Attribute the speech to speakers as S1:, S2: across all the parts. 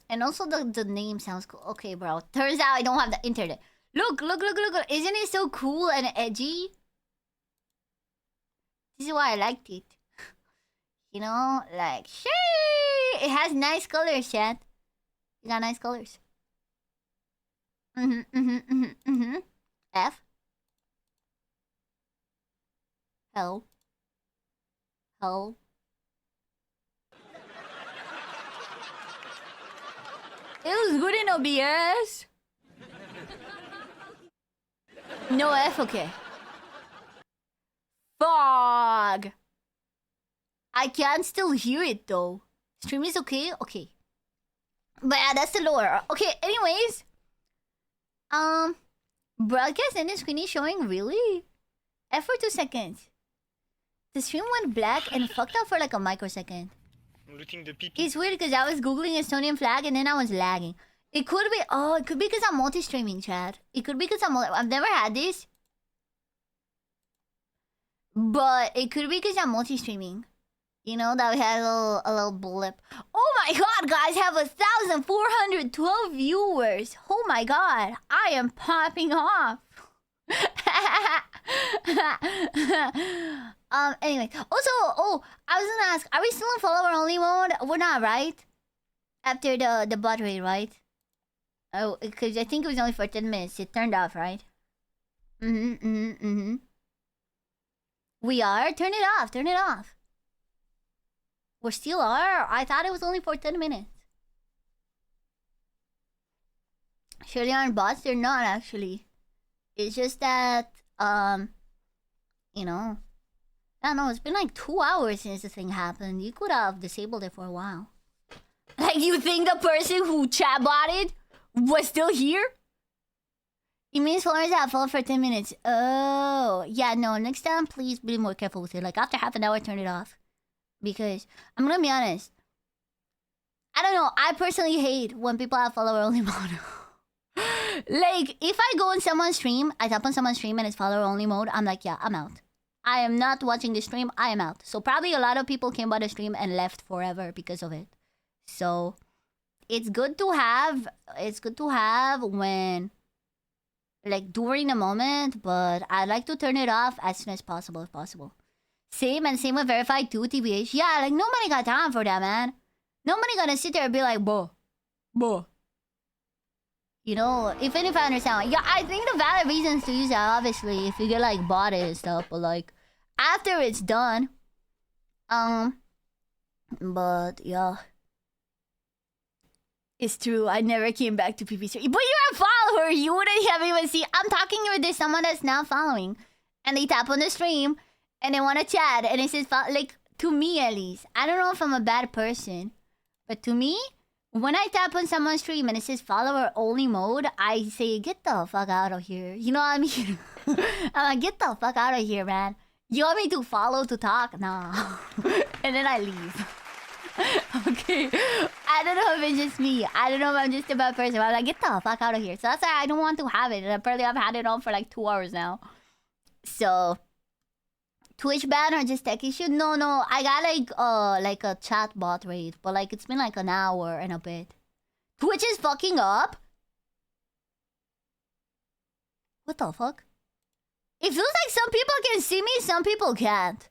S1: And also the name sounds cool. Okay, bro. Turns out I don't have the internet. Look. Isn't it so cool and edgy? This is why I liked it. You know, like, shay! It has nice colors, chat. You got nice colors. F. Hell. It was good in OBS. No F, okay. Fog. I can still hear it though. Stream is okay? Okay. But yeah, that's the lower. Okay, anyways. Broadcast and the screen is showing really? F for 2 seconds. The stream went black and fucked up for like a microsecond.
S2: I'm looking the PP.
S1: It's weird because I was googling Estonian flag and then I was lagging. It could be, it could be because I'm multi-streaming, Chad. It could be because I've never had this. But it could be because I'm multi-streaming. You know, that we had a little blip. Oh my god, guys, have 1,412 viewers. Oh my god, I am popping off. Anyway. Also, I was gonna ask, are we still in follower only mode? We're not, right? After the bot rate, right? Oh, because I think it was only for 10 minutes. It turned off, right? We are? Turn it off. We still are? I thought it was only for 10 minutes. Sure they aren't bots? They're not, actually. It's just that, you know. I don't know, it's been like 2 hours since the thing happened. You could have disabled it for a while. Like, you think the person who chat botted was still here? It means followers have followed for 10 minutes. Oh, yeah, no, next time, please be more careful with it. Like, after half an hour, turn it off. Because, I'm gonna be honest. I don't know, I personally hate when people have follower only mode. Like, if I go on someone's stream, I tap on someone's stream and it's follower only mode, I'm like, yeah, I'm out. I am not watching the stream, I am out. So probably a lot of people came by the stream and left forever because of it. So, it's good to have when, like, during the moment, but I like to turn it off as soon as possible, if possible. Same with verified 2, TBH. Yeah, like, nobody got time for that, man. Nobody gonna sit there and be like, boh. You know, even if I understand. Yeah, I think the valid reasons to use that, obviously, if you get, like, botted and stuff, but, like, after it's done, but, yeah. It's true, I never came back to PPC. But you're a follower, you wouldn't have even seen. I'm talking with this someone that's now following, and they tap on the stream, and they want to chat, and it says, like, to me at least. I don't know if I'm a bad person, but to me, when I tap on someone's stream and it says follower only mode, I say, get the fuck out of here. You know what I mean? I'm like, get the fuck out of here, man. You want me to follow to talk? Nah. And then I leave. Okay. I don't know if it's just me. I don't know if I'm just a bad person. I'm like, get the fuck out of here. So that's why I don't want to have it. And apparently I've had it on for like 2 hours now. So, Twitch ban or just tech issue? No. I got like a chat bot rate. But like, it's been like an hour and a bit. Twitch is fucking up? What the fuck? It feels like some people can see me, some people can't.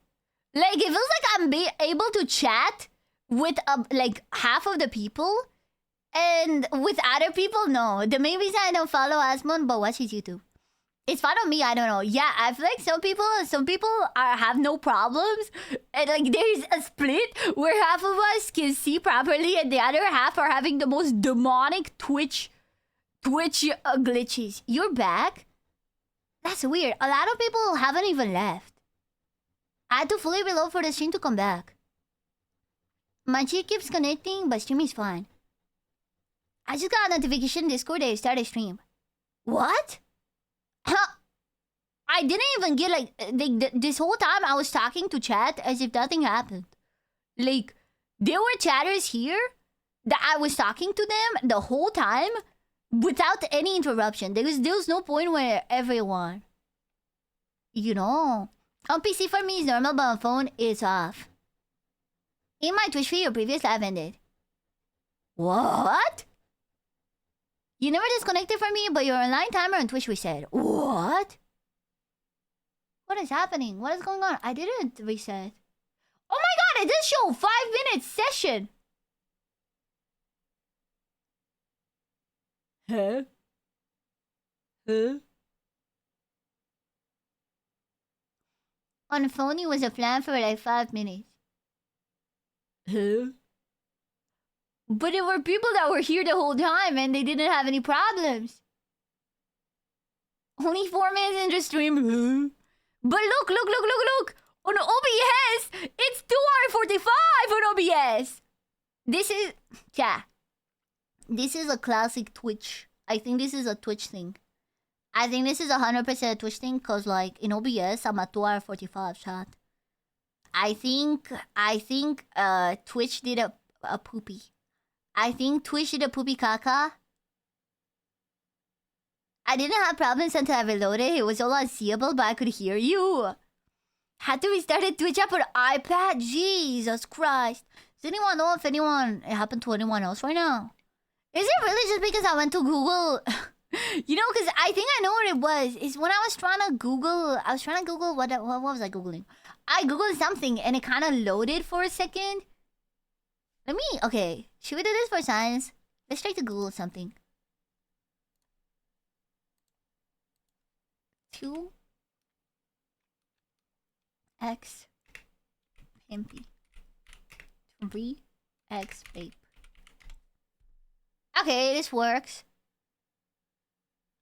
S1: Like, it feels like I'm able to chat with like half of the people, and with other people, no. The main reason I don't follow Asmon but watch his YouTube. It's follow me, I don't know. Yeah, I feel like some people have no problems, and like there's a split where half of us can see properly, and the other half are having the most demonic Twitch glitches. You're back? That's weird. A lot of people haven't even left. I had to fully reload for the stream to come back. My cheat keeps connecting, but stream is fine. I just got a notification in Discord that you started stream. What? Huh? I didn't even get like this whole time I was talking to chat as if nothing happened. Like, there were chatters here that I was talking to them the whole time without any interruption. There was no point where everyone, you know, on PC for me is normal, but on phone it's off. In my Twitch feed, your previous live ended. What? You never disconnected from me, but your online timer on Twitch reset. What? What is happening? What is going on? I didn't reset. Oh my god, it does show 5 minutes session. Huh? Huh? On the phone, it was a plan for like 5 minutes. Huh? But there were people that were here the whole time and they didn't have any problems. Only 4 minutes in the stream. Huh? But look. On OBS, it's 2 hours 45 on OBS. This is... Yeah. This is a classic Twitch. I think this is a Twitch thing. I think this is 100% a Twitch thing because, like, in OBS, I'm at 2 hours 45, chat. I think Twitch did a poopy. I think Twitch did a poopy caca. I didn't have problems until I reloaded. It was all unseeable, but I could hear you. Had to restart the Twitch app on iPad? Jesus Christ. Does anyone know if it happened to anyone else right now? Is it really just because I went to Google? You know, because I think I know what it was. It's when I was trying to Google... what was I Googling? I Googled something and it kind of loaded for a second. Okay. Should we do this for science? Let's try to Google something. 2x pimpy. 3x vape. Okay, this works.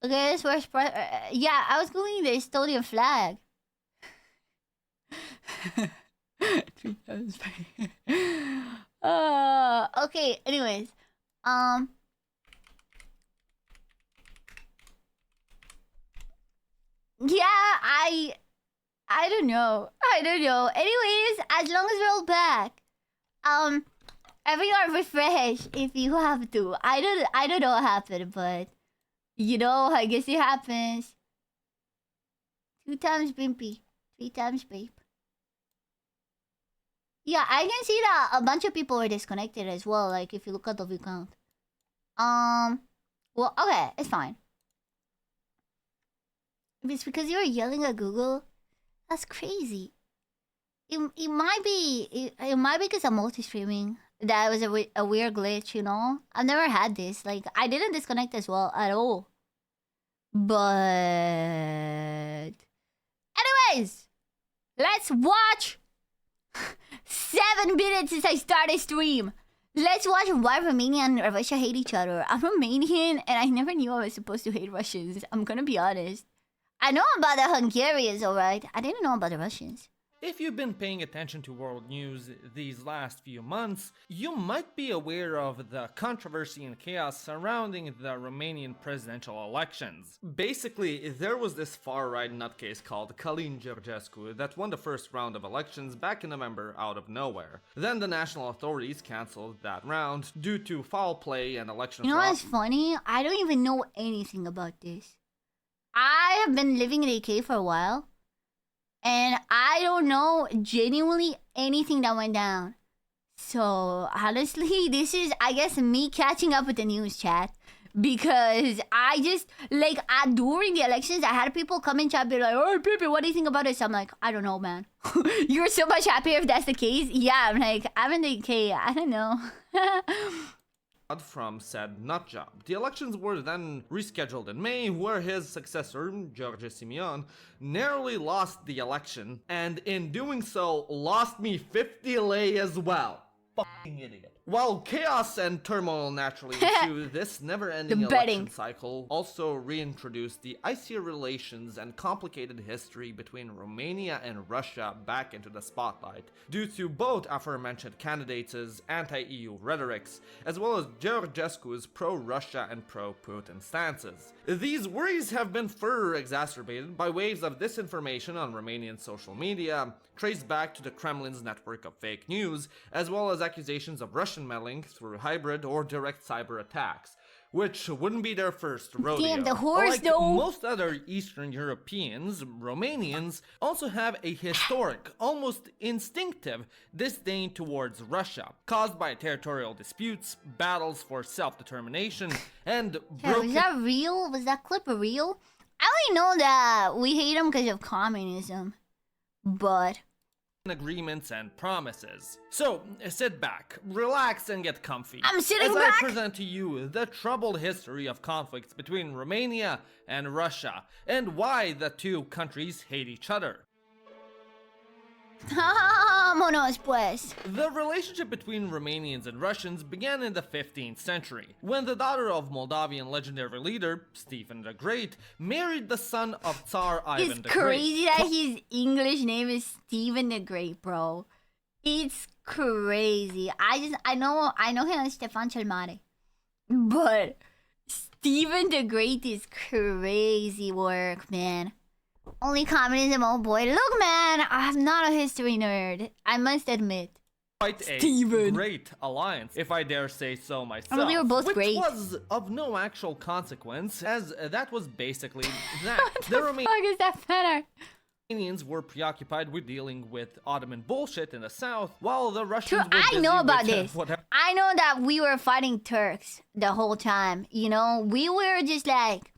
S1: Okay, this works. Yeah, I was Googling the Estonian flag. 3x vape. Okay, anyways. Yeah, I don't know. Anyways, as long as we're all back. Everyone refresh if you have to. I don't know what happened, but you know, I guess it happens. 2 times Bimpy. 3 times Babe. Yeah, I can see that a bunch of people were disconnected as well, like if you look at the view count. Well, okay, it's fine. If it's because you were yelling at Google, that's crazy. It might be because I'm multi-streaming. That was a weird glitch, you know? I've never had this. Like, I didn't disconnect as well at all. But... Anyways! Let's watch 7 minutes since I started stream. Let's watch why Romania and Russia hate each other. I'm Romanian and I never knew I was supposed to hate Russians. I'm gonna be honest. I know about the Hungarians, alright? I didn't know about the Russians.
S2: If you've been paying attention to world news these last few months, you might be aware of the controversy and chaos surrounding the Romanian presidential elections. Basically, there was this far-right nutcase called Călin Georgescu that won the first round of elections back in November out of nowhere. Then the national authorities cancelled that round due to foul play and election fraud.
S1: You know what's funny? I don't even know anything about this. I have been living in AK for a while. And I don't know genuinely anything that went down. So, honestly, this is, I guess, me catching up with the news, chat. Because I just, like, during the elections, I had people come in chat be like, oh, Pippin, what do you think about this? I'm like, I don't know, man. You're so much happier if that's the case? Yeah, I'm like, I'm in the UK. I don't know.
S2: From said nut job. The elections were then rescheduled in May, where his successor, George Simion, narrowly lost the election, and in doing so, lost me 50 lei as well. Fucking idiot. While chaos and turmoil naturally ensue, this never-ending election cycle also reintroduced the icier relations and complicated history between Romania and Russia back into the spotlight, due to both aforementioned candidates' anti-EU rhetorics, as well as Georgescu's pro-Russia and pro-Putin stances. These worries have been further exacerbated by waves of disinformation on Romanian social media, traced back to the Kremlin's network of fake news, as well as accusations of Russian meddling through hybrid or direct cyber attacks, which wouldn't be their first rodeo.
S1: Damn, the horse,
S2: Like
S1: though.
S2: most other Eastern Europeans, Romanians also have a historic, almost instinctive disdain towards Russia, caused by territorial disputes, battles for self-determination, and
S1: Yeah,
S2: broken
S1: was that real? Was that clip real? I only know that we hate them because of communism. But
S2: agreements and promises. So, sit back, relax, and get comfy.
S1: I'm sitting
S2: as
S1: back.
S2: I present to you the troubled history of conflicts between Romania and Russia, and why the two countries hate each other.
S1: vámonos pues.
S2: The relationship between Romanians and Russians began in the 15th century, when the daughter of Moldavian legendary leader, Stephen the Great, married the son of Tsar Ivan
S1: It's
S2: the
S1: crazy
S2: Great.
S1: that his English name is Stephen the Great, bro. It's crazy. I know him as Stefan cel Mare. But Stephen the Great is crazy work, man. Only communism, oh boy. Look, man, I'm not a history nerd. I must admit.
S2: Quite a
S1: Steven.
S2: great alliance, if I dare say so myself.
S1: we were both
S2: which
S1: great.
S2: was of no actual consequence, as that was basically that.
S1: The fuck is that better?
S2: Romanians were preoccupied with dealing with Ottoman bullshit in the south, while the Russians were
S1: I
S2: busy
S1: know about
S2: with
S1: this.
S2: whatever
S1: I know that we were fighting Turks the whole time. You know, we were just like,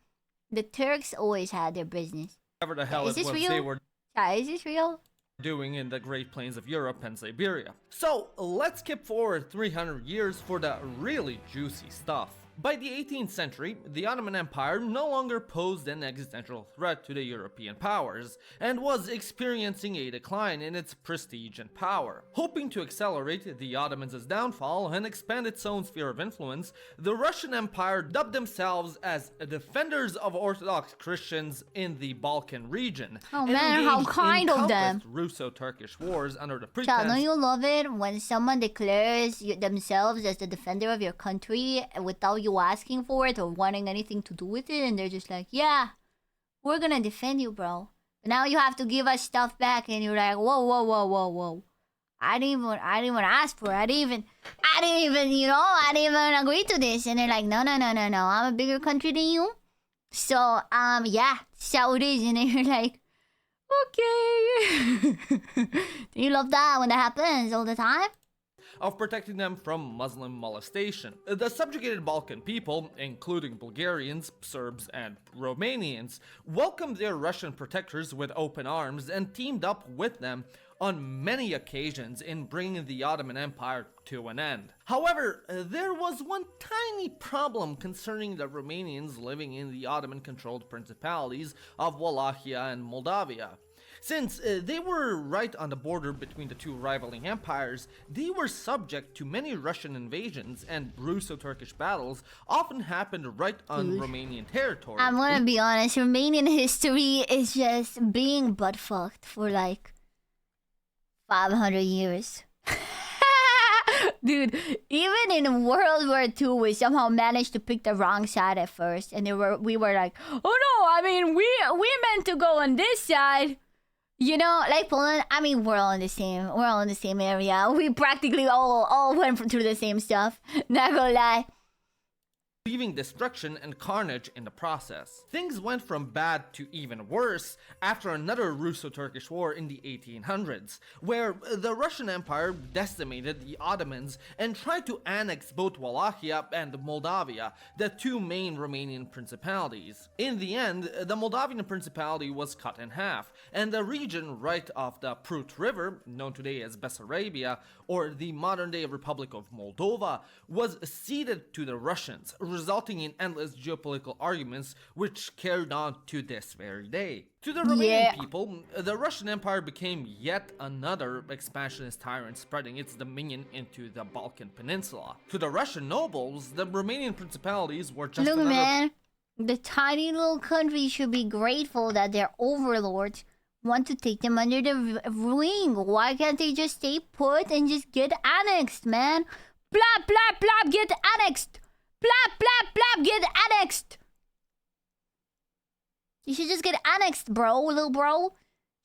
S1: the Turks always had their business.
S2: the hell
S1: Is
S2: it
S1: this
S2: was
S1: real?
S2: they were
S1: Yeah, is this real?
S2: doing in the Great Plains of Europe and Siberia. So let's skip forward 300 years for the really juicy stuff. By the 18th century, the Ottoman Empire no longer posed an existential threat to the European powers, and was experiencing a decline in its prestige and power. Hoping to accelerate the Ottomans' downfall and expand its own sphere of influence, the Russian Empire dubbed themselves as defenders of Orthodox Christians in the Balkan region.
S1: Oh,
S2: and
S1: man, how
S2: engaged in
S1: kind of them.
S2: countless Russo-Turkish wars under the
S1: Child,
S2: pretense
S1: don't you love it when someone declares themselves as the defender of your country without you asking for it or wanting anything to do with it, and they're just like, yeah, we're gonna defend you, bro. But now you have to give us stuff back, and you're like, whoa, whoa, whoa, whoa, whoa. I didn't even ask for it. I didn't even agree to this. And they're like, no. I'm a bigger country than you. So, yeah, that's how it is. And then you're like, okay. Do you love that when that happens all the time?
S2: of protecting them from Muslim molestation. The subjugated Balkan people, including Bulgarians, Serbs, and Romanians, welcomed their Russian protectors with open arms and teamed up with them on many occasions in bringing the Ottoman Empire to an end. However, there was one tiny problem concerning the Romanians living in the Ottoman-controlled principalities of Wallachia and Moldavia. Since they were right on the border between the two rivaling empires, they were subject to many Russian invasions, and Russo-Turkish battles often happened right on Romanian territory.
S1: I'm gonna be honest, Romanian history is just being butt-fucked for like 500 years. Dude, even in World War II, we somehow managed to pick the wrong side at first, and we were like, oh no, I mean, we meant to go on this side. You know, like Poland, I mean, we're all in the same area. We practically all went through the same stuff. Not gonna lie.
S2: Leaving destruction and carnage in the process. Things went from bad to even worse after another Russo-Turkish war in the 1800s, where the Russian Empire decimated the Ottomans and tried to annex both Wallachia and Moldavia, the two main Romanian principalities. In the end, the Moldavian principality was cut in half, and the region right off the Prut River, known today as Bessarabia, or the modern-day Republic of Moldova, was ceded to the Russians, resulting in endless geopolitical arguments which carried on to this very day. To the Romanian people, the Russian Empire became yet another expansionist tyrant spreading its dominion into the Balkan Peninsula. To the Russian nobles, the Romanian principalities were just
S1: Look,
S2: another...
S1: man, the tiny little country should be grateful that their overlords want to take them under the wing. Why can't they just stay put and just get annexed, man? Blap, blap, blap, get annexed. Blap, blap, blap, get annexed. You should just get annexed, bro, little bro.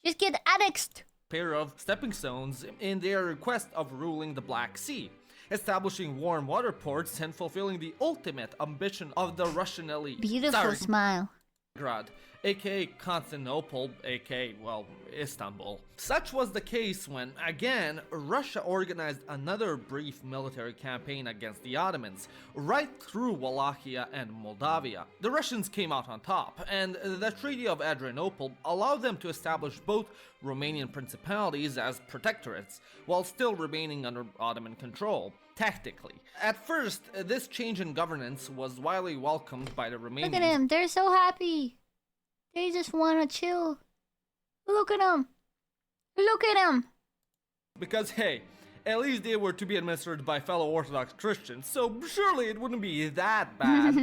S1: Just get annexed.
S2: pair of stepping stones in their quest of ruling the Black Sea. establishing warm water ports and fulfilling the ultimate ambition of the Russian elite.
S1: Beautiful smile.
S2: Grad, aka Constantinople, aka, well, Istanbul. Such was the case when, again, Russia organized another brief military campaign against the Ottomans, right through Wallachia and Moldavia. The Russians came out on top, and the Treaty of Adrianople allowed them to establish both Romanian principalities as protectorates, while still remaining under Ottoman control. Tactically. At first, this change in governance was widely welcomed by the Romanians.
S1: Look at them, they're so happy. They just want to chill. Look at them. Look at them.
S2: Because, hey, at least they were to be administered by fellow Orthodox Christians, so surely it wouldn't be that bad,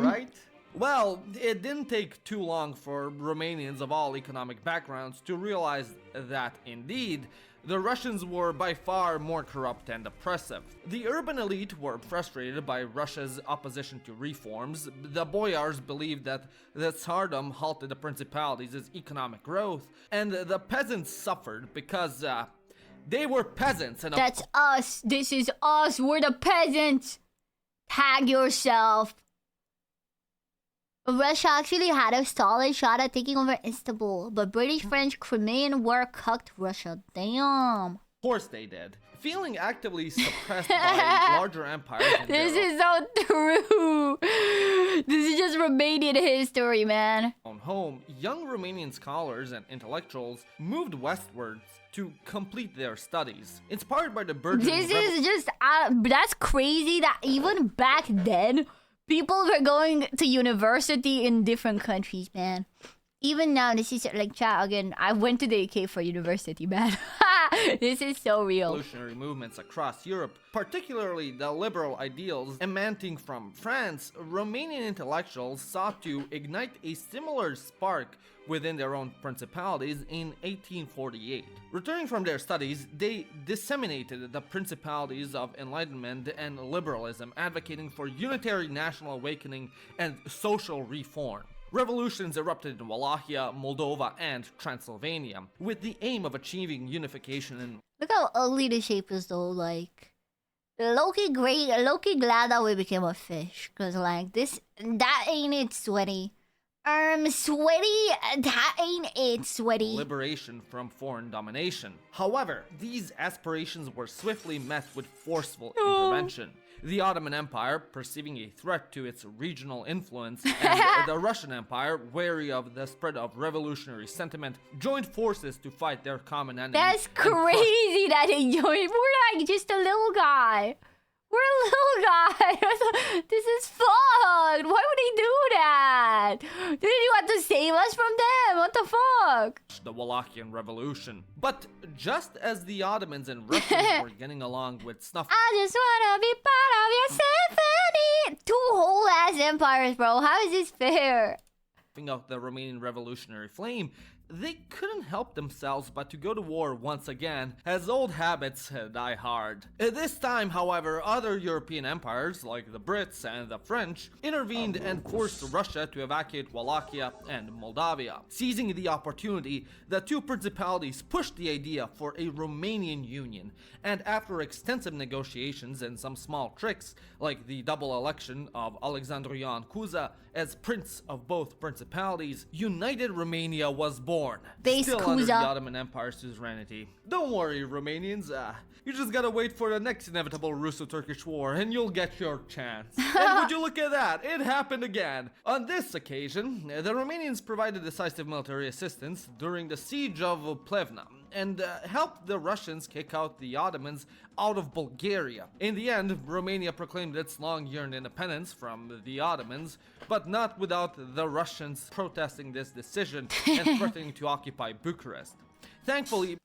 S2: right? Well, it didn't take too long for Romanians of all economic backgrounds to realize that, indeed, the Russians were by far more corrupt and oppressive. The urban elite were frustrated by Russia's opposition to reforms. The boyars believed that the Tsardom halted the principalities' economic growth, and the peasants suffered because they were peasants. And
S1: that's us. This is us. We're the peasants. Tag yourself. Russia actually had a solid shot at taking over Istanbul, but British-French Crimean War cucked Russia. Damn.
S2: Of course they did. Feeling actively suppressed by larger empires.
S1: This is so true. This is just Romanian history, man.
S2: On home, young Romanian scholars and intellectuals moved westwards to complete their studies. Inspired by the burgeoning...
S1: This is just... that's crazy that even back then... people were going to university in different countries, man. Even now, this is like, chat again, I went to the UK for university, man. This is so real.
S2: Revolutionary movements across Europe, particularly the liberal ideals emanating from France, Romanian intellectuals sought to ignite a similar spark within their own principalities in 1848. Returning from their studies, they disseminated the principalities of enlightenment and liberalism, advocating for unitary national awakening and social reform. Revolutions erupted in Wallachia, Moldova, and Transylvania, with the aim of achieving unification and...
S1: Look how ugly the shape is though, like... Low-key glad that we became a fish, cause like, that ain't it, sweaty. Sweaty, that ain't it, sweaty.
S2: Liberation from foreign domination. However, these aspirations were swiftly met with forceful intervention. The Ottoman Empire, perceiving a threat to its regional influence, and the Russian Empire, wary of the spread of revolutionary sentiment, joined forces to fight their common enemy.
S1: That's crazy that they joined. We're like just a little guy. We're a little guy. This is fucked. Why would they do that? Did you want to save us from them? What the fuck?
S2: The Wallachian Revolution. But just as the Ottomans and Russians were getting along with snuff...
S1: I just wanna be part of your symphony. 2 whole ass empires, bro. How is this fair?
S2: ...out the Romanian revolutionary flame, they couldn't help themselves but to go to war once again, as old habits die hard. This time, however, other European empires, like the Brits and the French, intervened and forced Russia to evacuate Wallachia and Moldavia. Seizing the opportunity, the two principalities pushed the idea for a Romanian union, and after extensive negotiations and some small tricks, like the double election of Alexandru Ioan Cuza as prince of both principalities, united Romania was born. Still under the Ottoman Empire's suzerainty. Don't worry, Romanians, you just gotta wait for the next inevitable Russo-Turkish war and you'll get your chance. And would you look at that, it happened again. On this occasion, the Romanians provided decisive military assistance during the siege of Plevna and helped the Russians kick out the Ottomans out of Bulgaria. In the end, Romania proclaimed its long-yearned independence from the Ottomans, but not without the Russians protesting this decision and threatening to occupy Bucharest. Thankfully...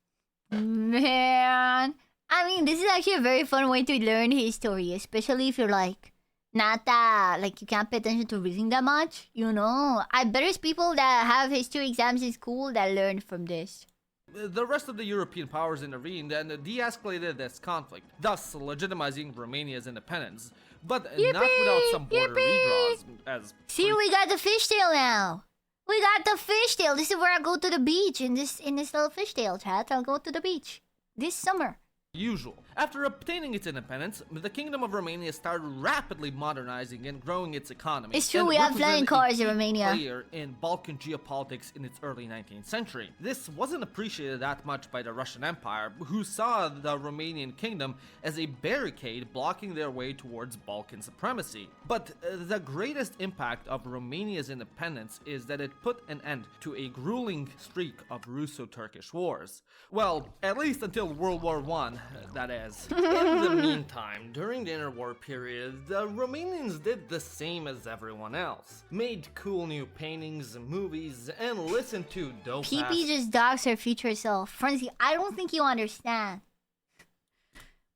S1: Man, I mean, this is actually a very fun way to learn history, especially if you're like, not that, like, you can't pay attention to reading that much, you know? I bet there's people that have history exams in school that learn from this.
S2: The rest of the European powers intervened and de-escalated this conflict, thus legitimizing Romania's independence, but not without some border redraws.
S1: See, we got the fishtail now. We got the fishtail. This is where I go to the beach in this little fishtail, chat. I'll go to the beach this summer.
S2: usual. After obtaining its independence, the Kingdom of Romania started rapidly modernizing and growing its economy.
S1: It's true,
S2: and
S1: we have flying
S2: represented
S1: cars
S2: a
S1: in
S2: key
S1: Romania.
S2: player in Balkan geopolitics in its early 19th century. This wasn't appreciated that much by the Russian Empire, who saw the Romanian kingdom as a barricade blocking their way towards Balkan supremacy. But the greatest impact of Romania's independence is that it put an end to a grueling streak of Russo-Turkish wars. Well, at least until World War I, that is. In the meantime, during the interwar period, the Romanians did the same as everyone else. Made cool new paintings, movies, and listened to dope
S1: PP just dogs her future self. Frenzy, I don't think you understand.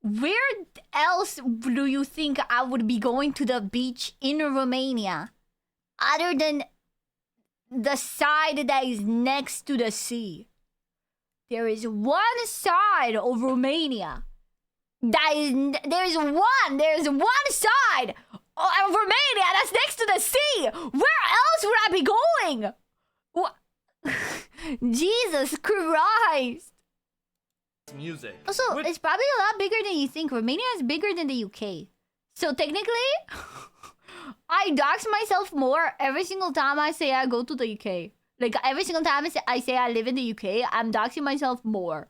S1: Where else do you think I would be going to the beach in Romania other than the side that is next to the sea? There is one side of Romania there's one side of Romania that's next to the sea. Where else would I be going? What? Jesus Christ.
S2: Music.
S1: Also, it's probably a lot bigger than you think. Romania is bigger than the UK. So technically, I dox myself more every single time I say I go to the UK. Like, every single time I say I live in the UK, I'm doxing myself more.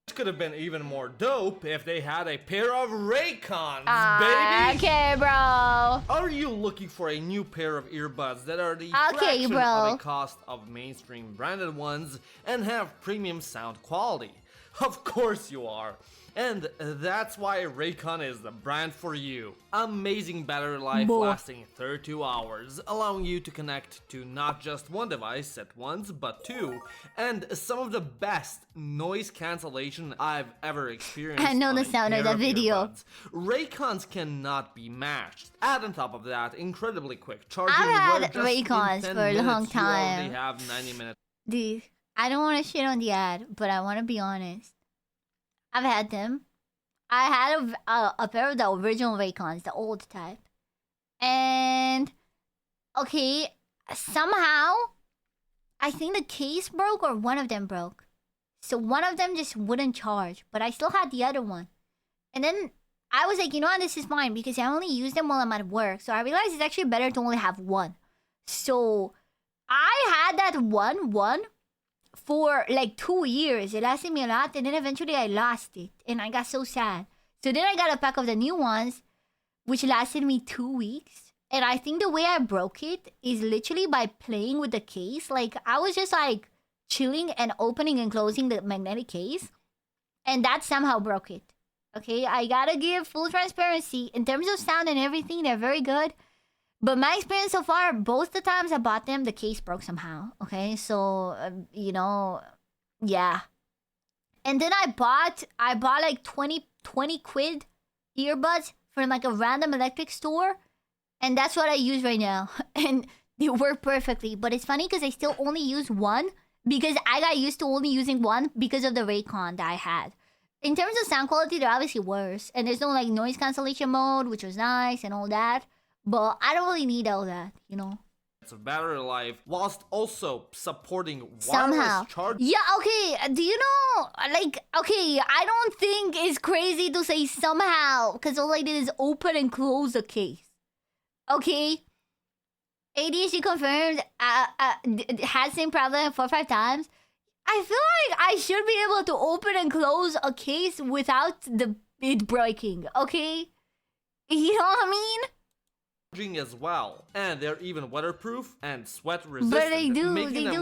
S2: Which could have been even more dope if they had a pair of Raycons, baby!
S1: Okay, bro.
S2: Are you looking for a new pair of earbuds that are the
S1: Okay,
S2: fraction
S1: bro.
S2: of the cost of mainstream branded ones and have premium sound quality? Of course you are. And that's why Raycon is the brand for you. Amazing battery life lasting 32 hours, allowing you to connect to not just one device at once, but two, and some of the best noise cancellation I've ever experienced.
S1: I know
S2: on
S1: the
S2: a
S1: sound of
S2: pair
S1: the video.
S2: earbuds. Raycons cannot be matched. Add on top of that, incredibly quick charging.
S1: I've
S2: where
S1: had
S2: just in
S1: Raycons
S2: 10
S1: for a long
S2: minutes, you already
S1: time.
S2: have 90 minutes.
S1: Dude, I don't want to shit on the ad, but I want to be honest. I've had them. I had a pair of the original Raycons, the old type. And, okay, somehow, I think the case broke or one of them broke. So one of them just wouldn't charge, but I still had the other one. And then I was like, you know what, this is fine because I only use them while I'm at work. So I realized it's actually better to only have one. So I had that one for like 2 years. It lasted me a lot, and then eventually I lost it, and I got so sad. So then I got a pack of the new ones, which lasted me 2 weeks. And I think the way I broke it is literally by playing with the case. Like, I was just like chilling and opening and closing the magnetic case, and that somehow broke it. Okay, I gotta give full transparency. In terms of sound and everything, they're very good. But my experience so far, both the times I bought them, the case broke somehow. Okay, so, you know, yeah. And then I bought like 20 quid earbuds from like a random electric store. And that's what I use right now. And they work perfectly. But it's funny because I still only use one because I got used to only using one because of the Raycon that I had. In terms of sound quality, they're obviously worse. And there's no like noise cancellation mode, which was nice and all that. But I don't really need all that, you know?
S2: Of battery life, whilst also supporting
S1: Somehow.
S2: wireless charging.
S1: Yeah, okay. Do you know, like, okay, I don't think it's crazy to say somehow, because all I did is open and close the case. Okay? ADHD confirmed, had same problem 4 or 5 times. I feel like I should be able to open and close a case without it breaking, okay? You know what I mean?
S2: As well, and they're even weatherproof and sweat resistant.
S1: But they do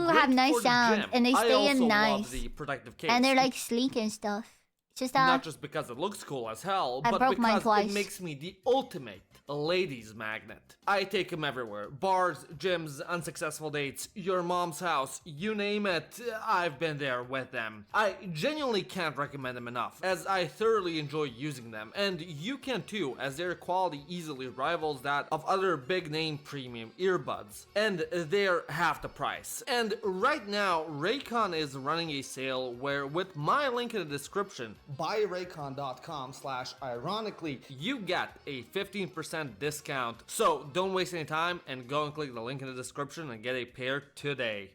S1: have nice sound, and they stay in nice.
S2: Love the protective case.
S1: And they're like sleek and stuff. It's just
S2: not just because it looks cool as hell,
S1: I
S2: but
S1: broke mine
S2: because
S1: twice.
S2: it makes me the ultimate ladies magnet. I take them everywhere. Bars, gyms, unsuccessful dates, your mom's house, you name it, I've been there with them. I genuinely can't recommend them enough, as I thoroughly enjoy using them, and you can too, as their quality easily rivals that of other big name premium earbuds. And they're half the price. And right now, Raycon is running a sale where with my link in the description, buyraycon.com/ironically, you get a 15% discount. So don't waste any time and go and click the link in the description and get a pair today.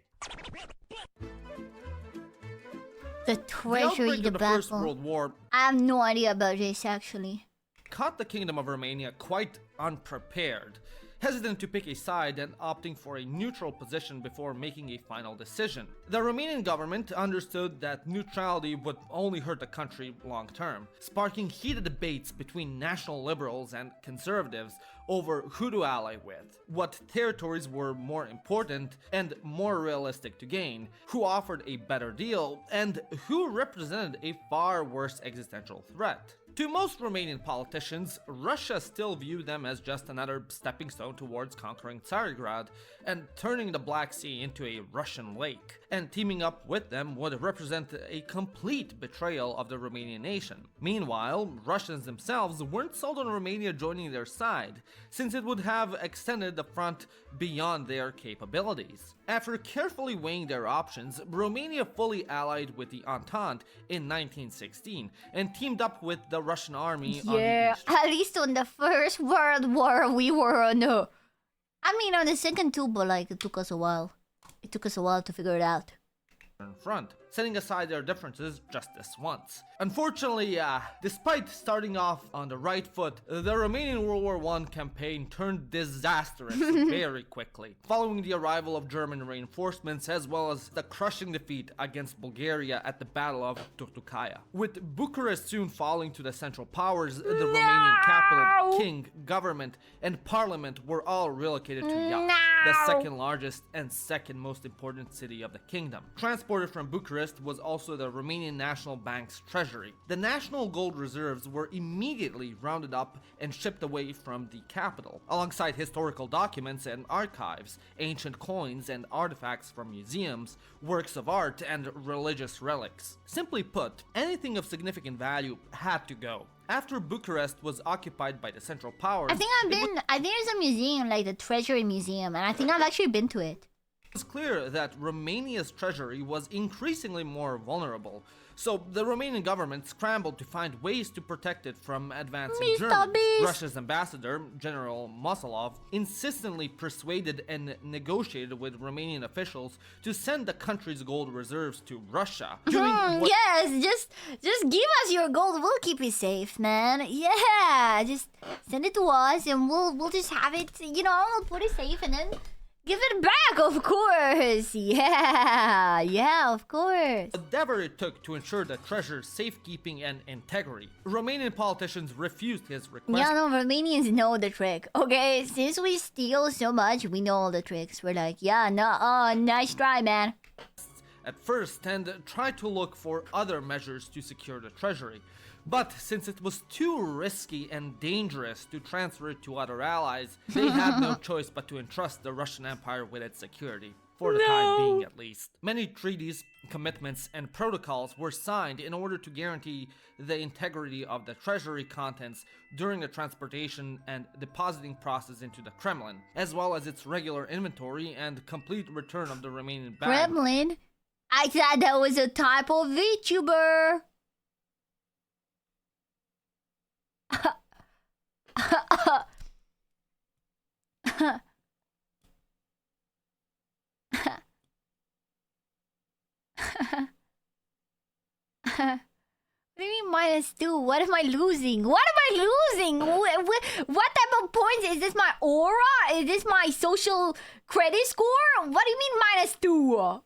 S1: The
S2: The
S1: treasury
S2: outbreak of the First
S1: debacle.
S2: World War
S1: I have no idea about this actually.
S2: caught the Kingdom of Romania quite unprepared, hesitant to pick a side and opting for a neutral position before making a final decision. The Romanian government understood that neutrality would only hurt the country long term, sparking heated debates between national liberals and conservatives over who to ally with, what territories were more important and more realistic to gain, who offered a better deal, and who represented a far worse existential threat. To most Romanian politicians, Russia still viewed them as just another stepping stone towards conquering Tsarograd and turning the Black Sea into a Russian lake, and teaming up with them would represent a complete betrayal of the Romanian nation. Meanwhile, Russians themselves weren't sold on Romania joining their side, since it would have extended the front beyond their capabilities. After carefully weighing their options, Romania fully allied with the Entente in 1916 and teamed up with the Russian army on the
S1: Yeah,
S2: east
S1: at least on the First World War we were on the... I mean on the second too, but like it took us a while. It took us a while to figure it out.
S2: front, setting aside their differences just this once. Unfortunately, despite starting off on the right foot, the Romanian World War I campaign turned disastrous very quickly, following the arrival of German reinforcements as well as the crushing defeat against Bulgaria at the Battle of Turtucaia. With Bucharest soon falling to the Central Powers, the Romanian capital, king, government, and parliament were all relocated to Iași, the second largest and second most important city of the kingdom. Transported from Bucharest was also the Romanian National Bank's treasury. The national gold reserves were immediately rounded up and shipped away from the capital, alongside historical documents and archives, ancient coins and artifacts from museums, works of art, and religious relics. Simply put, anything of significant value had to go. After Bucharest was occupied by the Central Powers,
S1: I think there's a museum, like the Treasury Museum, and I think I've actually been to it.
S2: it was clear that Romania's treasury was increasingly more vulnerable, so the Romanian government scrambled to find ways to protect it from advancing
S1: Mr.
S2: Germans.
S1: Beast.
S2: Russia's ambassador, General Mosolov, insistently persuaded and negotiated with Romanian officials to send the country's gold reserves to Russia. Doing what
S1: Yes, just give us your gold. We'll keep it safe, man. Yeah, just send it to us, and we'll just have it. You know, we'll put it safe, and then give it back, of course. Yeah, of course.
S2: whatever it took to ensure the treasure's safekeeping and integrity. Romanian politicians refused his request.
S1: Yeah, no, Romanians know the trick. Okay, since we steal so much, we know all the tricks. We're like, yeah, no, oh, nice try, man.
S2: At first and tried to look for other measures to secure the treasury. But since it was too risky and dangerous to transfer it to other allies, they had no choice but to entrust the Russian Empire with its security. For the time being, at least. Many treaties, commitments, and protocols were signed in order to guarantee the integrity of the treasury contents during the transportation and depositing process into the Kremlin, as well as its regular inventory and complete return of the Romanian bag.
S1: Gremlin? I thought that was a type of VTuber. What do you mean -2? What am I losing? What am I losing? What type of points? Is this my aura? Is this my social credit score? What do you mean -2?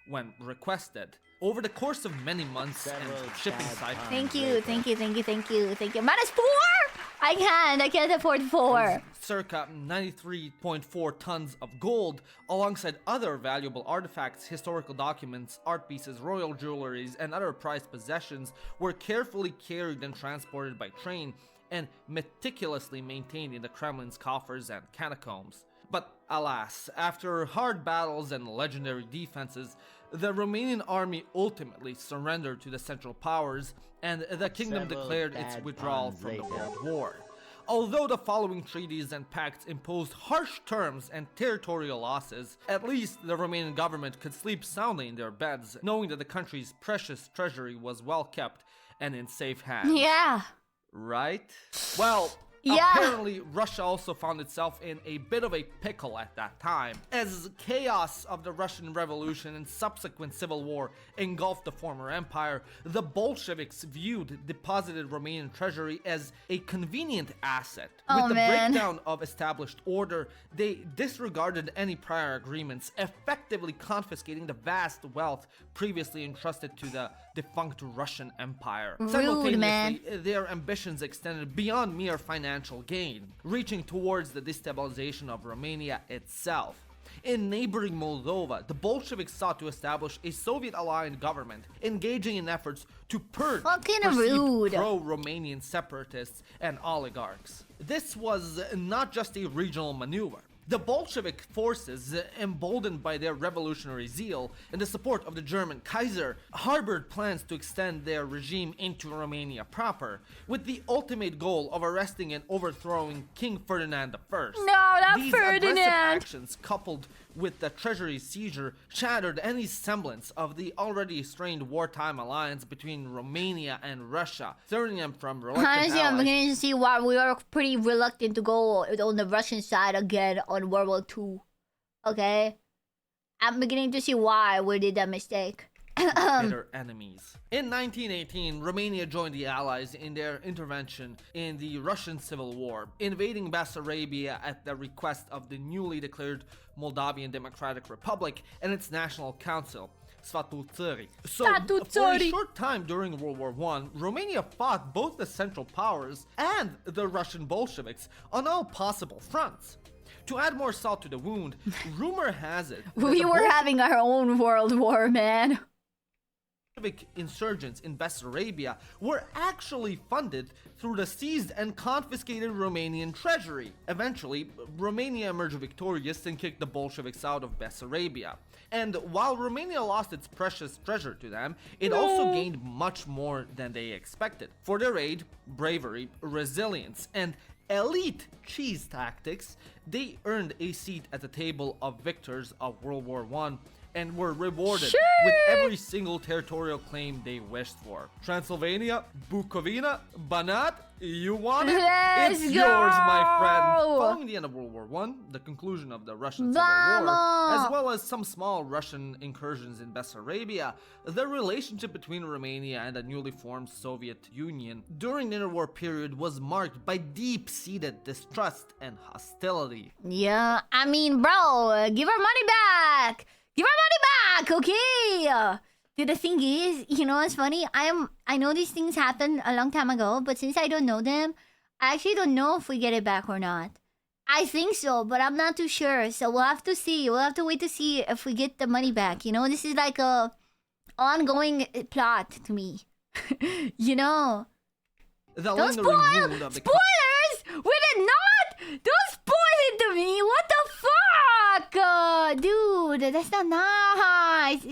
S2: When requested. Over the course of many months and shipping cycles.
S1: Thank you. -4? I can't afford 4.
S2: Circa 93.4 tons of gold, alongside other valuable artifacts, historical documents, art pieces, royal jewelries, and other prized possessions, were carefully carried and transported by train and meticulously maintained in the Kremlin's coffers and catacombs. But alas, after hard battles and legendary defenses, the Romanian army ultimately surrendered to the Central Powers, and the kingdom declared its withdrawal from the World War. Although the following treaties and pacts imposed harsh terms and territorial losses, at least the Romanian government could sleep soundly in their beds, knowing that the country's precious treasury was well kept and in safe hands.
S1: Yeah.
S2: Right? Well,
S1: Yeah.
S2: Apparently, Russia also found itself in a bit of a pickle at that time, as chaos of the Russian Revolution and subsequent civil war engulfed the former empire. The Bolsheviks viewed deposited Romanian treasury as a convenient asset.
S1: Oh,
S2: With the
S1: man.
S2: breakdown of established order, they disregarded any prior agreements, effectively confiscating the vast wealth previously entrusted to the defunct Russian Empire.
S1: Rude, man.
S2: Their ambitions extended beyond mere financial gain, reaching towards the destabilization of Romania itself. In neighboring Moldova, the Bolsheviks sought to establish a Soviet-aligned government, engaging in efforts to purge
S1: Fucking
S2: perceived
S1: rude.
S2: pro-Romanian separatists and oligarchs. This was not just a regional maneuver. The Bolshevik forces, emboldened by their revolutionary zeal and the support of the German Kaiser, harbored plans to extend their regime into Romania proper, with the ultimate goal of arresting and overthrowing King Ferdinand I.
S1: No, not
S2: These
S1: Ferdinand.
S2: aggressive actions, coupled with the treasury seizure, shattered any semblance of the already strained wartime alliance between Romania and Russia, turning them from reluctant
S1: Honestly, I'm
S2: allies
S1: beginning to see why we are pretty reluctant to go on the Russian side again on World War II. Okay? I'm beginning to see why we did that mistake.
S2: bitter enemies. In 1918, Romania joined the Allies in their intervention in the Russian Civil War, invading Bessarabia at the request of the newly declared Moldavian Democratic Republic and its National Council, Sfatul Țării. So,
S1: Sfatul
S2: for a
S1: Țării.
S2: short time during World War I, Romania fought both the Central Powers and the Russian Bolsheviks on all possible fronts. To add more salt to the wound, rumor has it that
S1: We
S2: the
S1: were having our own world war, man.
S2: Bolshevik insurgents in Bessarabia were actually funded through the seized and confiscated Romanian treasury. Eventually, Romania emerged victorious and kicked the Bolsheviks out of Bessarabia. And while Romania lost its precious treasure to them, it also gained much more than they expected. For their aid, bravery, resilience, and elite cheese tactics, they earned a seat at the table of victors of World War I and were rewarded with every single territorial claim they wished for. Transylvania, Bukovina, Banat, you want it?
S1: Let's
S2: It's yours, my friend.
S1: go!
S2: Following the end of World War I, the conclusion of the Russian Civil War,
S1: Vamos!
S2: as well as some small Russian incursions in Bessarabia, the relationship between Romania and the newly formed Soviet Union during the interwar period was marked by deep-seated distrust and hostility.
S1: Yeah, I mean, bro, give our money back. Give our money back, okay? Dude, the thing is, you know what's funny? I know these things happened a long time ago, but since I don't know them, I actually don't know if we get it back or not. I think so, but I'm not too sure. So we'll have to see. We'll have to wait to see if we get the money back. You know, this is like a ongoing plot to me. You know.
S2: The
S1: Don't
S2: lingering
S1: spoil!
S2: wound of the
S1: Spoilers! We did not! Don't spoil it to me! What the fuck? Dude, that's not nice.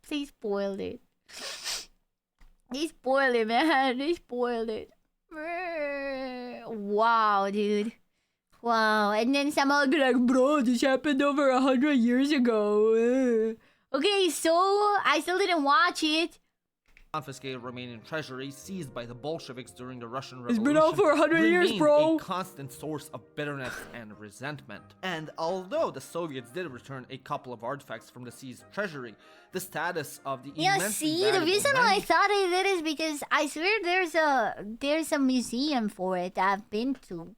S1: He spoiled it. He spoiled it, man. He spoiled it. Wow, dude. Wow. And then someone will be like, bro, this happened over 100 years ago. Okay, so I still didn't watch it.
S2: confiscated Romanian treasury seized by the Bolsheviks during the Russian
S1: It's
S2: Revolution
S1: been out for 100 years,
S2: remained
S1: bro.
S2: a constant source of bitterness and resentment. And although the Soviets did return a couple of artifacts from the seized treasury, the status of the
S1: Yeah,
S2: immensely
S1: see, the
S2: valuable
S1: reason why I
S2: manu-
S1: thought I did is because I swear there's a museum for it that I've been to.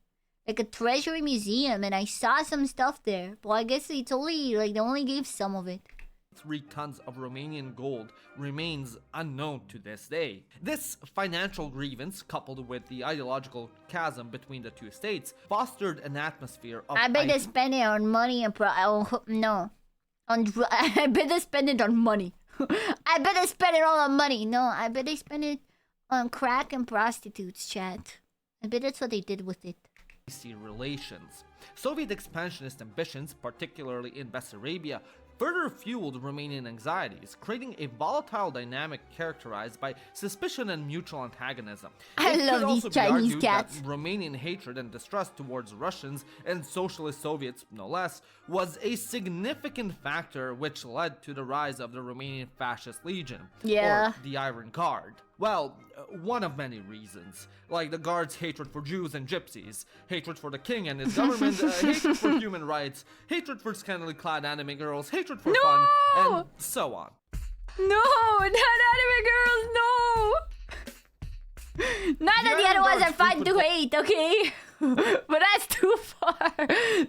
S1: Like a treasury museum, and I saw some stuff there. But I guess it's only, like, they only gave some of it.
S2: 3 tons of Romanian gold remains unknown to this day. This financial grievance, coupled with the ideological chasm between the two states, fostered an atmosphere of
S1: I bet they spend it on money and I bet they spend it on money. I bet they spend it all on money. No, I bet they spend it on crack and prostitutes, chat. I bet that's what they did with it.
S2: relations. Soviet expansionist ambitions, particularly in Bessarabia, further fueled Romanian anxieties, creating a volatile dynamic characterized by suspicion and mutual antagonism.
S1: I
S2: It
S1: love
S2: could
S1: these
S2: also be
S1: Chinese
S2: argued
S1: cats.
S2: that Romanian hatred and distrust towards Russians and socialist Soviets, no less, was a significant factor which led to the rise of the Romanian Fascist Legion,
S1: Yeah.
S2: or the Iron Guard. Well, one of many reasons. Like the Guards' hatred for Jews and Gypsies, hatred for the king and his government, hatred for human rights, hatred for scantily clad anime girls, hatred for fun, and so on.
S1: No, not anime girls, no! None of the other ones are fun to hate, okay? But that's too far.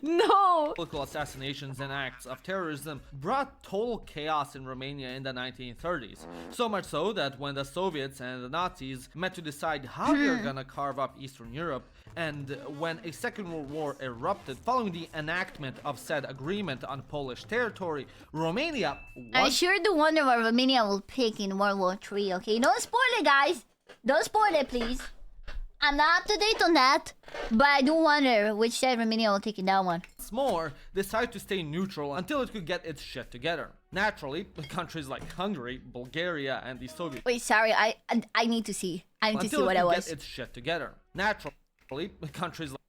S1: No.
S2: Political assassinations and acts of terrorism brought total chaos in Romania in the 1930s. So much so that when the Soviets and the Nazis met to decide how they were gonna carve up Eastern Europe, and when a Second World War erupted following the enactment of said agreement on Polish territory, Romania
S1: I
S2: was
S1: sure do wonder what Romania will pick in World War III, okay? Don't spoil it, guys. Don't spoil it, please. I'm not up to date on that, but I do wonder which side Romania will take in that one.
S2: once more decided to stay neutral until it could get its shit together. Naturally, countries like Hungary, Bulgaria, and the Soviet
S1: Wait, sorry, I need to see. I need to see
S2: until
S1: what
S2: it
S1: I
S2: could
S1: was.
S2: get its shit together. Naturally, countries like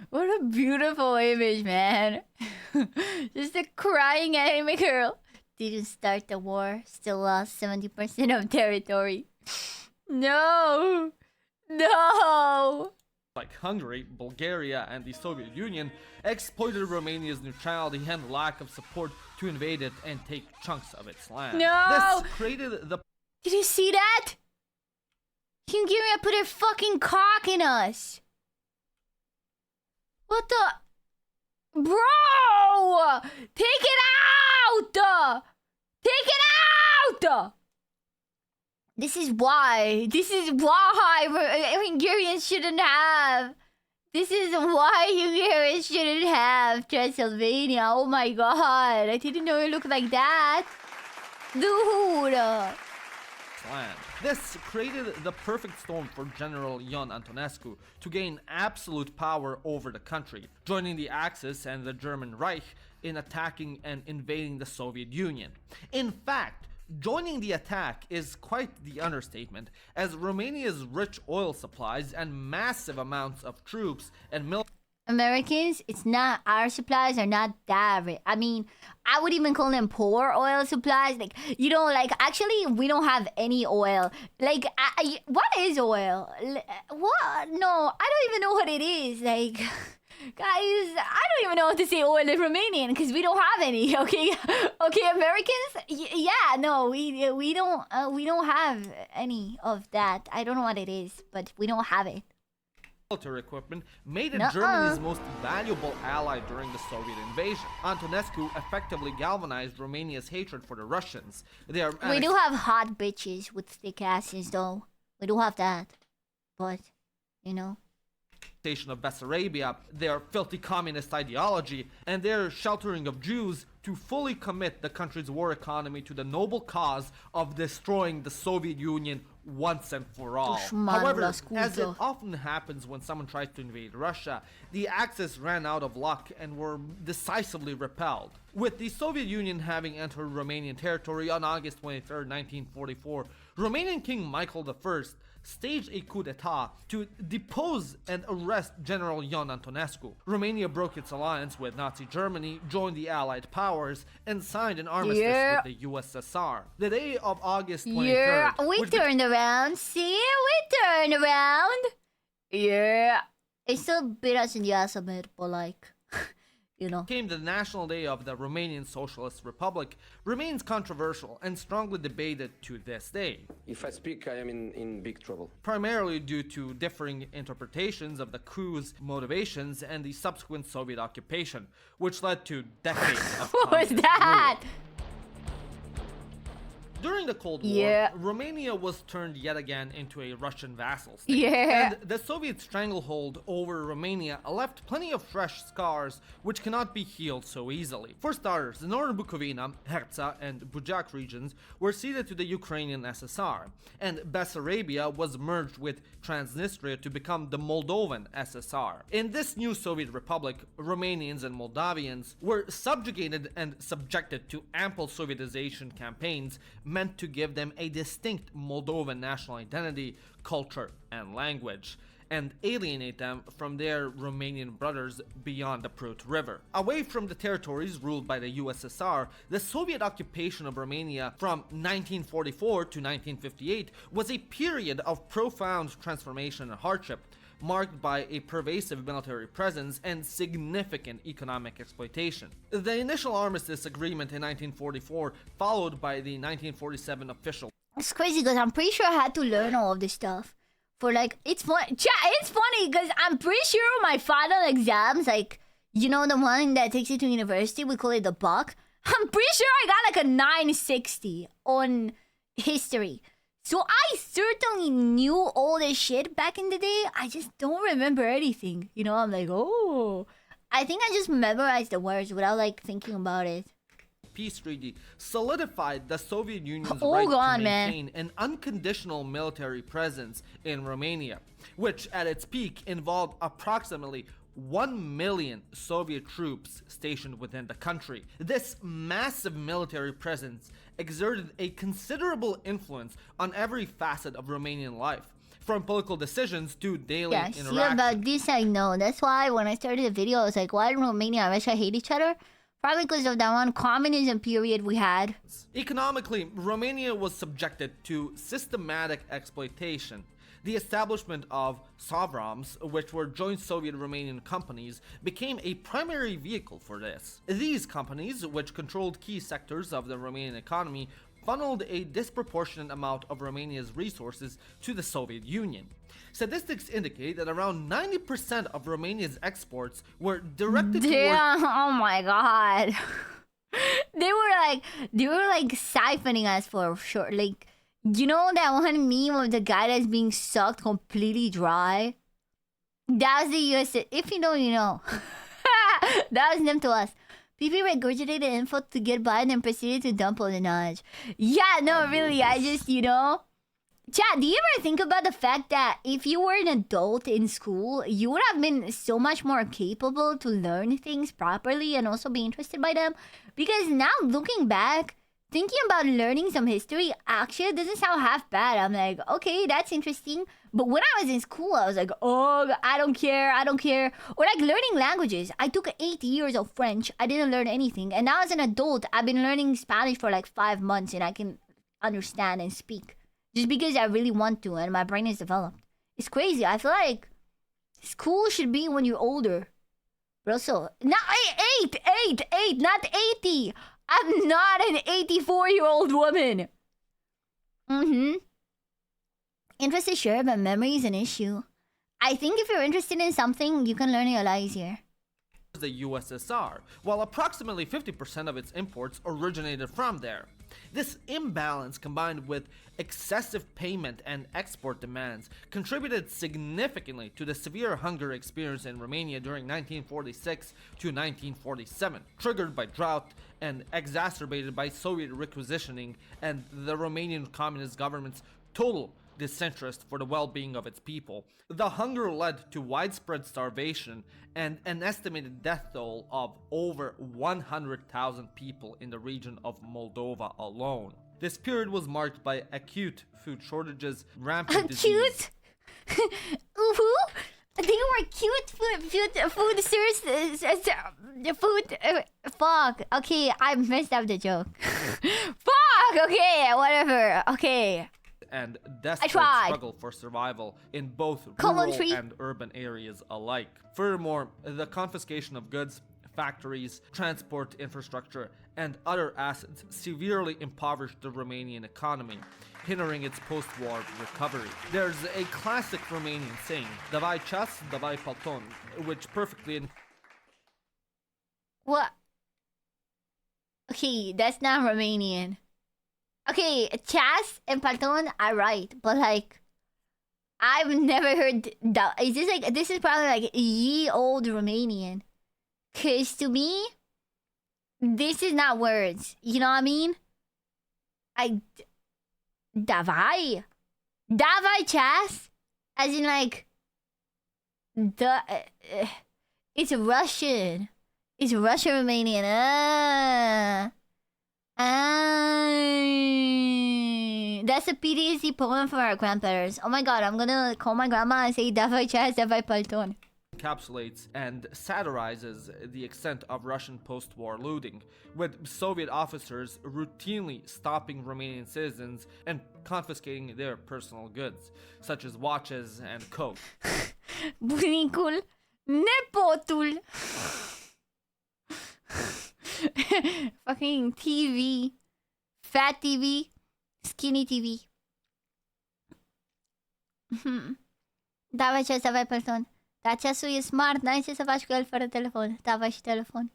S1: What a beautiful image, man. Just a crying anime girl. Didn't start the war, still lost 70% of territory. No! No!
S2: like Hungary, Bulgaria, and the Soviet Union exploited Romania's neutrality and lack of support to invade it and take chunks of its land.
S1: No!
S2: This created the
S1: Did you see that? Hungary put their fucking cock in us. What the? Bro! Take it out! Take it out! This is why Hungarians shouldn't have. This is why Hungarians shouldn't have Transylvania. Oh my god. I didn't know it looked like that. Dude.
S2: land. This created the perfect storm for General Ion Antonescu to gain absolute power over the country, joining the Axis and the German Reich in attacking and invading the Soviet Union. In fact, joining the attack is quite the understatement, as Romania's rich oil supplies and massive amounts of troops and military
S1: Americans, it's not, our supplies are not that rich. I mean, I would even call them poor oil supplies. Like, you know, like, actually, we don't have any oil. Like, what is oil? What? No, I don't even know what it is. Like, guys, I don't even know what to say oil in Romanian because we don't have any. Okay, okay, Americans. Yeah, no, we don't have any of that. I don't know what it is, but we don't have it.
S2: military equipment made it Germany's most valuable ally during the Soviet invasion. Antonescu effectively galvanized Romania's hatred for the Russians.
S1: We do have hot bitches with thick asses, though. We do have that. But, you know.
S2: Of Bessarabia, their filthy communist ideology, and their sheltering of Jews to fully commit the country's war economy to the noble cause of destroying the Soviet Union once and for all. However, as it often happens when someone tries to invade Russia, the Axis ran out of luck and were decisively repelled. With the Soviet Union having entered Romanian territory on August 23, 1944, Romanian King Michael I staged a coup d'etat to depose and arrest General Ion Antonescu. Romania broke its alliance with Nazi Germany, joined the Allied powers, and signed an armistice with the USSR. The day of August 23rd...
S1: Yeah, we turned around. See? We turned around. Yeah. It still bit us in the ass a bit, but like... You know.
S2: Became the National Day of the Romanian Socialist Republic, remains controversial and strongly debated to this day.
S3: If I speak, I am in big trouble.
S2: Primarily due to differing interpretations of the coup's motivations and the subsequent Soviet occupation, which led to decades of
S1: What was
S2: communist
S1: that?
S2: rule. During the Cold War, Romania was turned yet again into a Russian vassal state. And the Soviet stranglehold over Romania left plenty of fresh scars which cannot be healed so easily. For starters, the northern Bukovina, Herza, and Bujak regions were ceded to the Ukrainian SSR, and Bessarabia was merged with Transnistria to become the Moldovan SSR. In this new Soviet republic, Romanians and Moldavians were subjugated and subjected to ample Sovietization campaigns meant to give them a distinct Moldovan national identity, culture, and language. and alienate them from their Romanian brothers beyond the Prut River. Away from the territories ruled by the USSR, the Soviet occupation of Romania from 1944 to 1958 was a period of profound transformation and hardship, marked by a pervasive military presence and significant economic exploitation. The initial armistice agreement in 1944, followed by the 1947 official.
S1: It's crazy because I'm pretty sure I had to learn all of this stuff. For like, it's fun. It's funny because I'm pretty sure my final exams, like, you know, the one that takes you to university, we call it the buck. I'm pretty sure I got like a 960 on history. So I certainly knew all this shit back in the day. I just don't remember anything. You know, I'm like, oh. I think I just memorized the words without like thinking about it.
S2: Peace treaty solidified the Soviet Union's
S1: Oh,
S2: right
S1: God,
S2: to
S1: man.
S2: maintain an unconditional military presence in Romania, which at its peak involved approximately 1 million Soviet troops stationed within the country. This massive military presence exerted a considerable influence on every facet of Romanian life, from political decisions to daily
S1: Yeah, see
S2: interactions.
S1: about this I know. That's why when I started the video, I was like, why do Romania and Russia hate each other? Probably because of that one communism period we had.
S2: Economically, Romania was subjected to systematic exploitation. The establishment of Sovrams, which were joint Soviet-Romanian companies, became a primary vehicle for this. These companies, which controlled key sectors of the Romanian economy, funneled a disproportionate amount of Romania's resources to the Soviet Union. Statistics indicate that around 90% of Romania's exports were directed towards...
S1: Damn, oh my god. they were like siphoning us for sure. Like, you know that one meme of the guy that's being sucked completely dry? That was the US. If you know, you know. That was them to us. PP regurgitated info to get by and then proceeded to dump all the knowledge. Yeah, no, really, I just, you know. Chad, do you ever think about the fact that if you were an adult in school, you would have been so much more capable to learn things properly and also be interested by them? Because now looking back, thinking about learning some history actually doesn't sound half bad. I'm like, okay, that's interesting. But when I was in school, I was like, oh, I don't care. Or like learning languages. I took 8 years of French. I didn't learn anything. And now as an adult, I've been learning Spanish for like 5 months and I can understand and speak. Just because I really want to and my brain is developed. It's crazy. I feel like school should be when you're older. But also, not 8, not 80. I'm not an 84-year-old woman. Interest is sure, but memory is an issue. I think if you're interested in something, you can learn it a lot easier.
S2: The USSR, while approximately 50% of its imports originated from there. This imbalance, combined with excessive payment and export demands, contributed significantly to the severe hunger experienced in Romania during 1946 to 1947, triggered by drought and exacerbated by Soviet requisitioning and the Romanian Communist government's total disinterest for the well-being of its people. The hunger led to widespread starvation and an estimated death toll of over 100,000 people in the region of Moldova alone. This period was marked by acute food shortages, rampant disease.
S1: Acute? They were cute fuck. Okay, I messed up the joke. Fuck, okay, whatever. Okay.
S2: And desperate struggle for survival in both rural and urban areas alike. Furthermore, the confiscation of goods, factories, transport infrastructure, and other assets severely impoverished the Romanian economy, hindering its post-war recovery. There's a classic Romanian saying, "Davai chas, davai palton," which perfectly...
S1: What? Okay, that's not Romanian. Okay, chas and palton are right, but like, I've never heard that. Is this like, this is probably like ye old Romanian. Cause to me, this is not words. You know what I mean? Davai chas? As in like, it's Russian. It's Russian Romanian. That's a PTSD poem for our grandparents. Oh my god, I'm gonna call my grandma and say Davai chas, Davai palton.
S2: Encapsulates and satirizes the extent of Russian post-war looting, with Soviet officers routinely stopping Romanian citizens and confiscating their personal goods, such as watches and coke.
S1: Bunicul, nepotul. Fucking TV, fat TV, skinny TV. Davai chas, Davai palton. Dar ceasul e smart, n-ai ce să faci cu el fără telefon. Tava și telefon.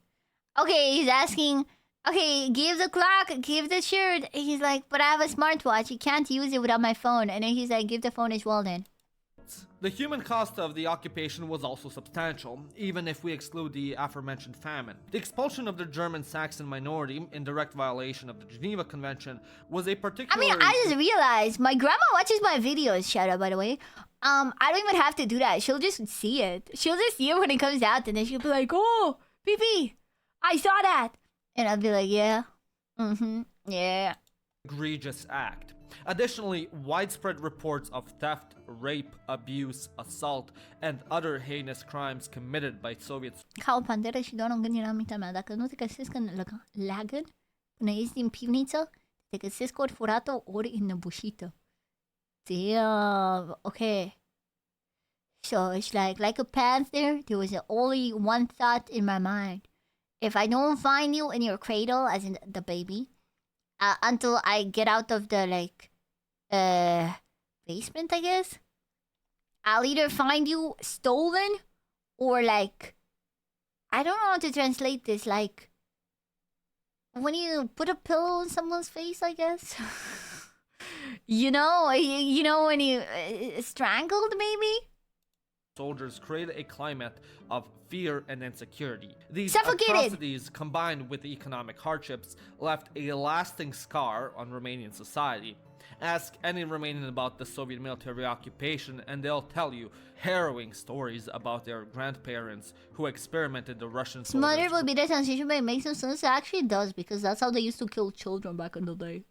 S1: Okay, he's asking, okay, give the clock, give the shirt. He's like, but I have a smartwatch. You can't use it without my phone. And then he's like, give the phone as well then.
S2: The human cost of the occupation was also substantial, even if we exclude the aforementioned famine. The expulsion of the German Saxon minority, in direct violation of the Geneva Convention, was a particularly...
S1: I mean, I just realized my grandma watches my videos, shout out by the way. I don't even have to do that. She'll just see it. She'll just see it when it comes out, and then she'll be like, oh, PP, I saw that. And I'll be like, yeah. Yeah.
S2: Egregious act. Additionally, widespread reports of theft, rape, abuse, assault, and other heinous crimes committed by Soviets.
S1: Ca o panteră și doar un gând era în mintea mea. Dacă nu te găsesc în leagăn, până ieși din pivniță, te găsesc ori furată, ori înnăbușită. Damn. Okay. So it's like a panther. There was only one thought in my mind. If I don't find you in your cradle, as in the baby, until I get out of the basement, I guess, I'll either find you stolen or I don't know how to translate this. Like when you put a pillow on someone's face, I guess. You know when you strangled, maybe?
S2: Soldiers created a climate of fear and insecurity. These
S1: Suffocated.
S2: atrocities, combined with the economic hardships, left a lasting scar on Romanian society. Ask any Romanian about the Soviet military occupation and they'll tell you harrowing stories about their grandparents who experimented the Russian
S1: Smothered
S2: soldiers'
S1: would be the translation, but it makes no sense. It actually does, because that's how they used to kill children back in the day.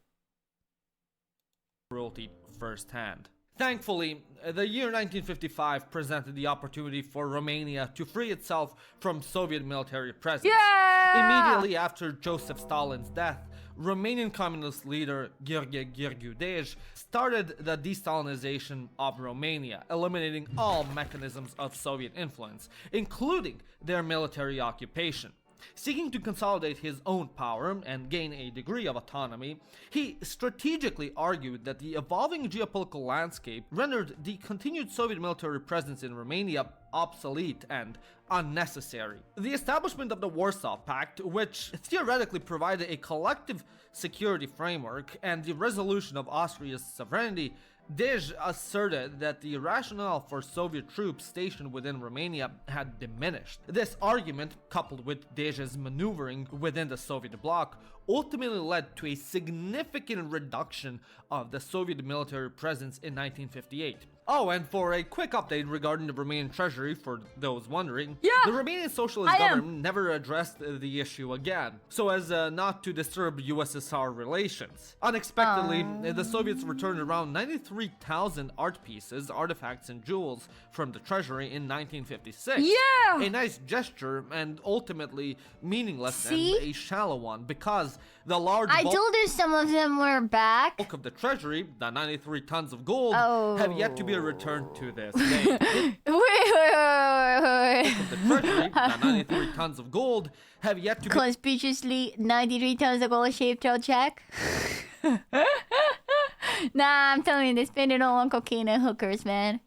S2: cruelty firsthand. Thankfully, the year 1955 presented the opportunity for Romania to free itself from Soviet military presence.
S1: Yeah!
S2: Immediately after Joseph Stalin's death, Romanian communist leader Gheorghe Gheorghiu started the de-Stalinization of Romania, eliminating all mechanisms of Soviet influence, including their military occupation. Seeking to consolidate his own power and gain a degree of autonomy, he strategically argued that the evolving geopolitical landscape rendered the continued Soviet military presence in Romania obsolete and unnecessary. The establishment of the Warsaw Pact, which theoretically provided a collective security framework, and the resolution of Austria's sovereignty, Dej asserted that the rationale for Soviet troops stationed within Romania had diminished. This argument, coupled with Dej's maneuvering within the Soviet bloc, ultimately led to a significant reduction of the Soviet military presence in 1958. Oh, and for a quick update regarding the Romanian treasury, for those wondering, the Romanian socialist government never addressed the issue again, so as not to disturb USSR relations. Unexpectedly, the Soviets returned around 93,000 art pieces, artifacts, and jewels from the treasury in 1956.
S1: Yeah!
S2: A nice gesture, and ultimately meaningless
S1: See?
S2: and a shallow one, because the large
S1: I told you some of them were back.
S2: bulk of the treasury, the 93 tons of gold, have yet to be returned to this day.
S1: Wait.
S2: The treasury, the 93 tons of gold, have yet to be
S1: Conspicuously 93 tons of gold shaped tail check. Nah, I'm telling you, they spend it all on cocaine and hookers, man.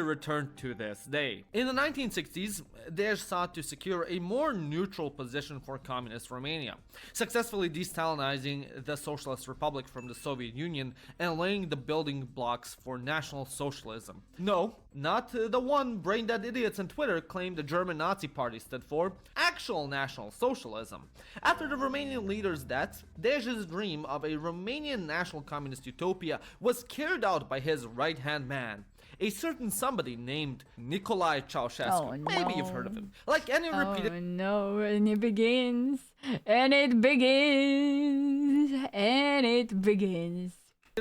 S2: returned to this day. In the 1960s, Dej sought to secure a more neutral position for communist Romania, successfully de-Stalinizing the Socialist Republic from the Soviet Union and laying the building blocks for National Socialism. No, not the one brain-dead idiots on Twitter claim the German Nazi Party stood for, actual National Socialism. After the Romanian leader's death, Dej's dream of a Romanian national communist utopia was carried out by his right-hand man, a certain somebody named Nicolae Ceausescu.
S1: Oh,
S2: Maybe you've
S1: no.
S2: heard of him. Like any repeated
S1: Oh no, and it begins, and it begins, and it begins.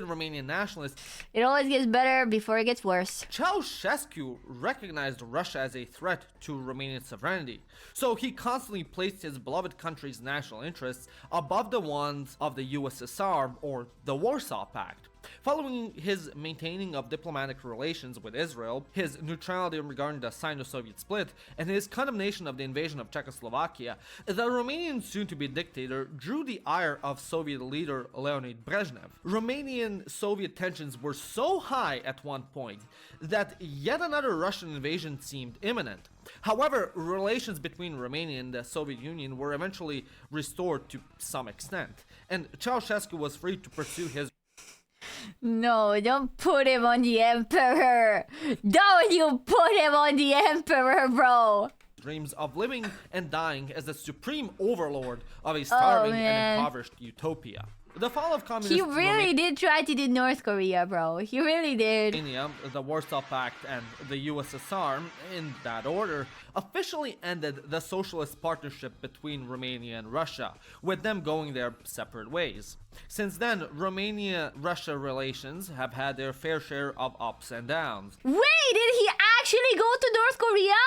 S2: Romanian nationalist
S1: It always gets better before it gets worse.
S2: Ceausescu recognized Russia as a threat to Romanian sovereignty, so he constantly placed his beloved country's national interests above the ones of the USSR or the Warsaw Pact. Following his maintaining of diplomatic relations with Israel, his neutrality regarding the Sino-Soviet split, and his condemnation of the invasion of Czechoslovakia, the Romanian soon-to-be dictator drew the ire of Soviet leader Leonid Brezhnev. Romanian-Soviet tensions were so high at one point that yet another Russian invasion seemed imminent. However, relations between Romania and the Soviet Union were eventually restored to some extent, and Ceausescu was free to pursue his
S1: No, don't put him on the Emperor. Don't you put him on the Emperor, bro.
S2: dreams of living and dying as the supreme overlord of a starving and impoverished utopia. The fall of communist
S1: He really did try to do North Korea, bro. He really did.
S2: Romania, the Warsaw Pact, and the USSR, in that order, officially ended the socialist partnership between Romania and Russia, with them going their separate ways. Since then, Romania-Russia relations have had their fair share of ups and downs.
S1: Wait, did he actually go to North Korea?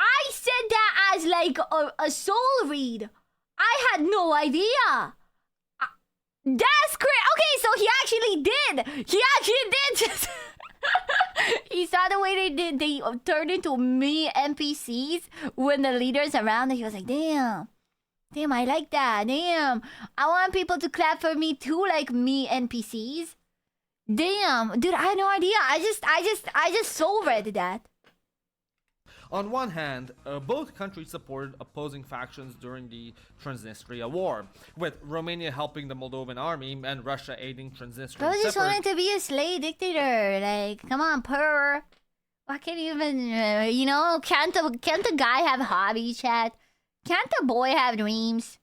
S1: I said that as like a soul read. I had no idea. That's great. Okay, so he actually did. He actually did. He saw the way they did. They turned into me NPCs when the leader's around. And he was like, damn. Damn, I like that. Damn. I want people to clap for me too, like me NPCs. Damn. Dude, I had no idea. I just soul read that.
S2: On one hand, both countries supported opposing factions during the Transnistria War, with Romania helping the Moldovan army and Russia aiding Transnistrian
S1: Bro just
S2: separatists.
S1: wanted to be a slave dictator. Like, come on, purr. Why can't you even, can't the guy have hobbies, chat? Can't the boy have dreams?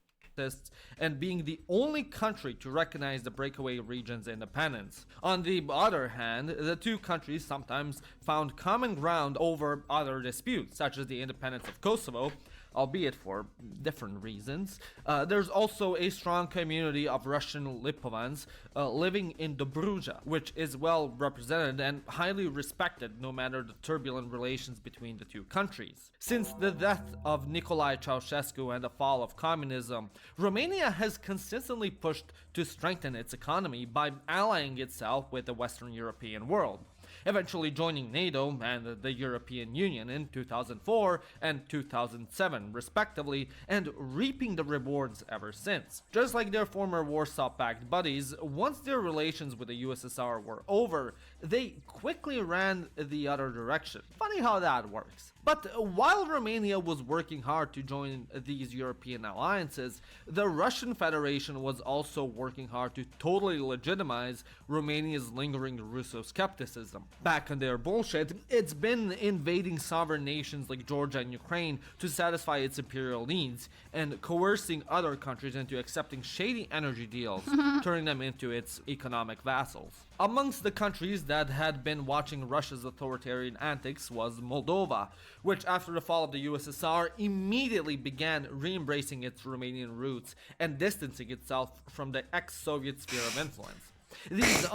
S2: And being the only country to recognize the breakaway region's independence. On the other hand, the two countries sometimes found common ground over other disputes, such as the independence of Kosovo, albeit for different reasons. There's also a strong community of Russian Lipovans living in Dobruja, which is well represented and highly respected no matter the turbulent relations between the two countries. Since the death of Nicolae Ceausescu and the fall of communism, Romania has consistently pushed to strengthen its economy by allying itself with the Western European world, eventually joining NATO and the European Union in 2004 and 2007 respectively, and reaping the rewards ever since. Just like their former Warsaw Pact buddies, once their relations with the USSR were over, they quickly ran the other direction. Funny how that works. But while Romania was working hard to join these European alliances, the Russian Federation was also working hard to totally legitimize Romania's lingering Russo-skepticism. Back on their bullshit, it's been invading sovereign nations like Georgia and Ukraine to satisfy its imperial needs, and coercing other countries into accepting shady energy deals, turning them into its economic vassals. Amongst the countries that had been watching Russia's authoritarian antics was Moldova, which after the fall of the USSR immediately began re-embracing its Romanian roots and distancing itself from the ex-Soviet sphere of influence. These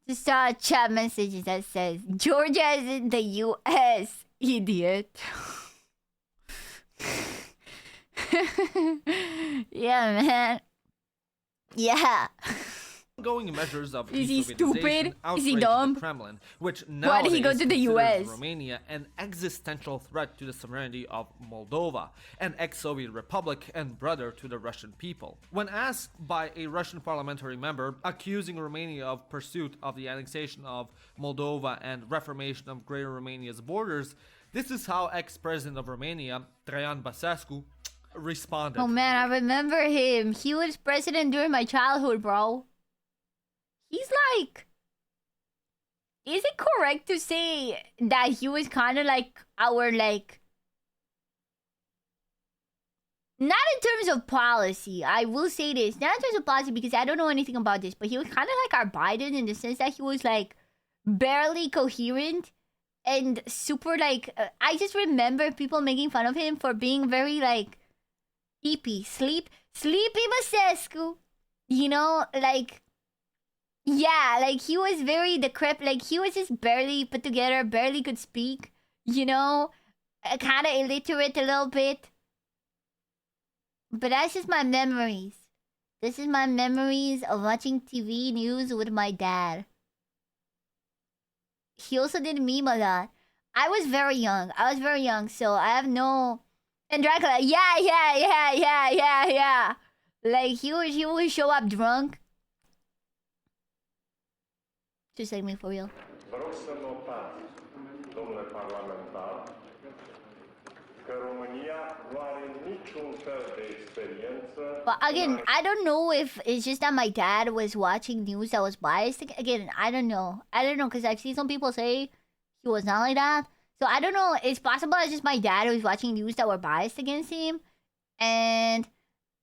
S1: Just saw a chat message that says, Georgia is in the US, idiot. Yeah, man. Yeah.
S2: ongoing measures of
S1: Is he stupid? Is he
S2: outrage
S1: dumb?
S2: the Kremlin, which
S1: Why did he go
S2: nowadays
S1: to the
S2: considers
S1: US?
S2: Romania an existential threat to the sovereignty of Moldova, an ex-Soviet republic and brother to the Russian people. When asked by a Russian parliamentary member accusing Romania of pursuit of the annexation of Moldova and reformation of Greater Romania's borders, this is how ex-president of Romania, Traian Băsescu, responded.
S1: Oh man, I remember him. He was president during my childhood, bro. He's like... Is it correct to say that he was kind of like our, like... Not in terms of policy. I will say this. Not in terms of policy because I don't know anything about this. But he was kind of like our Biden in the sense that he was like barely coherent. And super like... I just remember people making fun of him for being very like... Sleepy Băsescu. You know, like... Yeah, like he was very decrepit. Like he was just barely put together, barely could speak. You know, kind of illiterate a little bit. But that's just my memories. This is my memories of watching TV news with my dad. He also did meme a lot. I was very young. So I have no. And Dracula, yeah. Like he would show up drunk. Just like me for real.
S4: Vă rog să notați, domnule parlamentar, că România nu are niciun fel de experiență.
S1: But again, I don't know if it's just that my dad was watching news that was biased. Again, I don't know. Because I've seen some people say he was not like that. So I don't know. It's possible it's just my dad who was watching news that were biased against him. And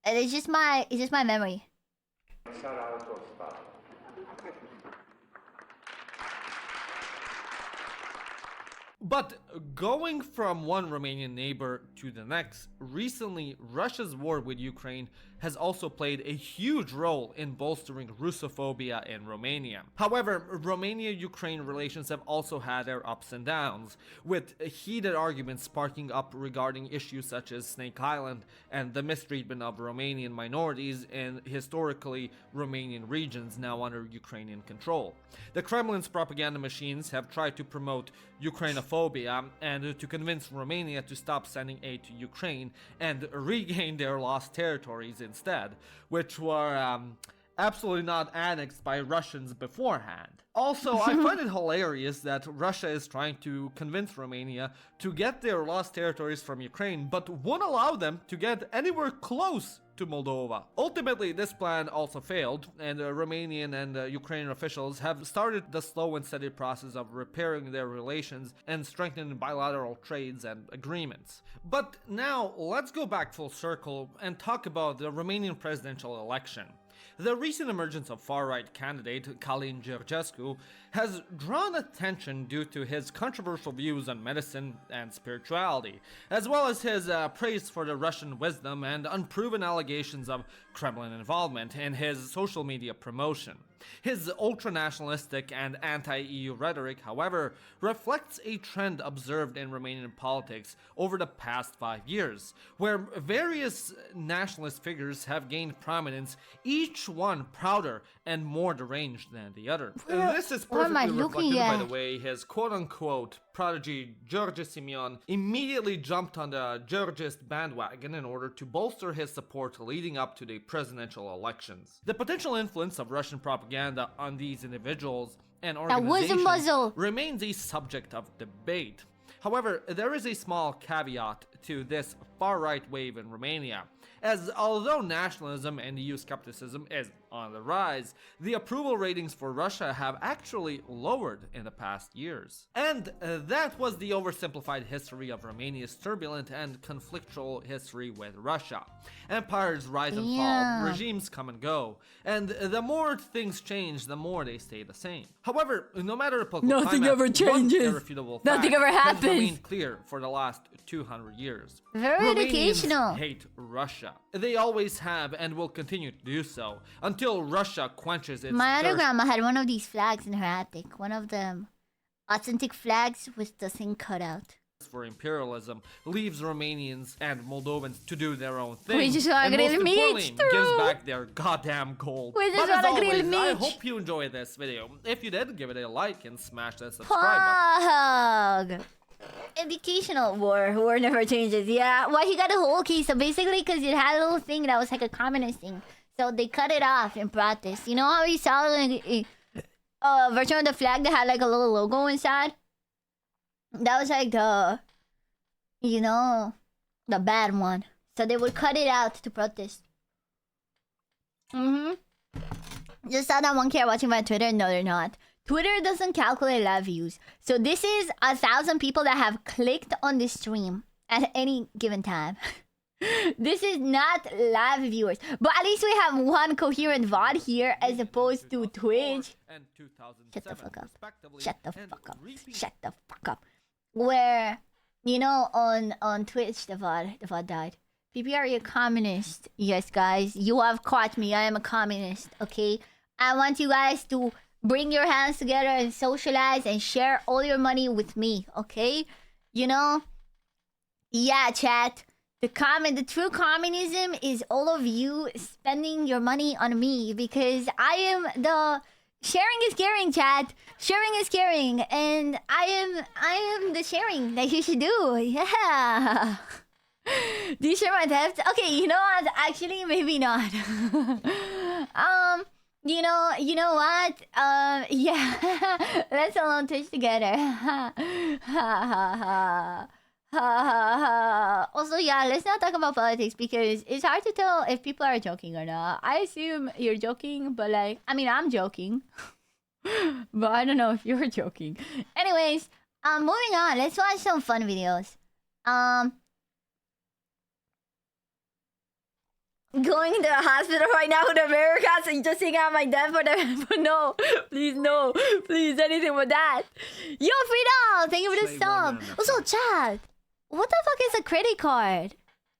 S1: it's just my memory.
S4: Țara altor state.
S2: But going from one Romanian neighbor to the next, recently Russia's war with Ukraine has also played a huge role in bolstering Russophobia in Romania. However, Romania-Ukraine relations have also had their ups and downs, with heated arguments sparking up regarding issues such as Snake Island and the mistreatment of Romanian minorities in historically Romanian regions now under Ukrainian control. The Kremlin's propaganda machines have tried to promote Ukrainophobia and to convince Romania to stop sending aid to Ukraine and regain their lost territories instead, which were absolutely not annexed by Russians beforehand. Also, I find it hilarious that Russia is trying to convince Romania to get their lost territories from Ukraine, but won't allow them to get anywhere close to Moldova. Ultimately, this plan also failed, and Romanian and Ukrainian officials have started the slow and steady process of repairing their relations and strengthening bilateral trades and agreements. But now, let's go back full circle and talk about the Romanian presidential election. The recent emergence of far-right candidate Călin Georgescu has drawn attention due to his controversial views on medicine and spirituality, as well as his praise for the Russian wisdom and unproven allegations of Kremlin involvement in his social media promotion. His ultra-nationalistic and anti-EU rhetoric, however, reflects a trend observed in Romanian politics over the past 5 years, where various nationalist figures have gained prominence, each one prouder and more deranged than the other. This is perfectly reflected by the way his quote-unquote prodigy George Simeon immediately jumped on the Georgist bandwagon in order to bolster his support leading up to the presidential elections. The potential influence of Russian propaganda on these individuals and organizations remains a subject of debate. However, there is a small caveat to this far-right wave in Romania, as although nationalism and EU skepticism is on the rise, the approval ratings for Russia have actually lowered in the past years. And that was the oversimplified history of Romania's turbulent and conflictual history with Russia. Empires rise and fall, regimes come and go, and the more things change, the more they stay the same. However, no matter the political
S1: Nothing ever changes. Nothing ever happens.
S2: Has remained clear for the last 200 years.
S1: Very educational.
S2: Romanians hate Russia. They always have and will continue to do so until Russia quenches its
S1: My other
S2: thirst.
S1: grandma had one of these flags in her attic. One of them authentic flags with the thing cut out.
S2: For imperialism leaves Romanians and Moldovans to do their own thing.
S1: We just want
S2: and
S1: grill
S2: most importantly,
S1: meat,
S2: gives
S1: true.
S2: back their goddamn gold.
S1: We just
S2: But as
S1: wanna grill
S2: always, I
S1: meat.
S2: hope you enjoyed this video. If you did, give it a like and smash that subscribe button.
S1: Pog. Educational war never changes. Yeah, well, he got a whole key. So basically, because it had a little thing that was like a communist thing, so they cut it off in protest. You know how he saw like a version of the flag that had like a little logo inside? That was like the, you know, the bad one. So they would cut it out to protest. Just saw that one kid watching my Twitter. No, they're not. Twitter doesn't calculate live views. So this is 1,000 people that have clicked on this stream at any given time. This is not live viewers. But at least we have one coherent VOD here as opposed to Twitch. Shut the fuck up. Shut the fuck up. Shut the fuck up. Where, you know, on Twitch, the VOD died. PP, are you a communist? Yes, guys. You have caught me. I am a communist, okay? I want you guys to bring your hands together and socialize and share all your money with me, okay? You know? Yeah, chat. The true communism is all of you spending your money on me because I am the sharing is caring, chat. Sharing is caring, and I am the sharing that you should do. Yeah. Do you share my theft? Okay, you know what? Actually, maybe not. You know what? Yeah. Let's all on Twitch together. Ha ha ha. Ha ha ha. Also, yeah, let's not talk about politics because it's hard to tell if people are joking or not. I assume you're joking, but like, I mean, I'm joking. But I don't know if you're joking. Anyways, moving on. Let's watch some fun videos. Going to the hospital right now with Americans and just seeing out my dad for the but no, please anything but that. Yo, Frida, thank you for the sub. Also, chat, what the fuck is a credit card?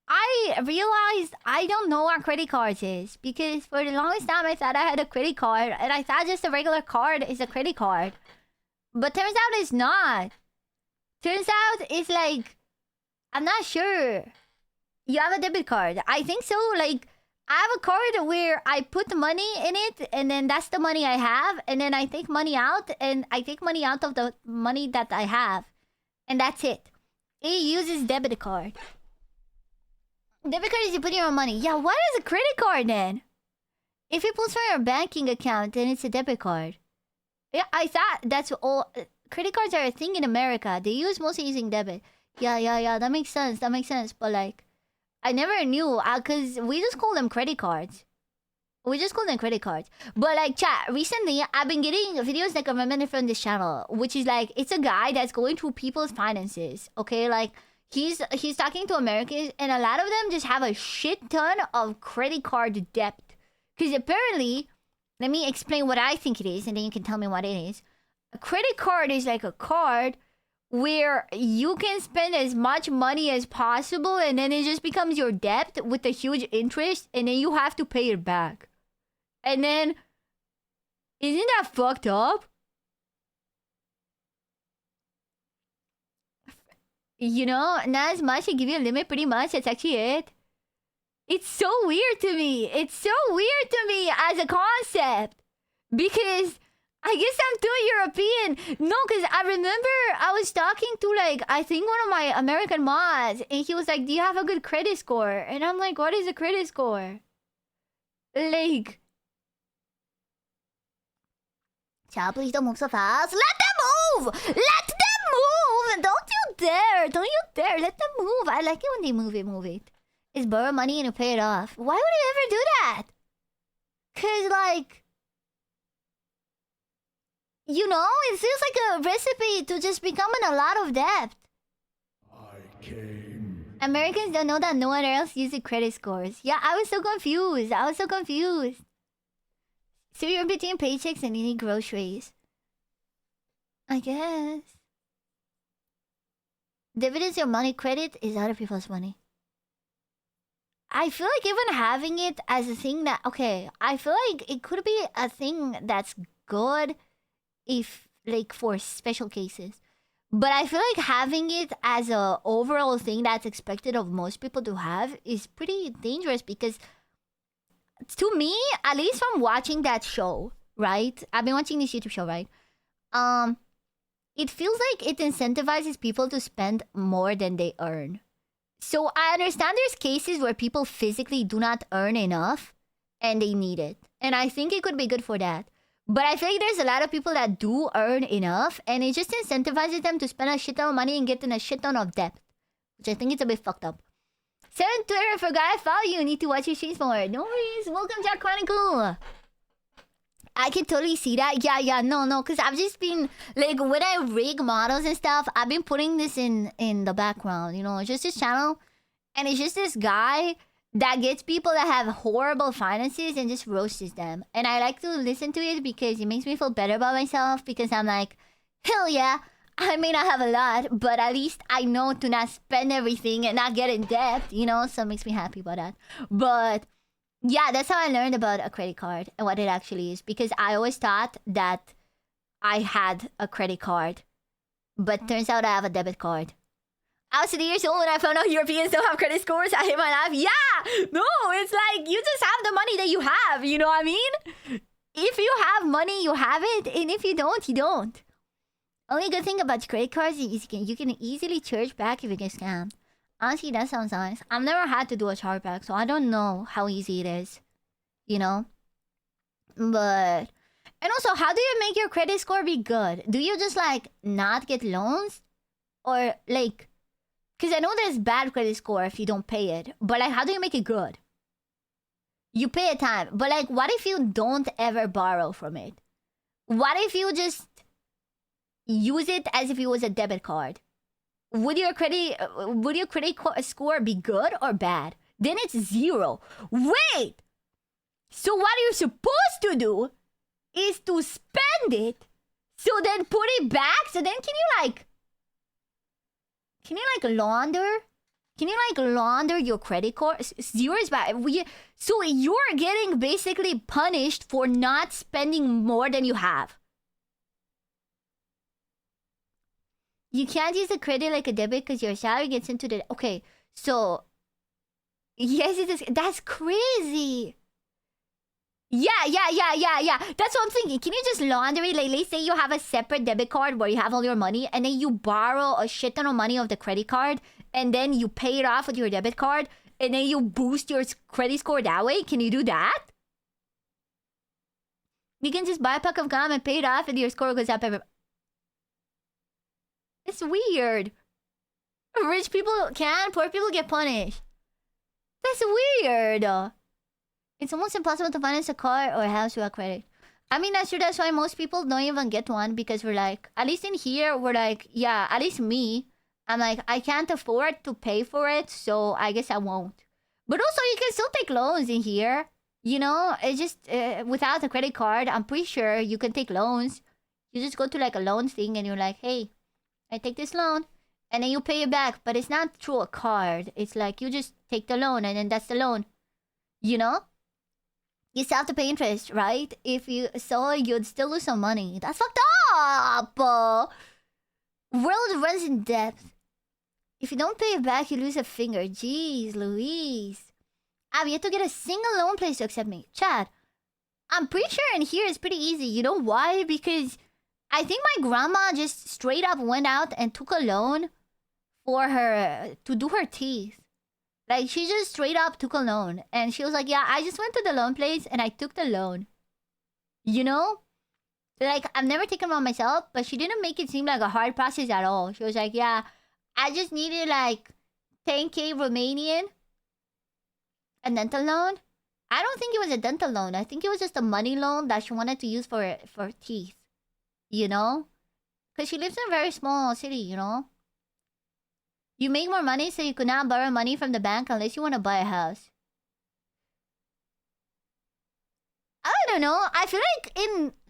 S1: I realized I don't know what credit cards is because for the longest time I thought I had a credit card and I thought just a regular card is a credit card, but turns out it's not. Turns out it's like, I'm not sure. You have a debit card. I think so. Like, I have a card where I put money in it, and then that's the money I have, and then I take money out, and I take money out of the money that I have, and that's it. It uses debit card. Debit card is you put your own money. Yeah, what is a credit card then? If it pulls from your banking account, then it's a debit card. Yeah, I thought that's all. Credit cards are a thing in America. They use mostly using debit. Yeah. That makes sense. But like, I never knew, because we just call them credit cards. But like, chat, recently, I've been getting videos that are recommended from this channel, which is like, it's a guy that's going through people's finances, okay? Like, he's talking to Americans, and a lot of them just have a shit ton of credit card debt. Because apparently, let me explain what I think it is, and then you can tell me what it is. A credit card is like a card where you can spend as much money as possible and then it just becomes your debt with a huge interest and then you have to pay it back. And then, isn't that fucked up? You know, not as much, they give you a limit pretty much, that's actually it. It's so weird to me. As a concept. Because I guess I'm too European. No, because I remember I was talking to, like, I think one of my American mods, and he was like, do you have a good credit score? And I'm like, what is a credit score? Like, child, please don't move so fast. Let them move! Don't you dare! Let them move. I like it when they move it. It's borrow money and you pay it off. Why would you ever do that? Because, like, you know, it feels like a recipe to just become in a lot of debt. Americans don't know that no one else uses credit scores. Yeah, I was so confused. So you're between paychecks and eating groceries. I guess. Debit is your money, credit is other people's money. I feel like even having it as a thing that, okay, I feel like it could be a thing that's good if, like, for special cases. But I feel like having it as a overall thing that's expected of most people to have is pretty dangerous because to me, at least from watching that show, right? I've been watching this YouTube show, right? It feels like it incentivizes people to spend more than they earn. So I understand there's cases where people physically do not earn enough and they need it. And I think it could be good for that. But I feel like there's a lot of people that do earn enough and it just incentivizes them to spend a shit ton of money and get in a shit ton of debt. Which I think it's a bit fucked up. Seven Twitter, forgot I follow you. Need to watch your streams more. No worries. Welcome, Jack Chronicle. I can totally see that. Yeah. No. Because I've just been, like, when I rig models and stuff, I've been putting this in the background. You know, it's just this channel. And it's just this guy that gets people that have horrible finances and just roasts them. And I like to listen to it because it makes me feel better about myself. Because I'm like, hell yeah. I may not have a lot, but at least I know to not spend everything and not get in debt, you know? So it makes me happy about that. But Yeah, that's how I learned about a credit card and what it actually is. Because I always thought that I had a credit card, but turns out I have a debit card. I was 3 years old when I found out Europeans don't have credit scores. I hate my life. Yeah, no, it's like you just have the money that you have. You know what I mean? If you have money, you have it, and if you don't, you don't. Only good thing about credit cards is you can easily charge back if you get scammed. Honestly, that sounds nice. I've never had to do a chargeback, so I don't know how easy it is. You know? But... And also, how do you make your credit score be good? Do you just, like, not get loans? Or, like... Because I know there's bad credit score if you don't pay it. But, like, how do you make it good? You pay a time. But, like, what if you don't ever borrow from it? What if you just use it as if it was a debit card? Would your credit score be good or bad? Then it's 0. Wait! So what you're supposed to do is to spend it, so then put it back. So then can you launder your credit card? 0 is bad. So you're getting basically punished for not spending more than you have. You can't use a credit like a debit because your salary gets into the... Okay, so... Yes, it is. That's crazy. Yeah. That's what I'm thinking. Can you just launder it? Like, let's say you have a separate debit card where you have all your money, and then you borrow a shit ton of money of the credit card, and then you pay it off with your debit card, and then you boost your credit score that way? Can you do that? You can just buy a pack of gum and pay it off, and your score goes up every... It's weird. Rich people can, poor people get punished. That's weird. It's almost impossible to finance a car or a house without credit. I mean, that's true. That's why most people don't even get one, because we're like, at least in here, we're like, yeah, at least me. I'm like, I can't afford to pay for it, so I guess I won't. But also, you can still take loans in here. You know, it's just, without a credit card, I'm pretty sure you can take loans. You just go to like a loan thing and you're like, hey, I take this loan, and then you pay it back. But it's not through a card. It's like you just take the loan, and then that's the loan. You know? You still have to pay interest, right? If you... So you'd still lose some money. That's fucked up! World runs in depth. If you don't pay it back, you lose a finger. Jeez Louise. I've yet to get a single loan place to accept me. Chad, I'm pretty sure in here it's pretty easy. You know why? Because... I think my grandma just straight up went out and took a loan for her to do her teeth. Like, she just straight up took a loan. And she was like, yeah, I just went to the loan place and I took the loan. You know? Like, I've never taken one myself, but she didn't make it seem like a hard process at all. She was like, yeah, I just needed like 10K Romanian. A dental loan. I don't think it was a dental loan. I think it was just a money loan that she wanted to use for teeth. You know? Because she lives in a very small city, you know? You make more money, so you could not borrow money from the bank unless you want to buy a house. I don't know. I feel like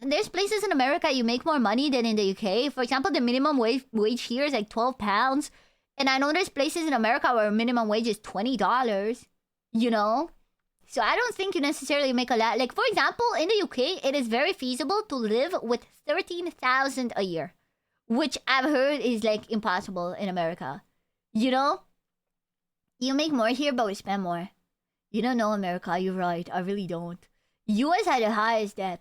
S1: there's places in America you make more money than in the UK. For example, the minimum wage here is like £12. And I know there's places in America where minimum wage is $20. You know? So I don't think you necessarily make a lot. Like, for example, in the UK, it is very feasible to live with 13,000 a year, which I've heard is like impossible in America. You know? You make more here, but we spend more. You don't know America. You're right. I really don't. US had the highest debt.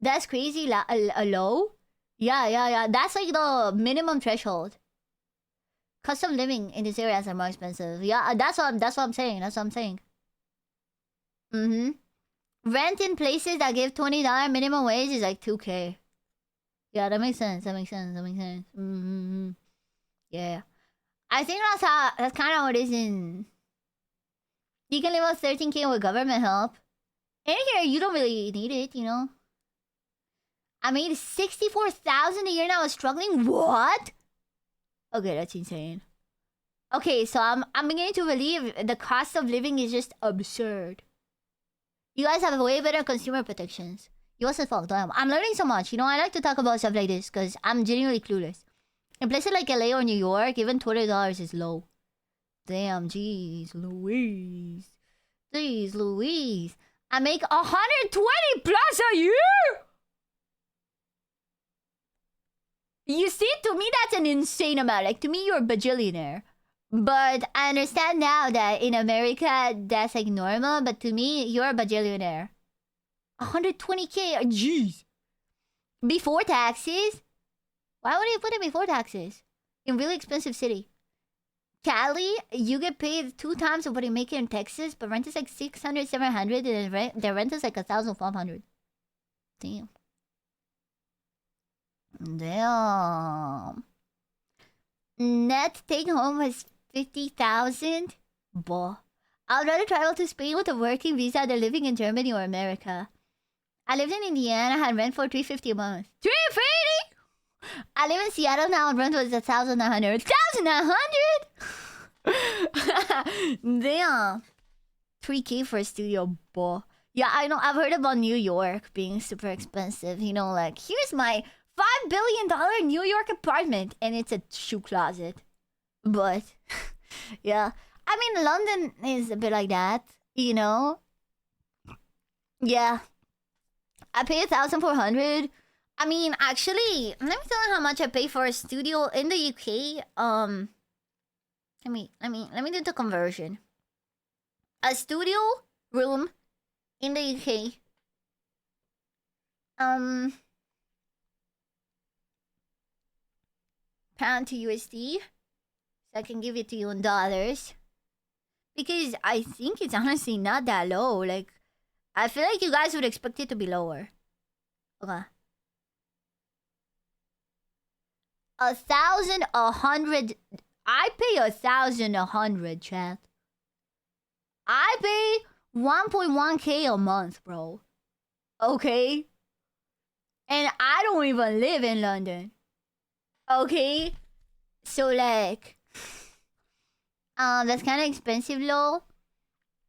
S1: That's crazy. A low? Yeah. That's like the minimum threshold. Cost of living in these areas are more expensive. Yeah, that's what I'm saying. Rent in places that give $20 minimum wage is like $2K. Yeah, that makes sense. Yeah. I think that's kind of how it is in... You can live off 13K with government help. In here, you don't really need it, you know? I made 64,000 a year and I was struggling? What? Okay, that's insane. Okay, so I'm beginning to believe the cost of living is just absurd. You guys have way better consumer protections. You also fucked up. I'm learning so much. You know, I like to talk about stuff like this because I'm genuinely clueless. In places like LA or New York, even $20 is low. Damn, jeez, Louise. Jeez, Louise. I make 120 plus a year? You see, to me, that's an insane amount. Like, to me, you're a bajillionaire. But I understand now that in America, that's like normal. But to me, you're a bajillionaire. 120K, jeez. Before taxes? Why would you put it before taxes? In really expensive city. Cali, you get paid 2 times of what you make in Texas, but rent is like 600, 700, and their rent is like 1,500. Damn. Damn. Net take home was 50,000. Boh. I'd rather travel to Spain with a working visa than living in Germany or America. I lived in Indiana, had rent for $350 a month. $350? I live in Seattle now, and rent was 1,900. 1,900? Damn. 3K for a studio, boh. Yeah, I know. I've heard about New York being super expensive. You know, like, here's my $5 billion New York apartment, and it's a shoe closet. But, yeah. I mean, London is a bit like that, you know? Yeah. I pay 1,400. I mean, actually, let me tell you how much I pay for a studio in the UK. Let me do the conversion. A studio room in the UK. Pound to USD. So I can give it to you in dollars. Because I think it's honestly not that low. Like, I feel like you guys would expect it to be lower. Okay. 1,100. I pay 1,100, chat. I pay 1.1K a month, bro. Okay? And I don't even live in London. Okay? So, like, that's kind of expensive, though.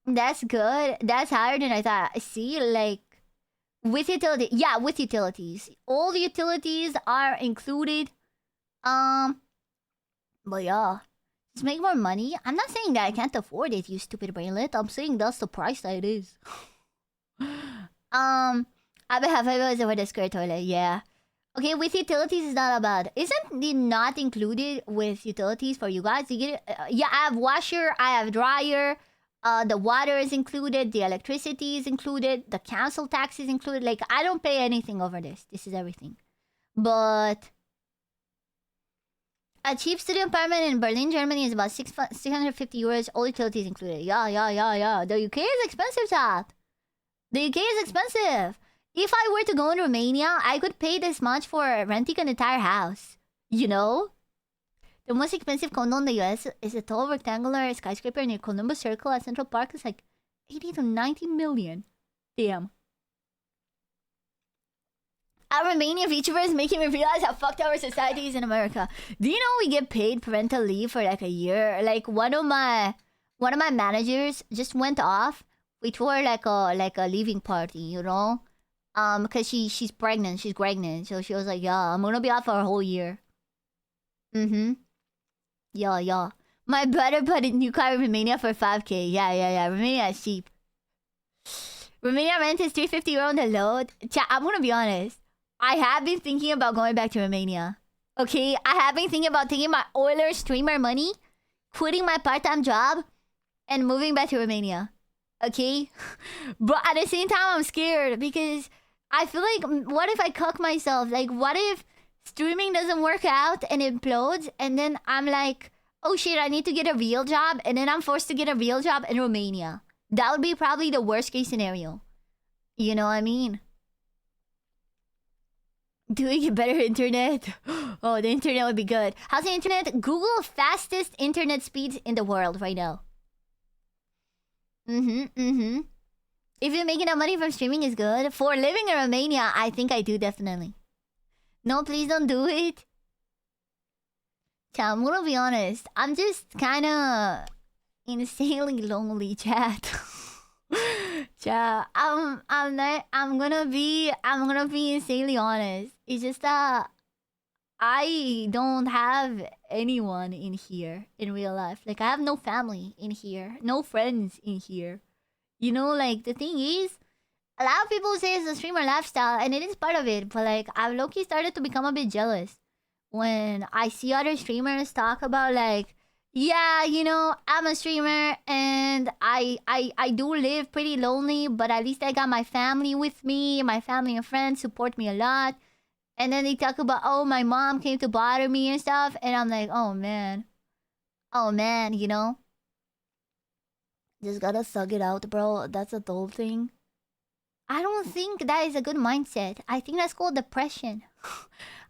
S1: That's good. That's higher than I thought. See, like, with utilities. Yeah, with utilities. All the utilities are included. But yeah. Just make more money. I'm not saying that I can't afford it, you stupid brainlet. I'm saying that's the price that it is. I bet half of it was over the square toilet. Yeah. Okay, with utilities is not bad. Isn't it not included with utilities for you guys? You get yeah, I have washer, I have dryer. The water is included, the electricity is included, the council tax is included. Like, I don't pay anything over this. This is everything. But a cheap studio apartment in Berlin, Germany is about 650 euros, all utilities included. Yeah. The UK is expensive, chat. The UK is expensive. If I were to go in Romania, I could pay this much for renting an entire house. You know? The most expensive condo in the US is a tall rectangular skyscraper near Columbus Circle at Central Park. It's like 80 to 90 million. Damn. Our Romanian VTuber is making me realize how fucked our society is in America. Do you know we get paid parental leave for like a year? Like one of my managers just went off. We threw her like a leaving party, you know? Because she's pregnant. She's pregnant. So she was like, yeah, I'm gonna be off for a whole year. Mm-hmm. Yeah. My brother bought a new car in Romania for 5K. Yeah. Romania is cheap. Romania rent is 350 euro on the load. I'm gonna be honest. I have been thinking about going back to Romania. Okay? I have been thinking about taking my Oilers streamer money, quitting my part-time job, and moving back to Romania. Okay? But at the same time, I'm scared because I feel like, what if I cuck myself? Like, what if streaming doesn't work out and implodes, and then I'm like, oh shit, I need to get a real job, and then I'm forced to get a real job in Romania. That would be probably the worst case scenario. You know what I mean? Do we get better internet? Oh, the internet would be good. How's the internet? Google fastest internet speeds in the world right now. If you're making enough money from streaming is good. For living in Romania, I think I do definitely. No, please don't do it. Chat, I'm gonna be honest. I'm just kinda insanely lonely, chat. Chat, I'm gonna be insanely honest. It's just that I don't have anyone in here in real life. Like, I have no family in here, no friends in here. You know, like, the thing is, a lot of people say it's a streamer lifestyle, and it is part of it. But like, I've low-key started to become a bit jealous when I see other streamers talk about like, yeah, you know, I'm a streamer and I do live pretty lonely, but at least I got my family with me. My family and friends support me a lot. And then they talk about, oh, my mom came to bother me and stuff, and I'm like, oh man, you know, just gotta suck it out, bro. That's a dull thing. I don't think that is a good mindset. I think that's called depression.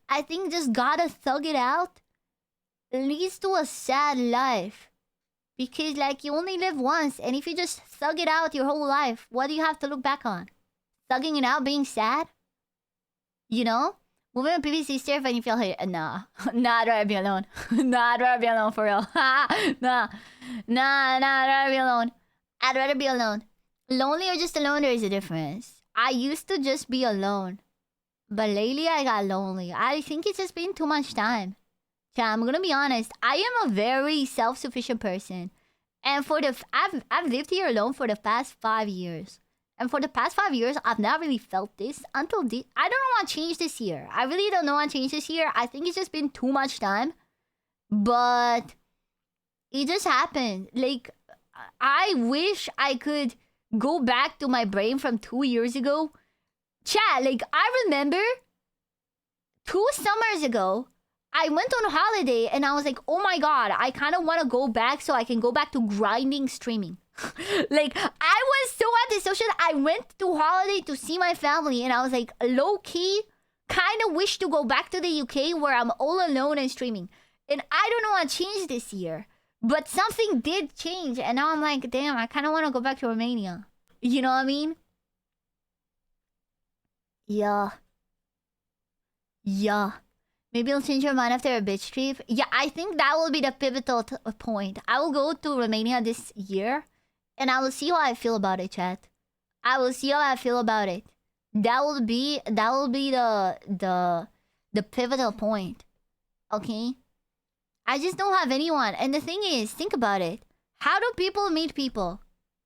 S1: I think just gotta thug it out leads to a sad life. Because, like, you only live once, and if you just thug it out your whole life, what do you have to look back on? Thugging it out being sad? You know? Moving on PVC stair if you feel hate. Nah. Nah, I'd rather be alone. Nah, I'd rather be alone for real. Nah. I'd rather be alone. I'd rather be alone. Lonely or just alone, there is a difference. I used to just be alone. But lately I got lonely. I think it's just been too much time. Yeah, I'm gonna be honest. I am a very self-sufficient person. And I've lived here alone for the past 5 years. And for the past 5 years, I've not really felt this until I don't know what changed this year. I really don't know what changed this year. I think it's just been too much time. But it just happened. Like, I wish I could go back to my brain from 2 years ago. Chat, like, I remember 2 summers ago, I went on holiday and I was like, oh my god, I kind of want to go back so I can go back to grinding streaming. Like, I was so antisocial. I went to holiday to see my family and I was like, low-key, kind of wish to go back to the UK where I'm all alone and streaming. And I don't know what changed this year. But something did change, and now I'm like, damn, I kind of want to go back to Romania. You know what I mean? Yeah. Maybe I'll change your mind after a bitch trip. Yeah, I think that will be the pivotal point. I will go to Romania this year, and I will see how I feel about it, chat. I will see how I feel about it. That will be the pivotal point. Okay? I just don't have anyone. And the thing is, think about it. How do people meet people?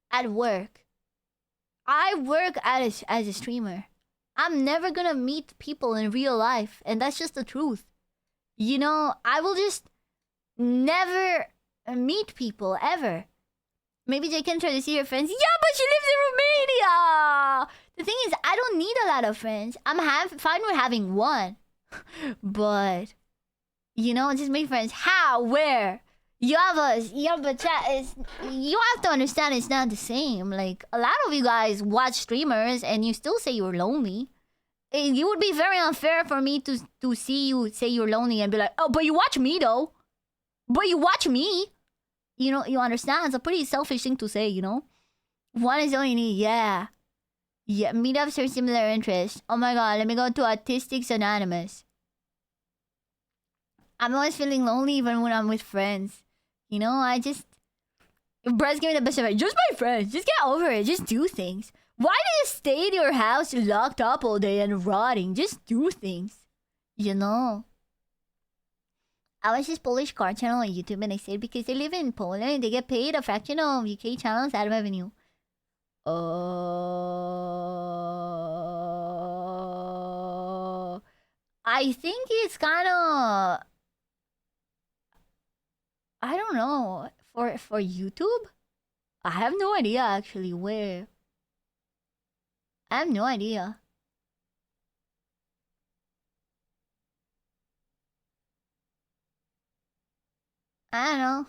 S1: At work. I work as a streamer. I'm never gonna meet people in real life. And that's just the truth. You know, I will just never meet people, ever. Maybe they can try to see her friends. Yeah, but she lives in Romania! The thing is, I don't need a lot of friends. I'm fine with having one. But... you know, just make friends. How? Where? but chat is. You have to understand it's not the same. Like, a lot of you guys watch streamers and you still say you're lonely. It would be very unfair for me to see you say you're lonely and be like, oh, but you watch me though. But you watch me. You know, you understand? It's a pretty selfish thing to say, you know? One is all you need, yeah. Yeah, meetups are similar interests. Oh my god, let me go to Autistics Anonymous. I'm always feeling lonely even when I'm with friends. You know, Brad's giving the best advice. Just my friends. Just get over it. Just do things. Why do you stay in your house locked up all day and rotting? Just do things. You know. I watch this Polish car channel on YouTube and they say because they live in Poland and they get paid a fraction of UK channels ad revenue. I think it's kind of... I don't know. For YouTube? I have no idea actually where. I have no idea. I don't know.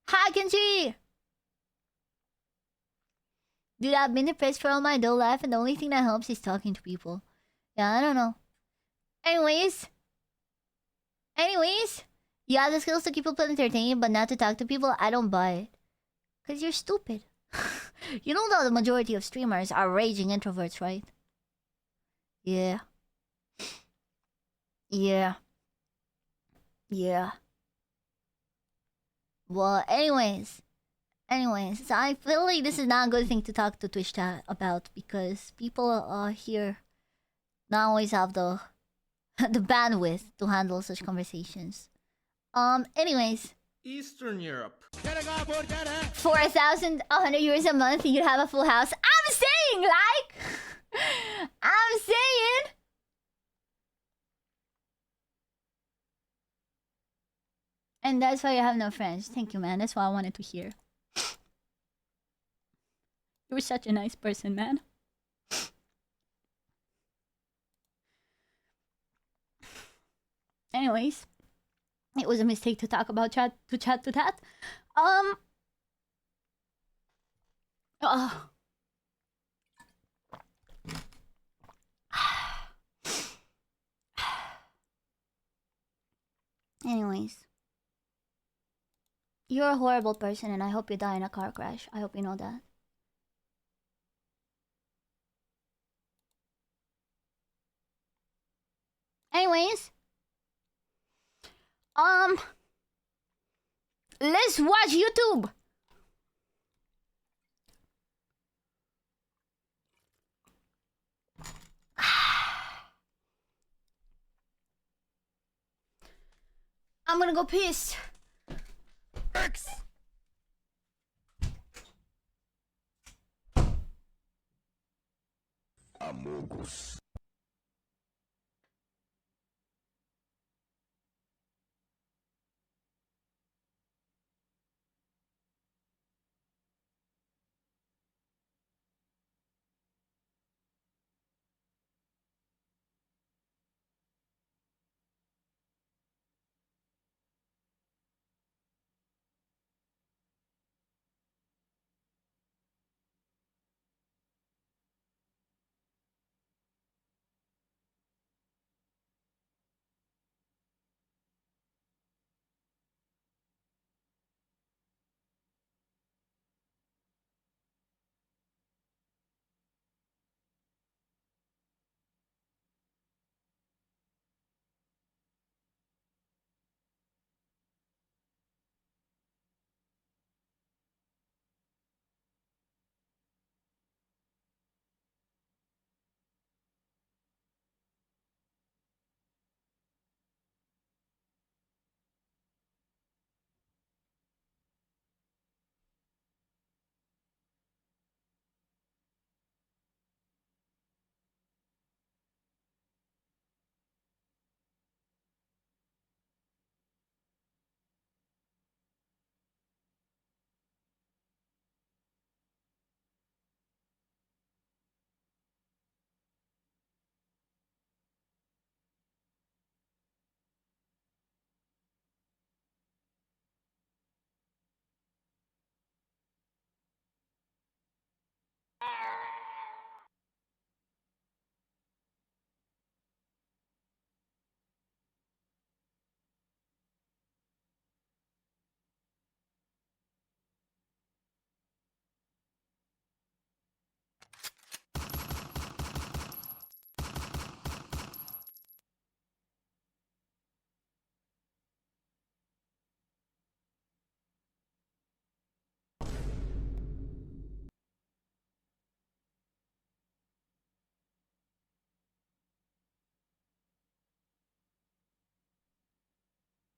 S1: Hi, Kenji! Dude, I've been depressed for all my adult life and the only thing that helps is talking to people. Yeah, I don't know. Anyways, you have the skills to keep people entertained, but not to talk to people. I don't buy it. Because you're stupid. You know that the majority of streamers are raging introverts, right? Yeah. Well, anyways, so I feel like this is not a good thing to talk to Twitch chat about because people here not always have the the bandwidth to handle such conversations. Anyways,
S2: Eastern Europe.
S1: for 1,100 euros a month, you'd have a full house. I'm saying, like, I'm saying. And that's why you have no friends. Thank you, man. That's what I wanted to hear. You were such a nice person, man. Anyways, it was a mistake to talk about chat to that. Oh. Anyways, you're a horrible person, and I hope you die in a car crash. I hope you know that. Anyways, let's watch YouTube. I'm gonna go piss. X.
S5: Amogus.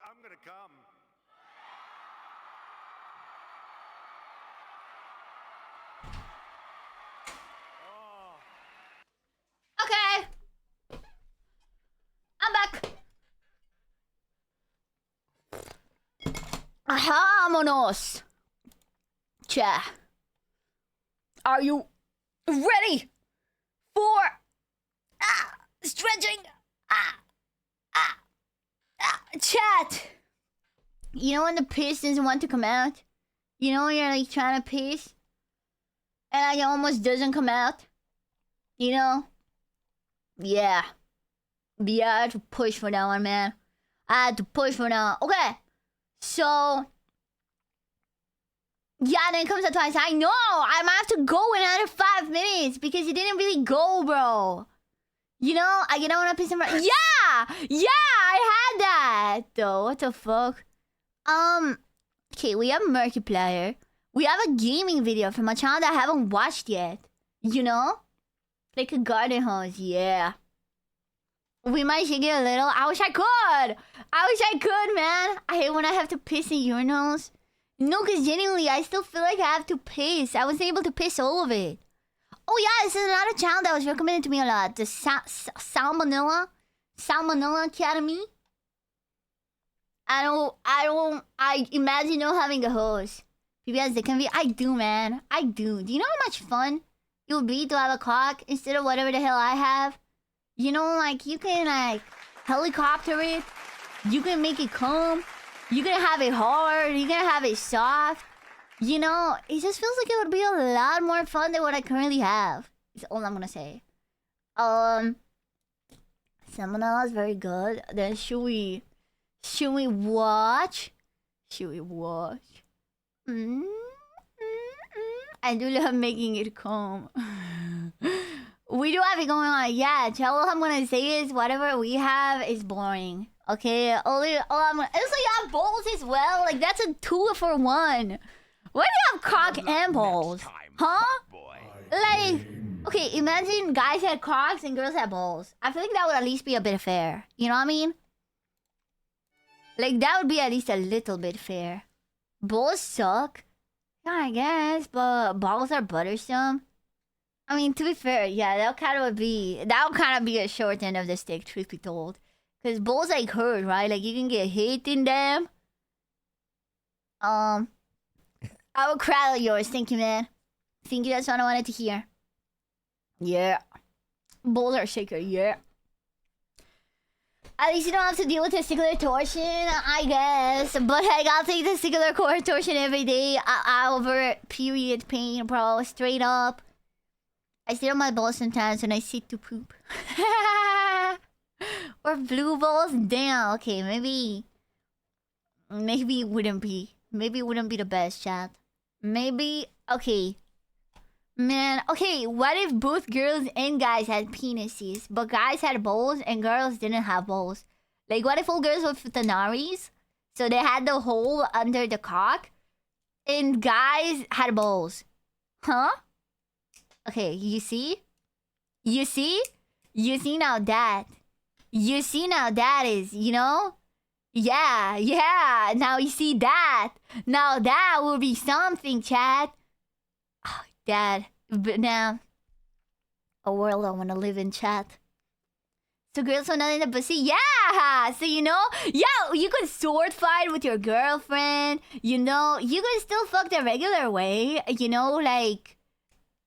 S6: I'm gonna come.
S1: Okay. I'm back. Vámonos. Chat. Are you ready for stretching? Chat. You know when the piss doesn't want to come out? You know when you're like trying to piss and like it almost doesn't come out? You know? Yeah. Yeah, I had to push for that one, man. I had to push for that one. Okay. So. Yeah, then it comes out twice. I know. I might have to go in another 5 minutes because it didn't really go, bro. You know, I don't want to piss him. Yeah! Yeah, I had that. Though, what the fuck? Okay, we have Markiplier. We have a gaming video from a channel that I haven't watched yet. You know? Like a garden hose, yeah. We might shake it a little. I wish I could. I wish I could, man. I hate when I have to piss in urinals. No, because genuinely, I still feel like I have to piss. I was able to piss all of it. Oh, yeah, this is another channel that was recommended to me a lot. The Salmonella Academy. I imagine not having a host. PBS, they can be. I do, man. I do. Do you know how much fun it would be to have a cock instead of whatever the hell I have? You know, like, you can, like, helicopter it. You can make it come. You can have it hard. You can have it soft. You know, it just feels like it would be a lot more fun than what I currently have. Is all I'm gonna say. Salmonella is very good. Then should we watch? Should we watch? I do love making it come. We do have it going on. Yeah, all I'm gonna say is whatever we have is boring. Okay, also you have balls as well. Like that's a 2-for-1. Why do you have cock and balls? Huh? Like, okay, imagine guys had cocks and girls had balls. I feel like that would at least be a bit fair. You know what I mean? Like that would be at least a little bit fair. Balls suck. Yeah, I guess, but balls are buttersome. I mean, to be fair, yeah, that would kind of be a short end of the stick, truth be told. Because balls like hurt, right? Like you can get hit in them. I would cry at yours. Thank you, man. Thank you. That's what I wanted to hear. Yeah. Balls are shaker. Yeah. At least you don't have to deal with testicular torsion, I guess. But like, I'll take testicular cord torsion every day. Over period pain, bro. Straight up. I sit on my balls sometimes when I sit to poop. Or blue balls? Damn. Okay, maybe it wouldn't be. Maybe it wouldn't be the best, chat. Maybe. Okay. Man, okay, what if both girls and guys had penises, but guys had balls and girls didn't have balls? Like, what if all girls were futannaris? So they had the hole under the cock, and guys had balls. Huh? Okay, you see? You see? You see now that? You see now that is, you know? Yeah, yeah, now you see that. Now that will be something, chat. Dad, but now a world I want to live in, chat. So girls are not in the pussy, yeah. So you know, yeah, you could sword fight with your girlfriend. You know, you could still fuck the regular way. You know, like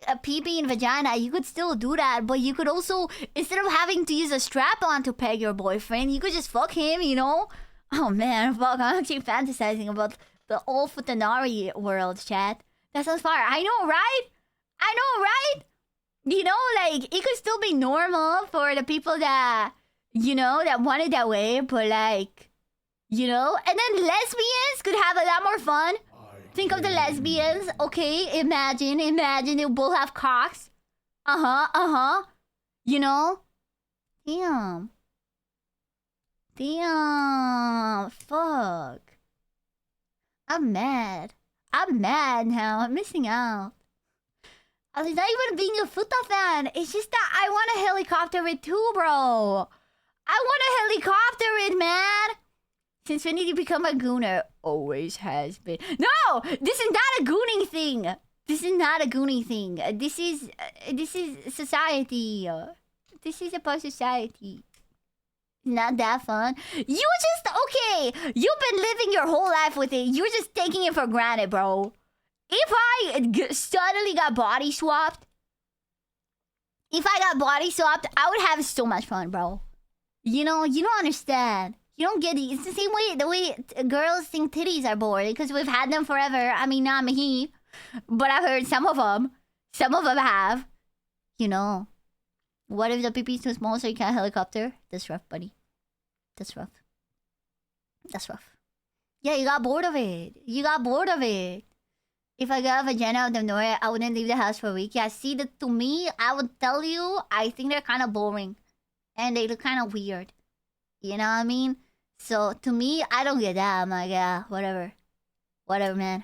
S1: a pee-pee and vagina. You could still do that, but you could also, instead of having to use a strap-on to peg your boyfriend, you could just fuck him. You know. Oh man, fuck! I'm actually fantasizing about the all futanari world, chat. That sounds fire. I know, right? I know, right? You know, like, it could still be normal for the people that, you know, that want it that way, but like, you know? And then lesbians could have a lot more fun. Think of the lesbians. Okay, imagine they both have cocks. You know? Damn. Fuck. I'm mad now. I'm missing out. I was not even being a Futa fan. It's just that I want to helicopter it too, bro. I want to helicopter it, man. Since when did you become a gooner? Always has been. No! This is not a gooning thing. This is not a gooning thing. This is society. This is about society. Not that fun. You just, okay, you've been living your whole life with it. You're just taking it for granted, bro. If I suddenly got body swapped, I would have so much fun, bro. You know, you don't understand. You don't get it. It's the same way, the way girls think titties are boring, because we've had them forever. I mean, not me, but I've heard some of them have. You know. What if the pee-pee's too small so you can't helicopter? That's rough, buddy. That's rough. Yeah, you got bored of it. If I got a vagina out of nowhere, I wouldn't leave the house for a week. Yeah, see, to me, I would tell you, I think they're kind of boring. And they look kind of weird. You know what I mean? So, to me, I don't get that. I'm like, yeah, whatever. Whatever, man.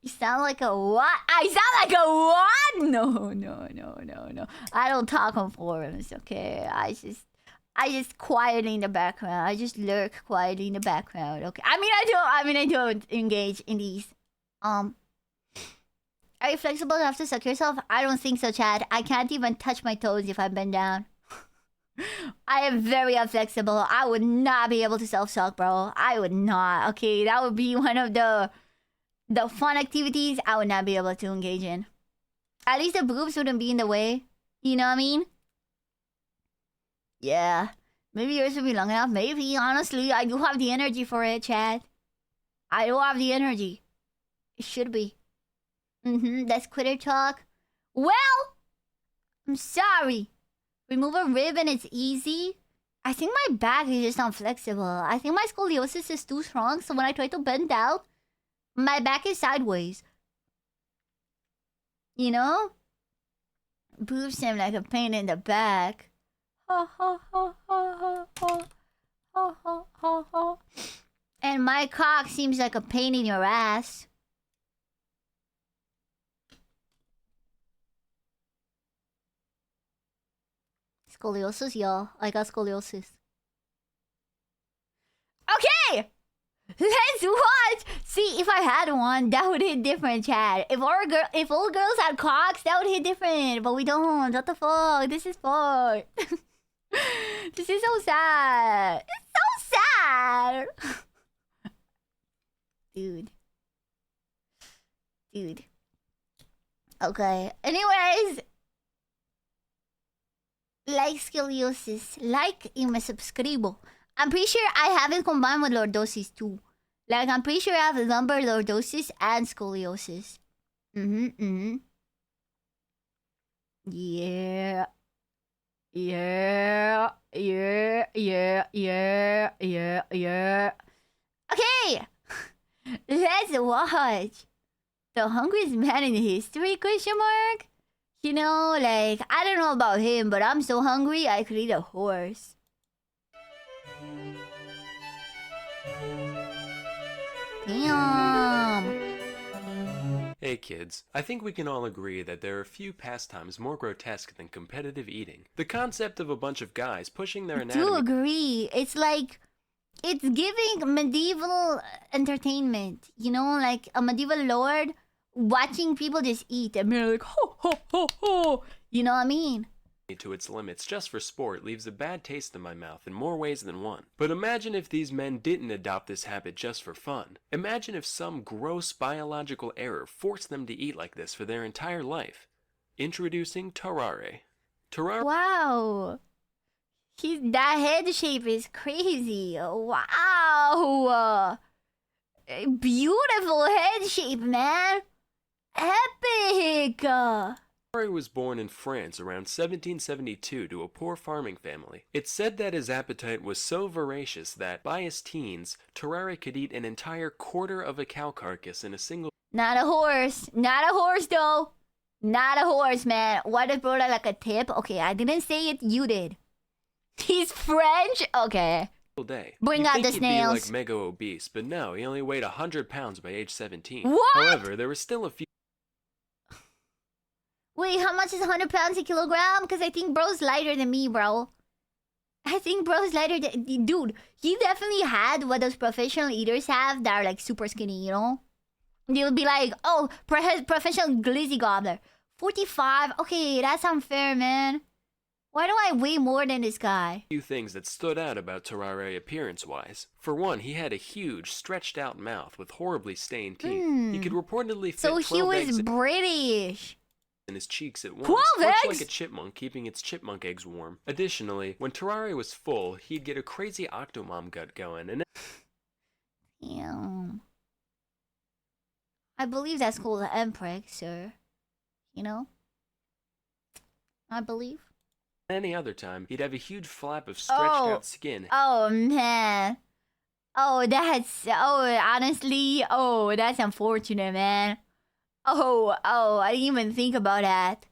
S1: You sound like a what? I sound like a what? No. I don't talk on forums, okay? I just quietly in the background. I just lurk quietly in the background, okay? I don't engage in these. Are you flexible enough to suck yourself? I don't think so, Chad. I can't even touch my toes if I bend down. I am very inflexible. I would not be able to self-suck, bro. I would not. Okay, that would be one of the fun activities I would not be able to engage in. At least the boobs wouldn't be in the way. You know what I mean? Yeah. Maybe yours would be long enough. Maybe, honestly. I do have the energy for it, Chad. I do have the energy. It should be. That's quitter talk. Well, I'm sorry. Remove a rib and it's easy. I think my back is just not flexible. I think my scoliosis is too strong, so when I try to bend down, my back is sideways. You know? Boobs seem like a pain in the back. And my cock seems like a pain in your ass. Scoliosis, y'all. I got scoliosis. Okay! Let's watch! See, if I had one, that would hit different, Chad. If all girls had cocks, that would hit different. But we don't. What the fuck? This is fucked. This is so sad. It's so sad. Dude. Okay. Anyways. Like scoliosis. Like y me subscribo. I'm pretty sure I have it combined with lordosis too. Like, I'm pretty sure I have lumbar lordosis and scoliosis. Yeah. Okay! Let's watch The Hungriest Man in History, ? You know, like, I don't know about him, but I'm so hungry I could eat a horse. Damn.
S5: Hey kids, I think we can all agree that there are few pastimes more grotesque than competitive eating. The concept of a bunch of guys pushing their
S1: I
S5: anatomy...
S1: do agree. It's like, it's giving medieval entertainment. You know, like a medieval lord watching people just eat and being like, ho, ho, ho, ho. You know what I mean?
S5: to its limits just for sport leaves a bad taste in my mouth in more ways than one. But imagine if these men didn't adopt this habit just for fun. Imagine if some gross biological error forced them to eat like this for their entire life. Introducing Tarare. Tarare...
S1: Wow. That head shape is crazy. Wow. Beautiful head shape, man. Epic.
S5: Tarare was born in France around 1772 to a poor farming family. It's said that his appetite was so voracious that, by his teens, Tarare could eat an entire quarter of a cow carcass in a single...
S1: Not a horse. Not a horse, though. Not a horse, man. What if brought like a tip? Okay, I didn't say it. You did. He's French? Okay.
S5: day.
S1: Bring
S5: You'd
S1: out
S5: think
S1: the
S5: he'd
S1: snails.
S5: be like mega obese, but no, he only weighed 100 pounds by age 17.
S1: What?
S5: However, there were still a few...
S1: Wait, how much is 100 pounds a kilogram? Because I think bro's lighter than me, bro. I think bro's lighter than... Dude, he definitely had what those professional eaters have that are like super skinny, you know? They would be like, oh, professional glizzy gobbler. 45? Okay, that's unfair, man. Why do I weigh more than this guy?
S5: Few things that stood out about Tarare appearance-wise. For one, he had a huge, stretched-out mouth with horribly stained teeth. He could reportedly fit
S1: So
S5: 12
S1: he was
S5: eggs
S1: British.
S5: in his cheeks at once,
S1: 12
S5: much
S1: eggs?
S5: like a chipmunk keeping its chipmunk eggs warm. Additionally, when Tarare was full, he'd get a crazy Octomom gut going, and
S1: Damn. I believe that's called an emperor, sir. You know? I believe.
S5: any other time, he'd have a huge flap of stretched-out skin.
S1: Oh, man. Honestly, that's unfortunate, man. I didn't even think about that.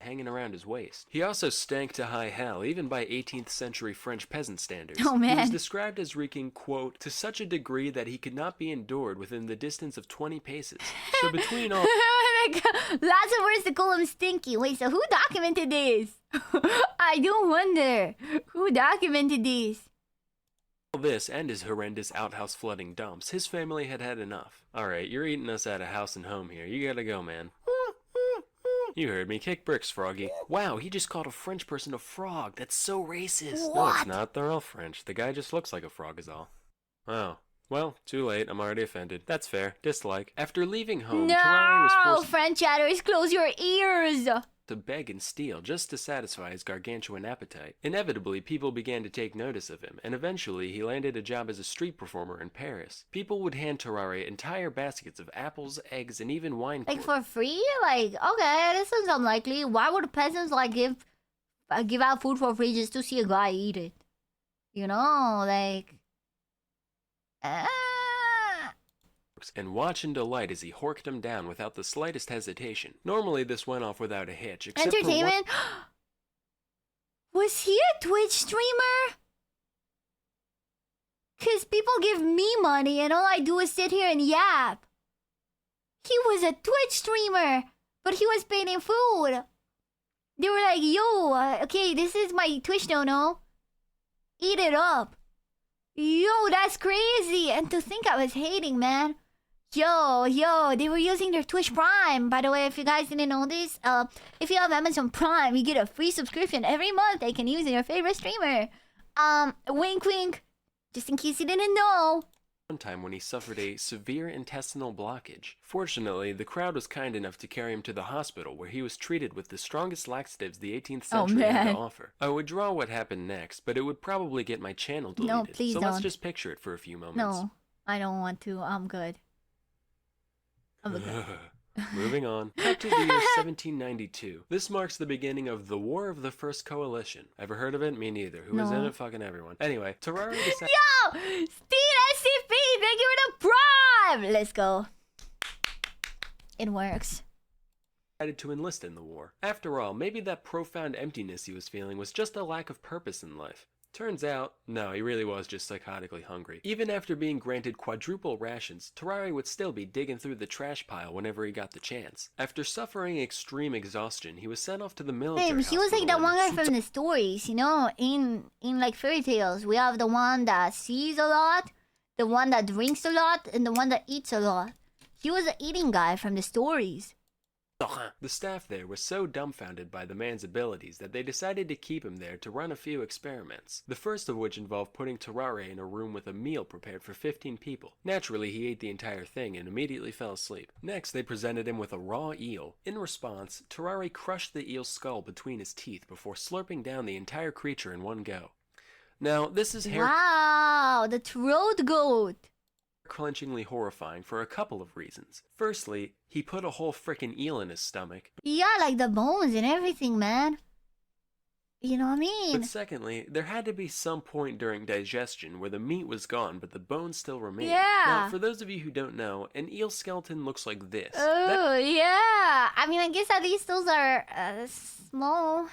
S5: hanging around his waist. He also stank to high hell, even by 18th century French peasant standards.
S1: Oh, man.
S5: He was described as reeking, quote, to such a degree that he could not be endured within the distance of 20 paces. So between all
S1: Oh my God. Lots of words to call him stinky. Wait, so who documented this? I do wonder. Who documented this?
S5: this and his horrendous outhouse flooding dumps, his family had had enough. Alright, you're eating us out of house and home here. You gotta go, man. You heard me. Kick bricks, Froggy. Wow, he just called a French person a frog. That's so racist. No, it's
S1: What?
S5: not. They're all French. The guy just looks like a frog is all. Oh. Well, too late. I'm already offended. That's fair. Dislike. After leaving home, Terrari was
S1: No,
S5: forced
S1: French chatters, close your ears.
S5: to beg and steal just to satisfy his gargantuan appetite. Inevitably, people began to take notice of him, and eventually he landed a job as a street performer in Paris. People would hand Terrari entire baskets of apples, eggs, and even wine
S1: Like
S5: cork.
S1: for free? Like, okay, this seems unlikely. Why would peasants like give out food for free just to see a guy eat it? You know, like.
S5: And watch in delight as he horked him down without the slightest hesitation. Normally this went off without a hitch, except for one...
S1: Entertainment? Was he a Twitch streamer? Cause people give me money and all I do is sit here and yap. He was a Twitch streamer, but he was paid in food. They were like, yo, okay, this is my Twitch dono. Eat it up. Yo, that's crazy. And to think I was hating, man. Yo, they were using their Twitch Prime. By the way, if you guys didn't know this, if you have Amazon Prime, you get a free subscription every month. They can use your favorite streamer. Wink, wink. Just in case you didn't know.
S5: One time when he suffered a severe intestinal blockage. Fortunately, the crowd was kind enough to carry him to the hospital, where he was treated with the strongest laxatives the 18th century had to
S1: man.
S5: offer. I would draw what happened next, but it would probably get my channel deleted.
S1: No, please
S5: so
S1: don't.
S5: let's just picture it for a few moments.
S1: No, I don't want to. I'm good. I'm okay.
S5: Moving on. Cut to the year 1792. This marks the beginning of the War of the First Coalition. Ever heard of it? Me neither. Who was in
S1: No.
S5: it? Fucking everyone. Anyway, Terrari decided...
S1: Yo! Steve SCP! Thank you for the prime! Let's go. It works.
S5: to enlist in the war. After all, maybe that profound emptiness he was feeling was just a lack of purpose in life. Turns out, no, he really was just psychotically hungry. Even after being granted quadruple rations, Terrari would still be digging through the trash pile whenever he got the chance. After suffering extreme exhaustion, he was sent off to the military
S1: He was like
S5: hospital
S1: that
S5: and
S1: one guy from the stories, you know, in like fairy tales. We have the one that sees a lot, the one that drinks a lot, and the one that eats a lot. He was an eating guy from the stories.
S5: The staff there was so dumbfounded by the man's abilities that they decided to keep him there to run a few experiments. The first of which involved putting Terrari in a room with a meal prepared for 15 people. Naturally, he ate the entire thing and immediately fell asleep. Next, they presented him with a raw eel. In response, Terrari crushed the eel's skull between his teeth before slurping down the entire creature in one go. Now, this is
S1: Wow, the throat goat.
S5: clenchingly horrifying for a couple of reasons. Firstly, he put a whole frickin' eel in his stomach.
S1: Yeah, like the bones and everything, man. You know what I mean?
S5: But secondly, there had to be some point during digestion where the meat was gone but the bones still remained.
S1: Yeah.
S5: Now, for those of you who don't know, an eel skeleton looks like this.
S1: Oh, yeah. I mean, I guess at least those are small.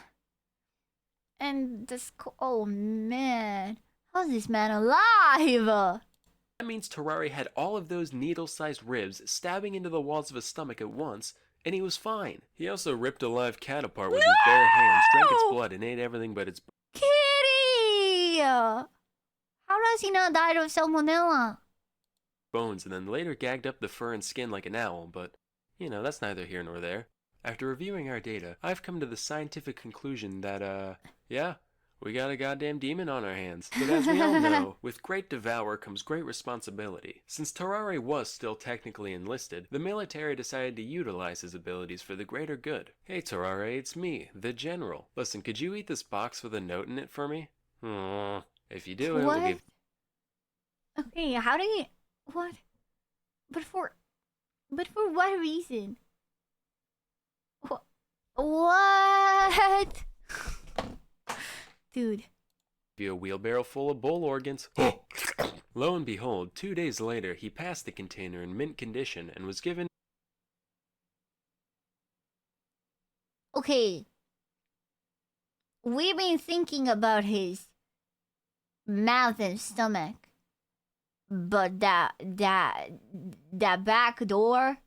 S1: And this... Oh, man. How's this man alive?
S5: That means Terrari had all of those needle-sized ribs stabbing into the walls of his stomach at once, and he was fine. He also ripped a live cat apart with his bare hands, drank its blood, and ate everything but its
S1: Kitty! How does he not die of salmonella?
S5: bones, and then later gagged up the fur and skin like an owl, but, you know, that's neither here nor there. After reviewing our data, I've come to the scientific conclusion that, yeah, we got a goddamn demon on our hands. But as we all know, with great devour comes great responsibility. Since Terrari was still technically enlisted, the military decided to utilize his abilities for the greater good. Hey Terrari, it's me, the General. Listen, could you eat this box with a note in it for me? If you do, it will
S1: What?
S5: give...
S1: Okay, how do you... What? But for what reason? What? Dude.
S5: you a wheelbarrow full of bull organs. Lo and behold, 2 days later, he passed the container in mint condition and was given...
S1: Okay, we've been thinking about his mouth and stomach, but that back door,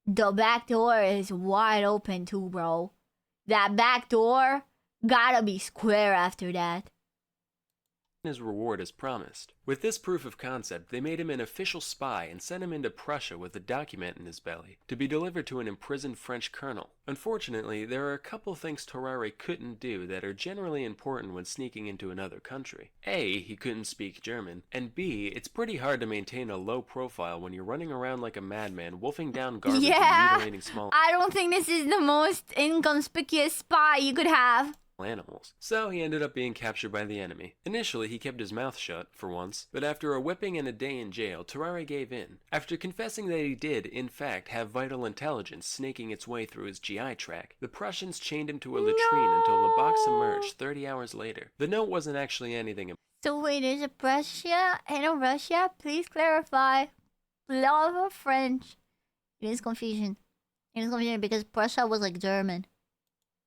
S1: the back door is wide open too, bro. That back door gotta be square after that.
S5: His reward as promised. With this proof of concept, they made him an official spy and sent him into Prussia with a document in his belly to be delivered to an imprisoned French colonel. Unfortunately, there are a couple things Terrare couldn't do that are generally important when sneaking into another country. A, he couldn't speak German, and B, it's pretty hard to maintain a low profile when you're running around like a madman, wolfing down garbage and mutilating small
S1: I don't think this is the most inconspicuous spy you could have.
S5: animals. So he ended up being captured by the enemy. Initially, he kept his mouth shut, for once, but after a whipping and a day in jail, Terrare gave in. After confessing that he did, in fact, have vital intelligence snaking its way through his GI tract, the Prussians chained him to a latrine until the box emerged 30 hours later. The note wasn't actually anything.
S1: So wait, there's a Prussia and a Russia? Please clarify. Love of French. It is confusion. It is confusion because Prussia was like German.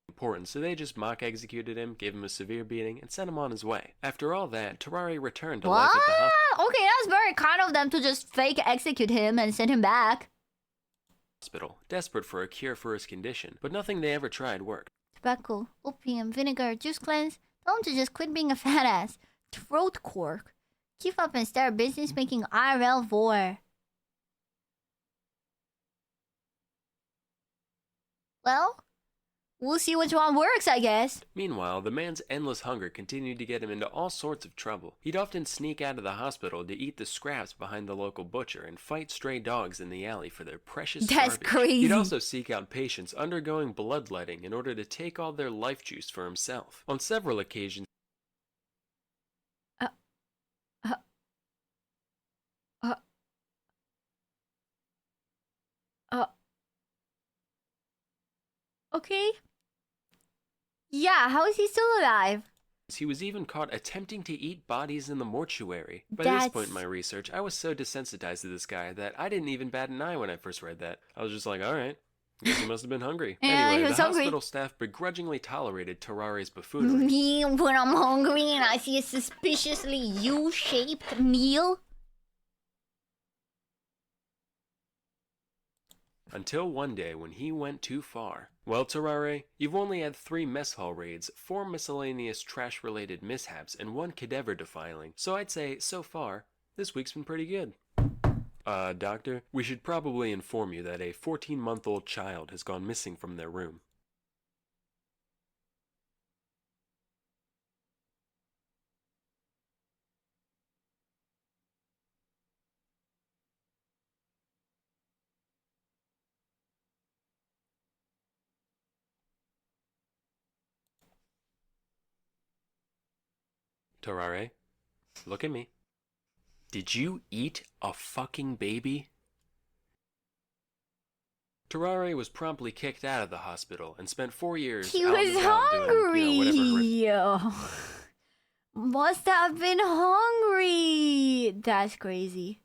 S5: Important, so they just mock executed him, gave him a severe beating, and sent him on his way. After all that, Terrare returned to life
S1: What?
S5: at the hospital.
S1: Okay, that's very kind of them to just fake execute him and send him back.
S5: Desperate for a cure for his condition, but nothing they ever tried worked.
S1: Tobacco, opium, vinegar, juice cleanse. Tell him to just quit being a fat ass. Throat cork. Keep up and start business making IRL vor. Well, we'll see which one works, I guess.
S5: Meanwhile, the man's endless hunger continued to get him into all sorts of trouble. He'd often sneak out of the hospital to eat the scraps behind the local butcher and fight stray dogs in the alley for their precious
S1: That's
S5: garbage.
S1: crazy.
S5: He'd also seek out patients undergoing bloodletting in order to take all their life juice for himself. On several occasions,
S1: Okay. Yeah, how is he still alive?
S5: he was even caught attempting to eat bodies in the mortuary. By this point in my research, I was so desensitized to this guy that I didn't even bat an eye when I first read that. I was just like, alright, I guess he must have been hungry.
S1: Yeah,
S5: anyway,
S1: he
S5: the
S1: was hungry.
S5: hospital staff begrudgingly tolerated Terrare's buffoonery.
S1: Me when I'm hungry and I see a suspiciously U-shaped meal.
S5: Until one day when he went too far. Well, Terrare, you've only had 3 mess hall raids, 4 miscellaneous trash-related mishaps, and 1 cadaver defiling. So I'd say, so far, this week's been pretty good. Doctor, we should probably inform you that a 14-month-old child has gone missing from their room. Terrare, look at me. Did you eat a fucking baby? Terrare was promptly kicked out of the hospital and spent 4 years
S1: He
S5: out
S1: was
S5: and about doing,
S1: hungry. Must have been hungry. That's crazy.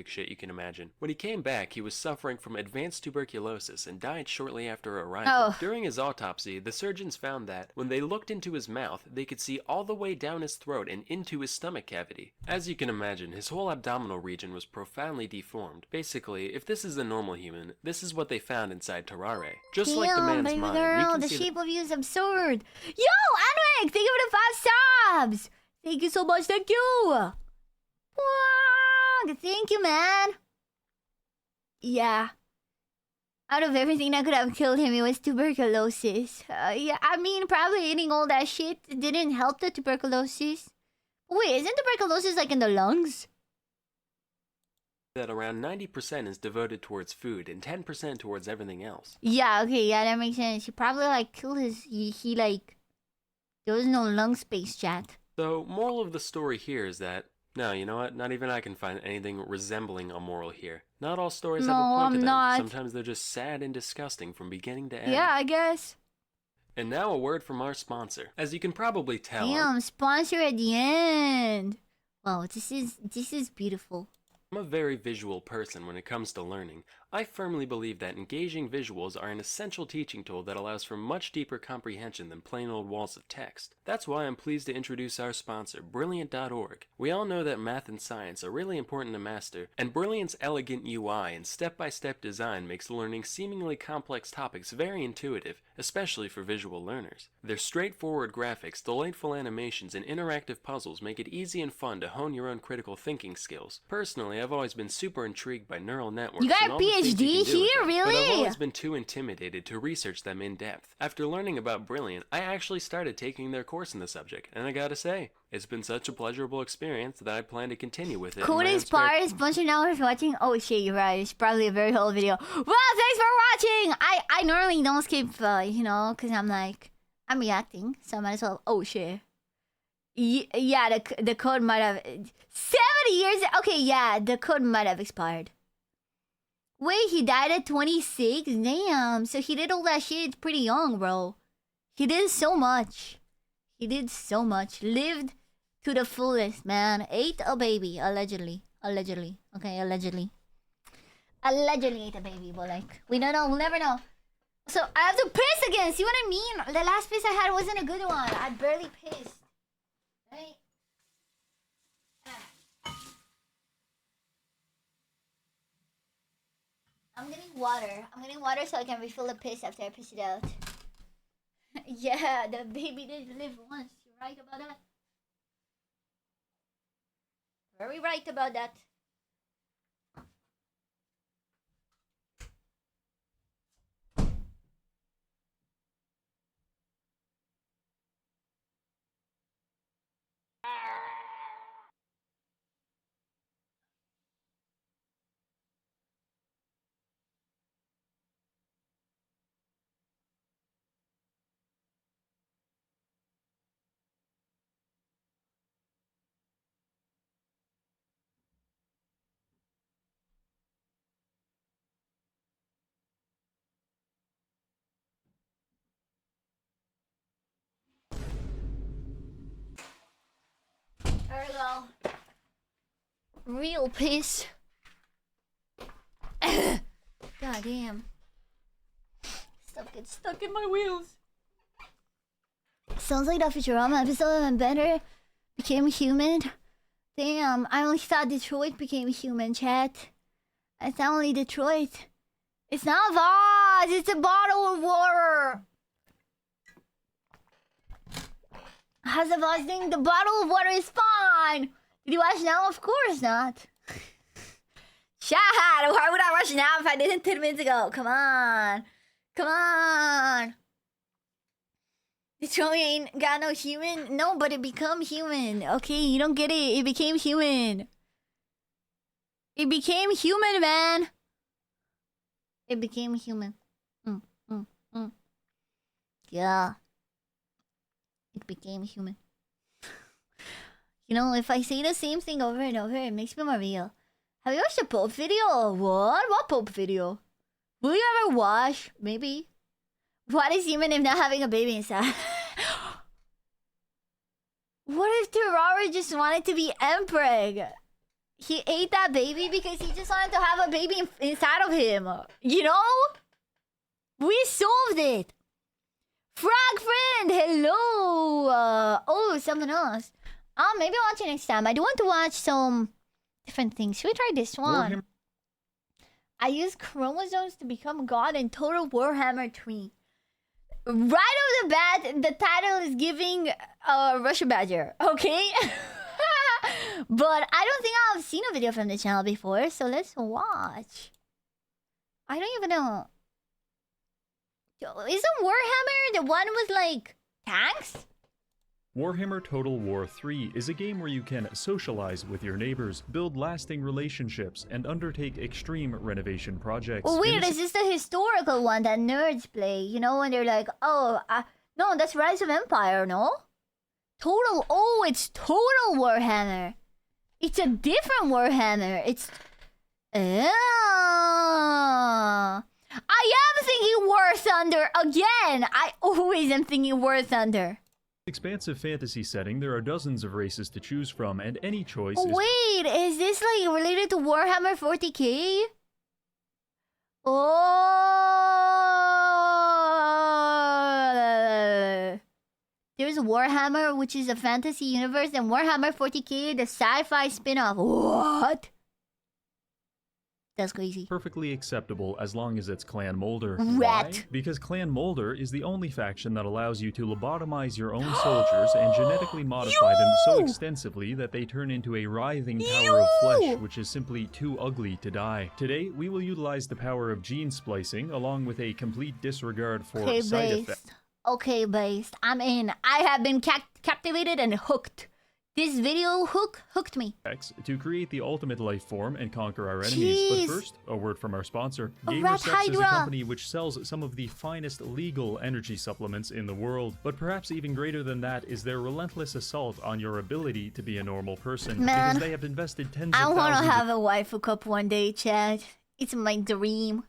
S5: shit you can imagine. When he came back, he was suffering from advanced tuberculosis and died shortly after arrival.
S1: Oh.
S5: During his autopsy, the surgeons found that when they looked into his mouth, they could see all the way down his throat and into his stomach cavity. As you can imagine, his whole abdominal region was profoundly deformed. Basically, if this is a normal human, this is what they found inside Terrare. Just like the man's
S1: baby
S5: mind,
S1: girl,
S5: we can
S1: the
S5: see
S1: shape of you is absurd. Yo, Anwick, thank you for the 5 subs. Thank you so much. Thank you. Wow, thank you, man. Yeah. Out of everything that could have killed him, it was tuberculosis. Yeah, I mean, probably eating all that shit didn't help the tuberculosis. Wait, isn't tuberculosis like in the lungs?
S5: that around 90% is devoted towards food and 10% towards everything else.
S1: Yeah, okay, yeah, that makes sense. He probably like killed his. He like. There was no lung space, chat.
S5: So, moral of the story here is that, no, you know what? Not even I can find anything resembling a moral here. Not all stories have a
S1: No,
S5: point
S1: I'm
S5: to them.
S1: not.
S5: Sometimes they're just sad and disgusting from beginning to end.
S1: Yeah, I guess.
S5: And now a word from our sponsor. As you can probably tell,
S1: Damn, sponsor at the end. Wow, this is beautiful.
S5: I'm a very visual person when it comes to learning. I firmly believe that engaging visuals are an essential teaching tool that allows for much deeper comprehension than plain old walls of text. That's why I'm pleased to introduce our sponsor, Brilliant.org. We all know that math and science are really important to master, and Brilliant's elegant UI and step-by-step design makes learning seemingly complex topics very intuitive, especially for visual learners. Their straightforward graphics, delightful animations, and interactive puzzles make it easy and fun to hone your own critical thinking skills. Personally, I've always been super intrigued by neural networks.
S1: You got
S5: and
S1: a
S5: all the things you
S1: PhD
S5: can do with
S1: here,
S5: them,
S1: really?
S5: But I've always been too intimidated to research them in depth. After learning about Brilliant, I actually started taking their course in the subject, and I gotta say, it's been such a pleasurable experience that I plan to continue with it.
S1: Coolest part is bunch of hours watching. Oh shit, you're right. It's probably a very whole video. Well, thanks for watching. I normally don't skip, because I'm reacting, so I might as well. Oh shit. Yeah, the code might have 70 years. Okay, yeah, the code might have expired. Wait, he died at 26? Damn. So he did all that shit pretty young, bro. He did so much. Lived to the fullest, man. Ate a baby, allegedly. Okay, allegedly. Allegedly ate a baby, but we don't know. We'll never know. So I have to piss again. See what I mean? The last piss I had wasn't a good one. I barely pissed. Right? I'm getting water so I can refill the piss after I piss it out. Yeah, the baby did live once. You're right about that. Very right about that. There we go. Real piss. God damn. Stuff gets stuck in my wheels. Sounds like that Futurama episode when Bender became human. Damn, I only thought Detroit became human, chat. It's not only Detroit. It's not Voz, it's a bottle of water. How's the Voz thing? The bottle of water is fine. Did you watch now? Of course not. Chat, why would I watch now if I didn't 10 minutes ago? Come on. Detroit ain't got no human. No, but it become human. Okay, you don't get it. It became human. It became human, man. It became human. Yeah. It became human. If I say the same thing over and over, it makes me more real. Have you watched the Pope video? What? What Pope video? Will you ever watch? Maybe. What is human if not having a baby inside? What if Terrara just wanted to be Emperor? He ate that baby because he just wanted to have a baby inside of him. We solved it. Frog friend, hello. Oh, something else. Maybe I'll watch it next time. I do want to watch some different things. Should we try this one? I use chromosomes to become God in Total Warhammer 3. Right off the bat, the title is giving Russia Badger, okay? But I don't think I've seen a video from the channel before, so let's watch. I don't even know. Isn't Warhammer the one with, tanks?
S7: Warhammer Total War 3 is a game where you can socialize with your neighbors, build lasting relationships, and undertake extreme renovation projects.
S1: Oh, wait, is this the historical one that nerds play? When they're like, no, that's Rise of Empire, no? It's Total Warhammer. It's a different Warhammer. I am thinking War Thunder again. I always am thinking War Thunder.
S7: Expansive fantasy setting, there are dozens of races to choose from, and any choice is
S1: Wait, is this like related to Warhammer 40k? Oh, there's Warhammer, which is a fantasy universe, and Warhammer 40k, the sci-fi spin-off. What? That's crazy.
S7: perfectly acceptable as long as it's Clan Molder.
S1: Rat.
S7: Why? Because Clan Molder is the only faction that allows you to lobotomize your own soldiers and genetically modify them so extensively that they turn into a writhing tower of flesh, which is simply too ugly to die. Today, we will utilize the power of gene splicing along with a complete disregard for
S1: Okay,
S7: side
S1: based.
S7: effects.
S1: Okay, based. I'm in. I have been captivated and hooked. This video hooked me.
S7: To create the ultimate life form and conquer our enemies.
S1: Jeez.
S7: But first, a word from our sponsor.
S1: A
S7: GamerSubs
S1: rat
S7: is a
S1: hydra.
S7: company which sells some of the finest legal energy supplements in the world. But perhaps even greater than that is their relentless assault on your ability to be a normal person.
S1: Man,
S7: because they have invested tens
S1: I
S7: of
S1: want to
S7: thousands
S1: have a waifu cup one day, Chad. It's my dream.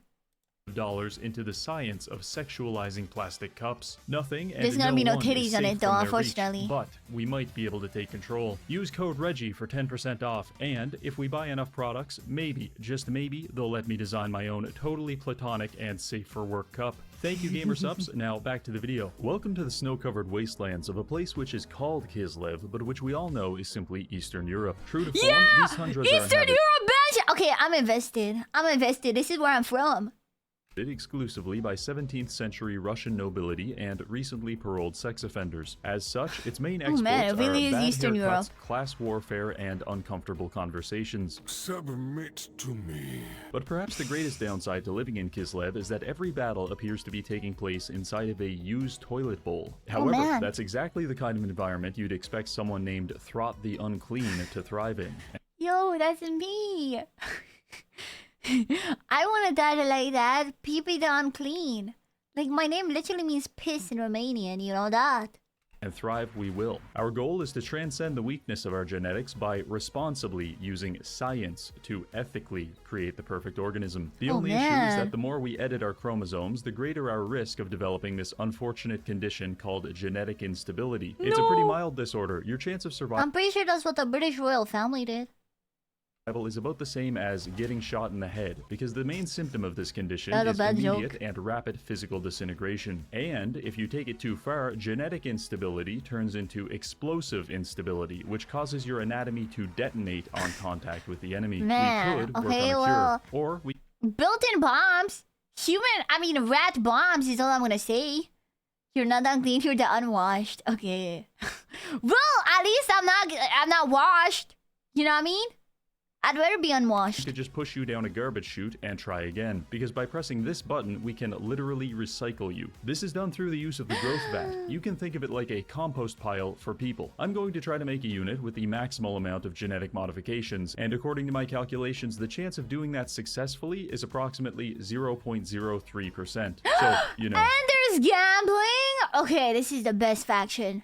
S7: of dollars into the science of sexualizing plastic cups. Nothing and
S1: There's gonna be no
S7: one is
S1: titties on
S7: safe
S1: it though,
S7: from their
S1: unfortunately.
S7: reach, but we might be able to take control. Use code Reggie for 10% off, and if we buy enough products, maybe, just maybe, they'll let me design my own totally platonic and safe for work cup. Thank you, GamerSubs. Now back to the video. Welcome to the snow-covered wastelands of a place which is called Kislev, but which we all know is simply Eastern Europe. True to form, these tundras are
S1: Eastern
S7: inhabited
S1: Europe, bitch! Okay, I'm invested. This is where I'm from.
S7: exclusively by 17th century Russian nobility and recently paroled sex offenders. As such, its main exports
S1: man, it really
S7: are
S1: is
S7: bad
S1: Eastern
S7: haircuts,
S1: Europe.
S7: class warfare, and uncomfortable conversations.
S6: Submit to me.
S7: But perhaps the greatest downside to living in Kislev is that every battle appears to be taking place inside of a used toilet bowl. However,
S1: man.
S7: that's exactly the kind of environment you'd expect someone named Throt the Unclean to thrive in.
S1: Yo, that's me. I want to die like that. Pee-pee the unclean. Like, my name literally means piss in Romanian, you know that?
S7: And thrive we will. Our goal is to transcend the weakness of our genetics by responsibly using science to ethically create the perfect organism. The only issue is
S1: man.
S7: that the more we edit our chromosomes, the greater our risk of developing this unfortunate condition called genetic instability. It's a pretty mild disorder. Your chance of survival
S1: I'm pretty sure that's what the British royal family did.
S7: is about the same as getting shot in the head, because the main symptom of this condition
S1: Not a
S7: is
S1: bad
S7: immediate
S1: joke.
S7: and rapid physical disintegration. And if you take it too far, genetic instability turns into explosive instability, which causes your anatomy to detonate on contact with the enemy.
S1: Man,
S7: We could work
S1: okay,
S7: on a
S1: well-
S7: cure, or we
S1: Built-in bombs. Rat bombs is all I'm gonna say. You're not unclean, you're the unwashed. Okay. Well, at least I'm not washed. You know what I mean? I'd rather be unwashed.
S7: could just push you down a garbage chute and try again, because by pressing this button, we can literally recycle you. This is done through the use of the growth vat. You can think of it like a compost pile for people. I'm going to try to make a unit with the maximal amount of genetic modifications, and according to my calculations, the chance of doing that successfully is approximately 0.03%. So, you know.
S1: And there's gambling. Okay, this is the best faction.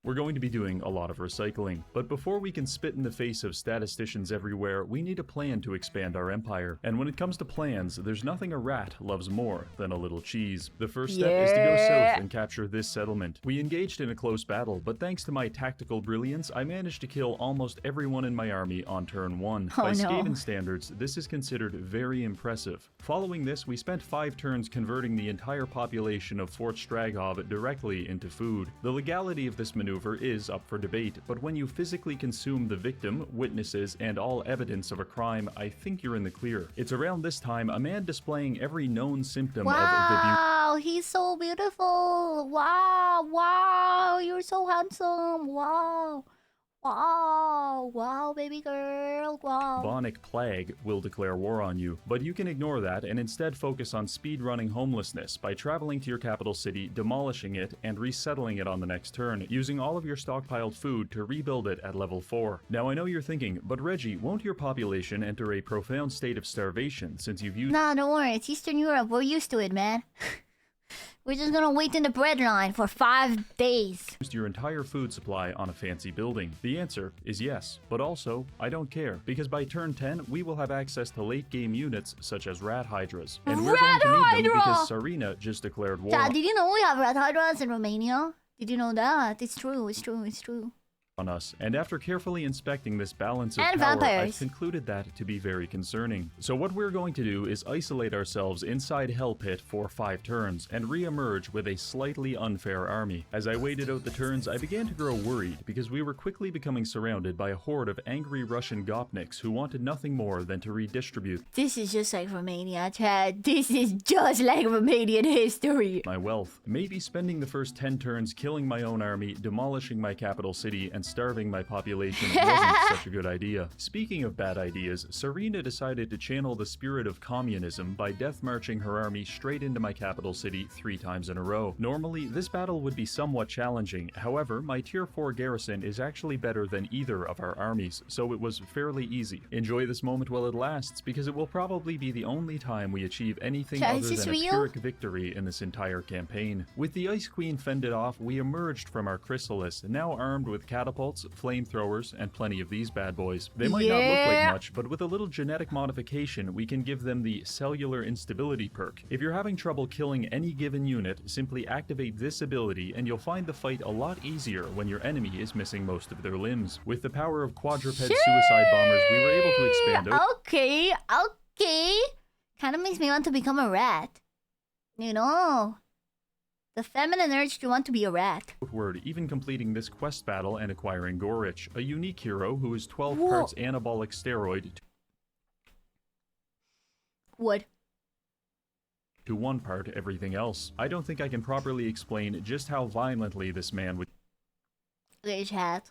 S7: We're going to be doing a lot of recycling, but before we can spit in the face of statisticians everywhere, we need a plan to expand our empire. And when it comes to plans, there's nothing a rat loves more than a little cheese. The first step is to go south and capture this settlement. We engaged in a close battle, but thanks to my tactical brilliance, I managed to kill almost everyone in my army on turn 1.
S1: Oh,
S7: By
S1: no.
S7: Skaven standards, this is considered very impressive. Following this, we spent 5 turns converting the entire population of Fort Straghov directly into food. The legality of this maneuver is up for debate, but when you physically consume the victim, witnesses, and all evidence of a crime, I think you're in the clear. It's around this time a man displaying every known symptom of the
S1: Wow, he's so beautiful. Wow, you're so handsome. Wow, baby girl. Wow.
S7: bubonic plague will declare war on you, but you can ignore that and instead focus on speedrunning homelessness by traveling to your capital city, demolishing it, and resettling it on the next turn, using all of your stockpiled food to rebuild it at level 4. Now I know you're thinking, but Reggie, won't your population enter a profound state of starvation since you've used
S1: Nah, don't worry. It's Eastern Europe. We're used to it, man. We're just gonna wait in the bread line for 5 days.
S7: your entire food supply on a fancy building? The answer is yes, but also, I don't care, because by turn 10, we will have access to late-game units such as Rat Hydras. And we're
S1: Rat
S7: going to need them
S1: Hydra!
S7: because Sarina just declared war
S1: Dad, did you know we have rat hydras in Romania? Did you know that? It's true, it's true, it's true.
S7: On us, and after carefully inspecting this balance of
S1: And
S7: power,
S1: vampires.
S7: I've concluded that to be very concerning. So what we're going to do is isolate ourselves inside Hell Pit for 5 turns, and re-emerge with a slightly unfair army. As I waited out the turns, I began to grow worried, because we were quickly becoming surrounded by a horde of angry Russian gopniks who wanted nothing more than to redistribute
S1: This is just like Romania, Chad. This is just like Romanian history.
S7: my wealth. Maybe spending the first 10 turns killing my own army, demolishing my capital city, and starving my population wasn't such a good idea. Speaking of bad ideas, Serena decided to channel the spirit of communism by death marching her army straight into my capital city 3 times in a row. Normally, this battle would be somewhat challenging, however, my tier 4 garrison is actually better than either of our armies, so it was fairly easy. Enjoy this moment while it lasts, because it will probably be the only time we achieve anything
S1: Chad,
S7: other
S1: is this
S7: than a
S1: real?
S7: Pyrrhic victory in this entire campaign. With the Ice Queen fended off, we emerged from our chrysalis, now armed with catapults, flamethrowers, and plenty of these bad boys. They might not look like much, but with a little genetic modification, we can give them the cellular instability perk. If you're having trouble killing any given unit, simply activate this ability and you'll find the fight a lot easier when your enemy is missing most of their limbs. With the power of quadruped suicide bombers, we were able to expand out.
S1: Okay, okay. Kind of makes me want to become a rat. You know, the feminine urge to want to be a rat.
S7: Outward, even completing this quest battle and acquiring Gorich, a unique hero who is 12
S1: Whoa.
S7: parts anabolic steroid
S1: Wood.
S7: to 1 part everything else. I don't think I can properly explain just how violently this man would
S1: Okay, Chad.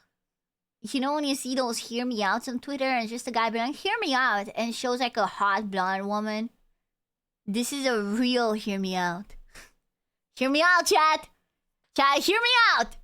S1: You know when you see those hear me outs on Twitter and it's just a guy being like, hear me out, and it shows like a hot blonde woman? This is a real hear me out. Hear me out, chat! Chat, hear me out!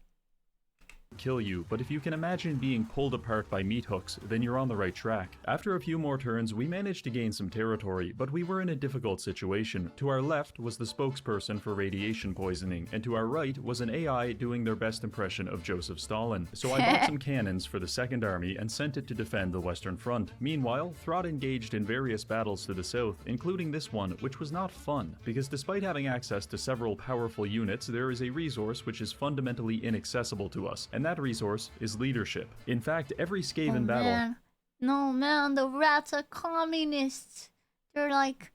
S7: kill you, but if you can imagine being pulled apart by meat hooks, then you're on the right track. After a few more turns, we managed to gain some territory, but we were in a difficult situation. To our left was the spokesperson for radiation poisoning, and to our right was an AI doing their best impression of Joseph Stalin. So I bought some cannons for the Second Army and sent it to defend the Western Front. Meanwhile, Throt engaged in various battles to the south, including this one, which was not fun, because despite having access to several powerful units, there is a resource which is fundamentally inaccessible to us, and that resource is leadership. In fact, every Skaven battle...
S1: Man. No, man, the rats are communists. They're like,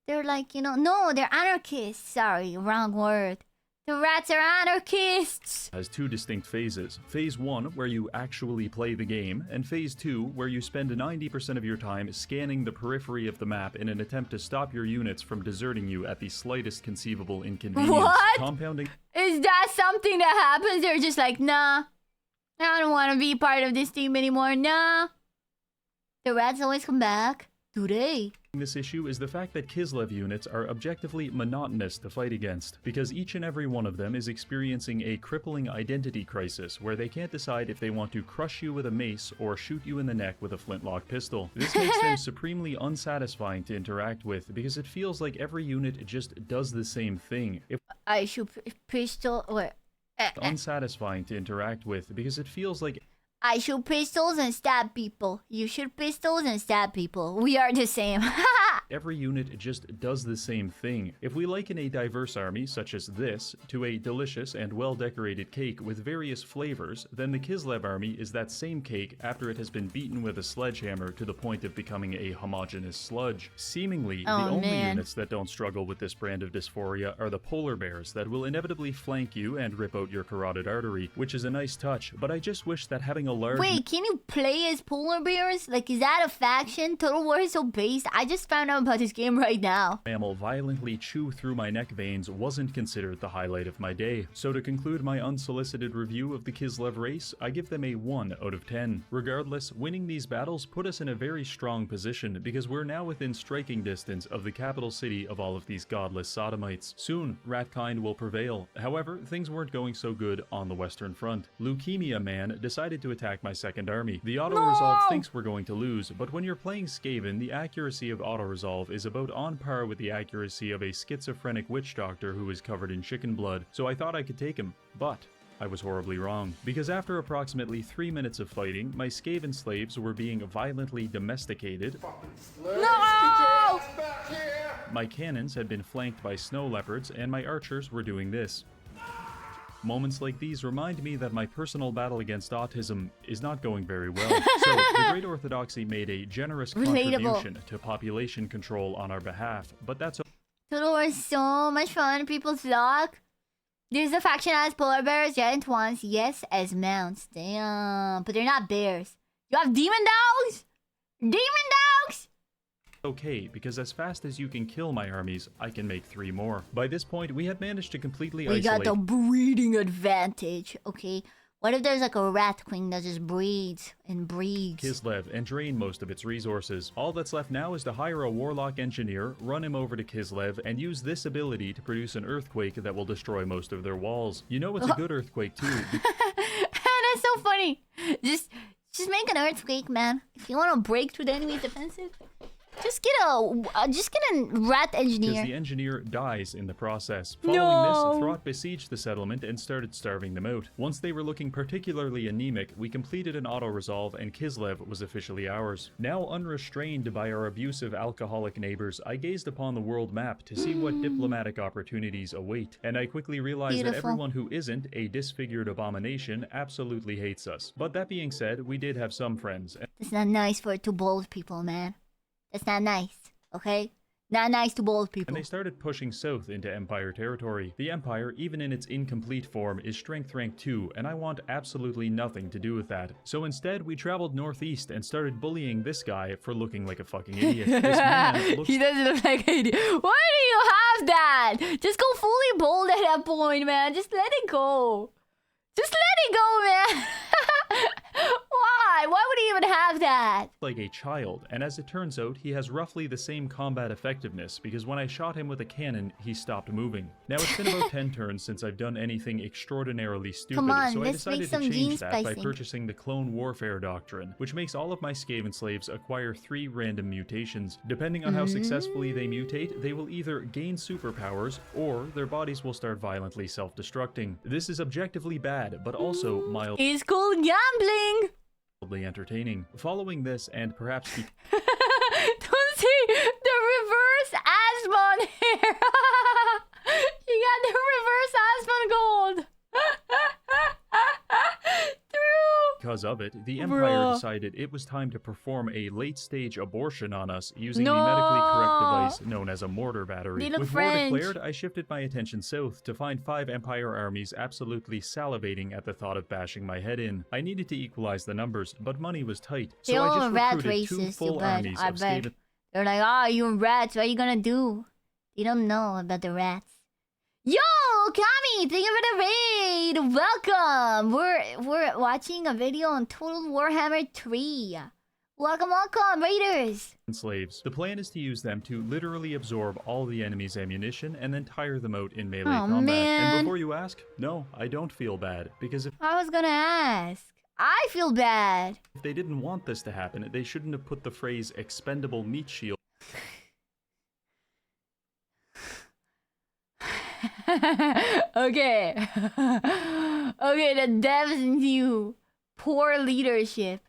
S1: you know, no, they're anarchists. Sorry, wrong word. The rats are anarchists!
S7: has 2 distinct phases. Phase 1, where you actually play the game, and Phase 2, where you spend 90% of your time scanning the periphery of the map in an attempt to stop your units from deserting you at the slightest conceivable inconvenience.
S1: What?
S7: Compounding
S1: Is that something that happens? They're just like, nah, I don't want to be part of this team anymore, nah. The rats always come back. Do they?
S7: this issue is the fact that Kislev units are objectively monotonous to fight against, because each and every one of them is experiencing a crippling identity crisis where they can't decide if they want to crush you with a mace or shoot you in the neck with a flintlock pistol. This makes them supremely unsatisfying to interact with, because it feels like every unit just does the same thing. If
S1: I shoot pistol. Wait.
S7: unsatisfying to interact with, because it feels like
S1: I shoot pistols and stab people. You shoot pistols and stab people. We are the same.
S7: every unit just does the same thing. If we liken a diverse army, such as this, to a delicious and well-decorated cake with various flavors, then the Kislev army is that same cake after it has been beaten with a sledgehammer to the point of becoming a homogeneous sludge. Seemingly, the only units that don't struggle with this brand of dysphoria are the polar bears that will inevitably flank you and rip out your carotid artery, which is a nice touch, but I just wish that having a large...
S1: Wait, can you play as polar bears? Like, is that a faction? Total War is so based. I just found out about this game right now.
S7: mammal violently chew through my neck veins wasn't considered the highlight of my day. So to conclude my unsolicited review of the Kislev race, I give them a 1 out of 10. Regardless, winning these battles put us in a very strong position because we're now within striking distance of the capital city of all of these godless sodomites. Soon, Ratkind will prevail. However, things weren't going so good on the Western Front. Leukemia Man decided to attack my second army. The auto-resolve thinks we're going to lose, but when you're playing Skaven, the accuracy of auto-resolve is about on par with the accuracy of a schizophrenic witch doctor who is covered in chicken blood, so I thought I could take him, but I was horribly wrong, because after approximately 3 minutes of fighting, my Skaven slaves were being violently domesticated.
S1: No!
S7: My cannons had been flanked by snow leopards, and my archers were doing this. Moments like these remind me that my personal battle against autism is not going very well. So, the Great Orthodoxy made a generous contribution to population control on our behalf, but that's
S1: Total War is so much fun. People flock. There's a faction as polar bears, giant ones, yes, as mounts. Damn, but they're not bears. You have demon dogs? Demon dogs?
S7: okay, because as fast as you can kill my armies, I can make 3 more. By this point, we had managed to completely
S1: We
S7: isolate...
S1: got the breeding advantage, okay? What if there's like a rat queen that just breeds and breeds?
S7: Kislev and drain most of its resources. All that's left now is to hire a warlock engineer, run him over to Kislev, and use this ability to produce an earthquake that will destroy most of their walls. You know it's a good earthquake too.
S1: That's so funny. Just make an earthquake, man. If you want to break through the enemy's defensive, just get a rat
S7: Because
S1: engineer.
S7: the engineer dies in the process. Following this, Throt besieged the settlement and started starving them out. Once they were looking particularly anemic, we completed an auto-resolve and Kislev was officially ours. Now unrestrained by our abusive alcoholic neighbors, I gazed upon the world map to see what diplomatic opportunities await, and I quickly realized that
S1: Beautiful.
S7: everyone who isn't a disfigured abomination absolutely hates us. But that being said, we did have some friends.
S1: It's not nice for to bold people, man. That's not nice, okay? Not nice to bold people.
S7: And they started pushing south into Empire territory. The Empire, even in its incomplete form, is strength rank 2, and I want absolutely nothing to do with that. So instead, we traveled northeast and started bullying this guy for looking like a fucking idiot. This man looks
S1: He doesn't look like an idiot. Why do you have that? Just go fully bold at that point, man. Just let it go. Just let it go, man. Why? Why would he even have that?
S7: like a child, and as it turns out, he has roughly the same combat effectiveness, because when I shot him with a cannon, he stopped moving. Now, it's been about 10 turns since I've done anything extraordinarily stupid,
S1: Come on,
S7: so I
S1: let's make
S7: decided to
S1: some
S7: change
S1: gene
S7: that by
S1: splicing.
S7: purchasing the Clone Warfare Doctrine, which makes all of my Skaven slaves acquire 3 random mutations. Depending on how successfully they mutate, they will either gain superpowers, or their bodies will start violently self-destructing. This is objectively bad, but also mildly
S1: It's called gambling.
S7: entertaining. Following this, and perhaps
S1: Don't see the reverse Asmon here. You got the reverse Asmon gold. True.
S7: because of it, the Empire
S1: Bruh.
S7: decided it was time to perform a late-stage abortion on us using the medically correct device known as a mortar battery.
S1: They look
S7: With
S1: French.
S7: war declared, I shifted my attention south to find 5 Empire armies absolutely salivating at the thought of bashing my head in. I needed to equalize the numbers, but money was tight, so
S1: They're
S7: I
S1: all
S7: just
S1: rat
S7: recruited 2
S1: racists, you
S7: full
S1: bet.
S7: armies
S1: I
S7: of
S1: bet.
S7: Skaven.
S1: They're like, oh, you rats. What are you gonna do? They don't know about the rats. Yo, Kami, thank you for the raid. Welcome. We're watching a video on Total Warhammer 3. Welcome, raiders.
S7: Slaves. The plan is to use them to literally absorb all the enemy's ammunition and then tire them out in melee
S1: Oh,
S7: combat.
S1: man.
S7: And before you ask, no, I don't feel bad, because if
S1: I was gonna ask. I feel bad.
S7: they didn't want this to happen, they shouldn't have put the phrase expendable meat shield
S1: Okay. Okay, the devs knew. Poor leadership.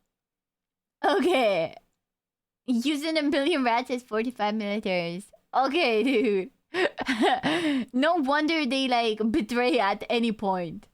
S1: Okay. Using a million rats as 45 militaries. Okay, dude. No wonder they like betray at any point.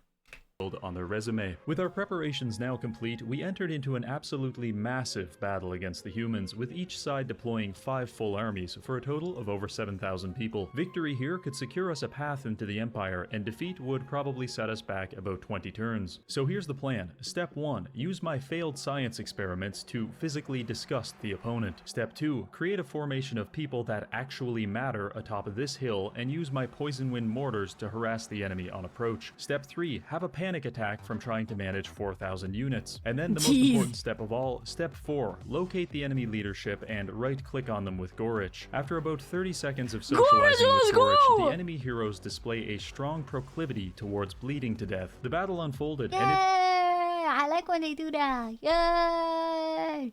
S7: on their resume. With our preparations now complete, we entered into an absolutely massive battle against the humans, with each side deploying 5 full armies for a total of over 7,000 people. Victory here could secure us a path into the Empire, and defeat would probably set us back about 20 turns. So here's the plan. Step 1. Use my failed science experiments to physically disgust the opponent. Step 2. Create a formation of people that actually matter atop of this hill, and use my poison wind mortars to harass the enemy on approach. Step 3. Have a panic attack from trying to manage 4,000 units. And then the most important step of all, step 4, locate the enemy leadership and right-click on them with Gorich. After about 30 seconds of socializing with Gorich, the enemy heroes display a strong proclivity towards bleeding to death. The battle unfolded,
S1: Yay!
S7: and
S1: I like when they do that. Yay!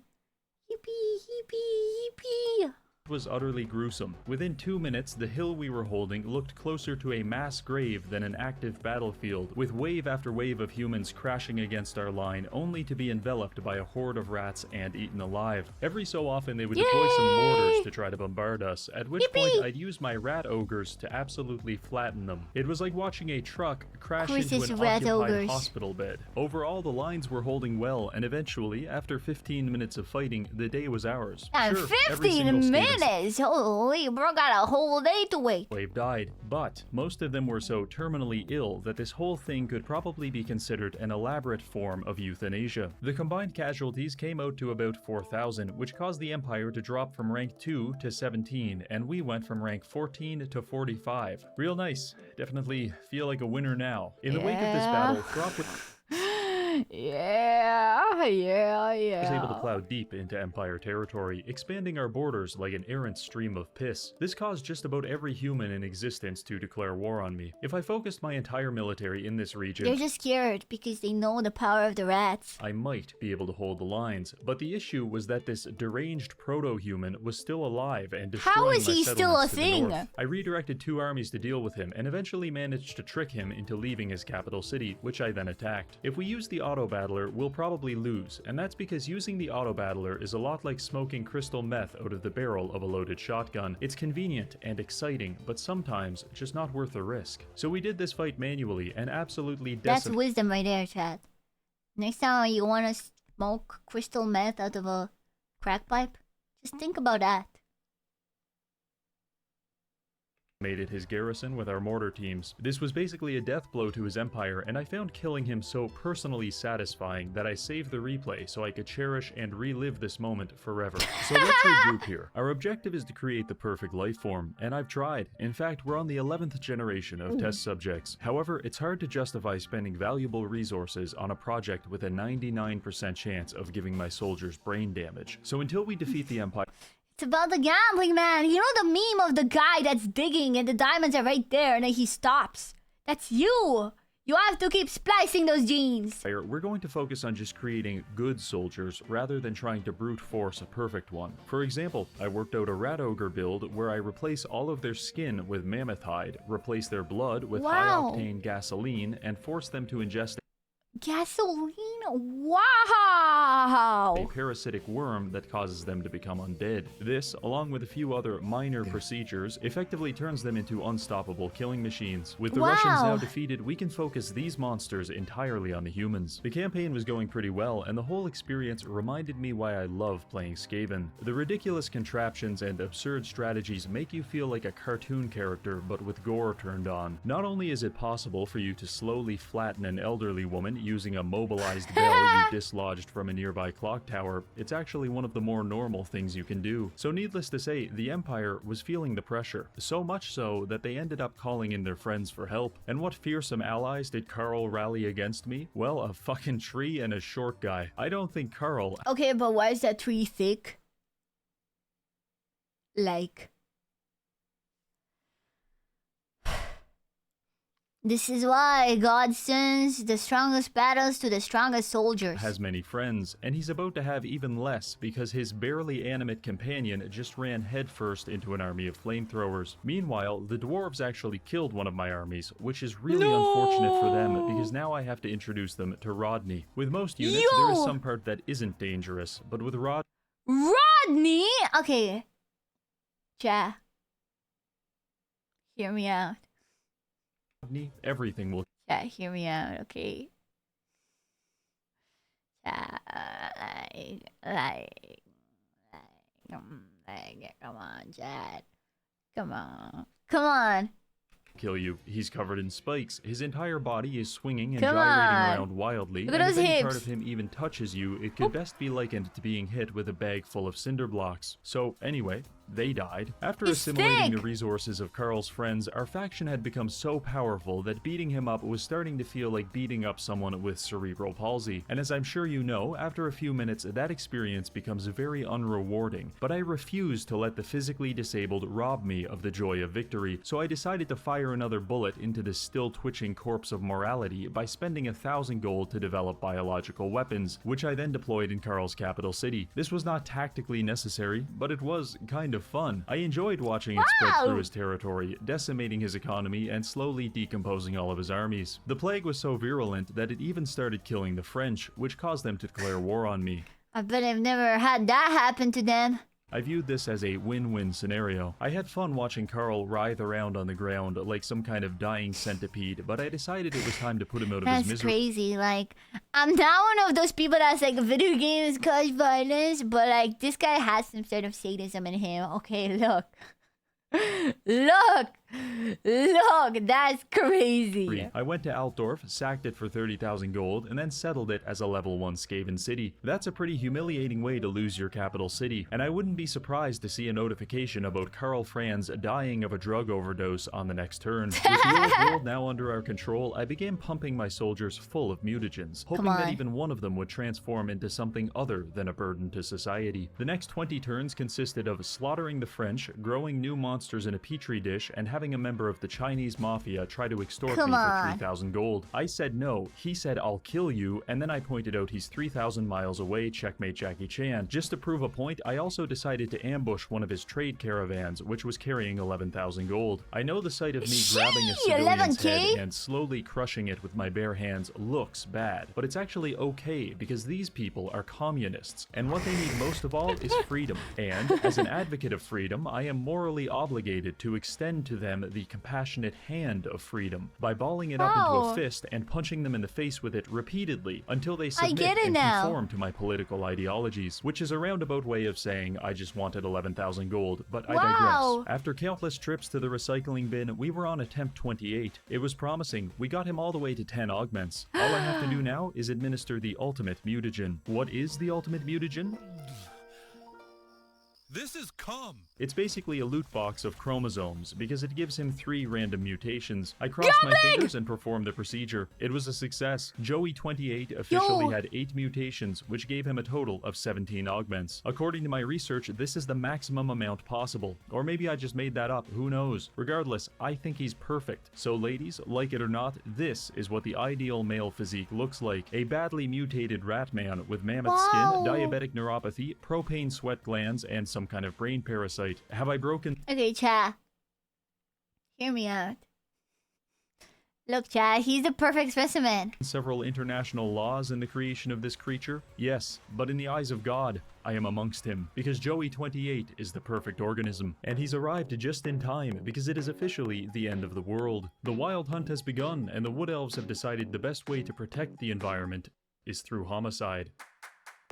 S1: Yippee, yippee, yippee.
S7: was utterly gruesome. Within 2 minutes, the hill we were holding looked closer to a mass grave than an active battlefield, with wave after wave of humans crashing against our line, only to be enveloped by a horde of rats and eaten alive. Every so often they would deploy some mortars to try to bombard us, at which point I'd use my rat ogres to absolutely flatten them. It was like watching a truck crash into an occupied hospital bed. Overall, the lines were holding well, and eventually, after 15 minutes of fighting, the day was ours.
S1: And
S7: Sure,
S1: 15 minutes? Holy, bro, got a whole day to wait.
S7: Wave died, but most of them were so terminally ill that this whole thing could probably be considered an elaborate form of euthanasia. The combined casualties came out to about 4,000, which caused the Empire to drop from rank 2 to 17, and we went from rank 14 to 45. Real nice. Definitely feel like a winner now. In the wake of this battle, Throp was able to plow deep into Empire territory, expanding our borders like an errant stream of piss. This caused just about every human in existence to declare war on me. If I focused my entire military in this region,
S1: they're just scared because they know the power of the rats.
S7: I might be able to hold the lines, but the issue was that this deranged proto-human was still alive and destroying
S1: How is
S7: my
S1: he still a
S7: settlements to the
S1: thing?
S7: north. I redirected 2 armies to deal with him and eventually managed to trick him into leaving his capital city, which I then attacked. If we use the auto-battler, we'll probably lose, and that's because using the auto-battler is a lot like smoking crystal meth out of the barrel of a loaded shotgun. It's convenient and exciting, but sometimes just not worth the risk. So we did this fight manually and absolutely
S1: That's wisdom right there, chat. Next time you want to smoke crystal meth out of a crack pipe, just think about that.
S7: decimated his garrison with our mortar teams. This was basically a death blow to his empire, and I found killing him so personally satisfying that I saved the replay so I could cherish and relive this moment forever. So let's regroup here. Our objective is to create the perfect life form, and I've tried. In fact, we're on the 11th generation of test subjects. However, it's hard to justify spending valuable resources on a project with a 99% chance of giving my soldiers brain damage. So until we defeat the Empire...
S1: It's about the gambling, man. You know the meme of the guy that's digging and the diamonds are right there and then he stops? That's you! You have to keep splicing those genes!
S7: We're going to focus on just creating good soldiers rather than trying to brute force a perfect one. For example, I worked out a rat ogre build where I replace all of their skin with mammoth hide, replace their blood with high-octane gasoline, and force them to ingest
S1: gasoline? Wow!
S7: a parasitic worm that causes them to become undead. This, along with a few other minor procedures, effectively turns them into unstoppable killing machines. With the Russians now defeated, we can focus these monsters entirely on the humans. The campaign was going pretty well, and the whole experience reminded me why I love playing Skaven. The ridiculous contraptions and absurd strategies make you feel like a cartoon character, but with gore turned on. Not only is it possible for you to slowly flatten an elderly woman using a mobilized bell you dislodged from a nearby clock tower, it's actually one of the more normal things you can do. So needless to say, the Empire was feeling the pressure, so much so that they ended up calling in their friends for help. And what fearsome allies did Carl rally against me? Well, a fucking tree and a short guy. I don't think Carl...
S1: Okay, but why is that tree thick? Like... This is why God sends the strongest battles to the strongest soldiers.
S7: Has many friends, and he's about to have even less because his barely animate companion just ran headfirst into an army of flamethrowers. Meanwhile, the dwarves actually killed one of my armies, which is really unfortunate for them because now I have to introduce them to Rodney. With most units, there is some part that isn't dangerous, but with
S1: Rodney? Okay. Ja. Hear me out.
S7: Everything will...
S1: Yeah, hear me out, okay? Come on, Chad. Come on. Come on.
S7: Kill you. He's covered in spikes. His entire body is swinging and gyrating around wildly.
S1: Look at
S7: and
S1: those
S7: if any
S1: hips.
S7: part of him even touches you, it could best be likened to being hit with a bag full of cinder blocks. So anyway, they died. After assimilating the resources of Carl's friends, our faction had become so powerful that beating him up was starting to feel like beating up someone with cerebral palsy. And as I'm sure you know, after a few minutes, that experience becomes very unrewarding. But I refused to let the physically disabled rob me of the joy of victory, so I decided to fire another bullet into the still twitching corpse of morality by spending 1,000 gold to develop biological weapons, which I then deployed in Carl's capital city. This was not tactically necessary, but it was kind of of fun. I enjoyed watching it spread through his territory, decimating his economy and slowly decomposing all of his armies. The plague was so virulent that it even started killing the French, which caused them to declare war on me.
S1: I bet I've never had that happen to them.
S7: I viewed this as a win-win scenario. I had fun watching Carl writhe around on the ground like some kind of dying centipede, but I decided it was time to put him out of his
S1: That's
S7: misery.
S1: crazy. Like, I'm not one of those people that's like, video games cause violence, but like, this guy has some sort of sadism in him. Okay, look. Look! Look! That's crazy.
S7: I went to Altdorf, sacked it for 30,000 gold, and then settled it as a level 1 Skaven city. That's a pretty humiliating way to lose your capital city, and I wouldn't be surprised to see a notification about Karl Franz dying of a drug overdose on the next turn. With the old world now under our control, I began pumping my soldiers full of mutagens, hoping that even one of them would transform into something other than a burden to society. The next 20 turns consisted of slaughtering the French, growing new monsters in a petri dish, and having a member of the Chinese mafia try to extort me for 3,000 gold. I said no, he said I'll kill you, and then I pointed out he's 3,000 miles away, checkmate Jackie Chan. Just to prove a point, I also decided to ambush one of his trade caravans, which was carrying 11,000 gold. I know the sight of me grabbing a civilian's head and slowly crushing it with my bare hands looks bad, but it's actually okay because these people are communists, and what they need most of all is freedom. And, as an advocate of freedom, I am morally obligated to extend to them the compassionate hand of freedom by balling it up into a fist and punching them in the face with it repeatedly until they submit and conform to my political ideologies, which is a roundabout way of saying I just wanted 11,000 gold, but I digress. After countless trips to the recycling bin, we were on attempt 28. It was promising. We got him all the way to 10 augments. All I have to do now is administer the ultimate mutagen. What is the ultimate mutagen?
S6: This is cum.
S7: It's basically a loot box of chromosomes, because it gives him 3 random mutations. I crossed my fingers and performed the procedure. It was a success. Joey28 officially had 8 mutations, which gave him a total of 17 augments. According to my research, this is the maximum amount possible. Or maybe I just made that up, who knows? Regardless, I think he's perfect. So ladies, like it or not, this is what the ideal male physique looks like. A badly mutated rat man with mammoth skin, diabetic neuropathy, propane sweat glands, and some kind of brain parasite. Have I broken?
S1: Okay, chat. Hear me out. Look, chat, he's the perfect specimen.
S7: Several international laws in the creation of this creature? Yes, but in the eyes of God, I am amongst him, because Joey28 is the perfect organism, and he's arrived just in time because it is officially the end of the world. The wild hunt has begun, and the Wood Elves have decided the best way to protect the environment is through homicide.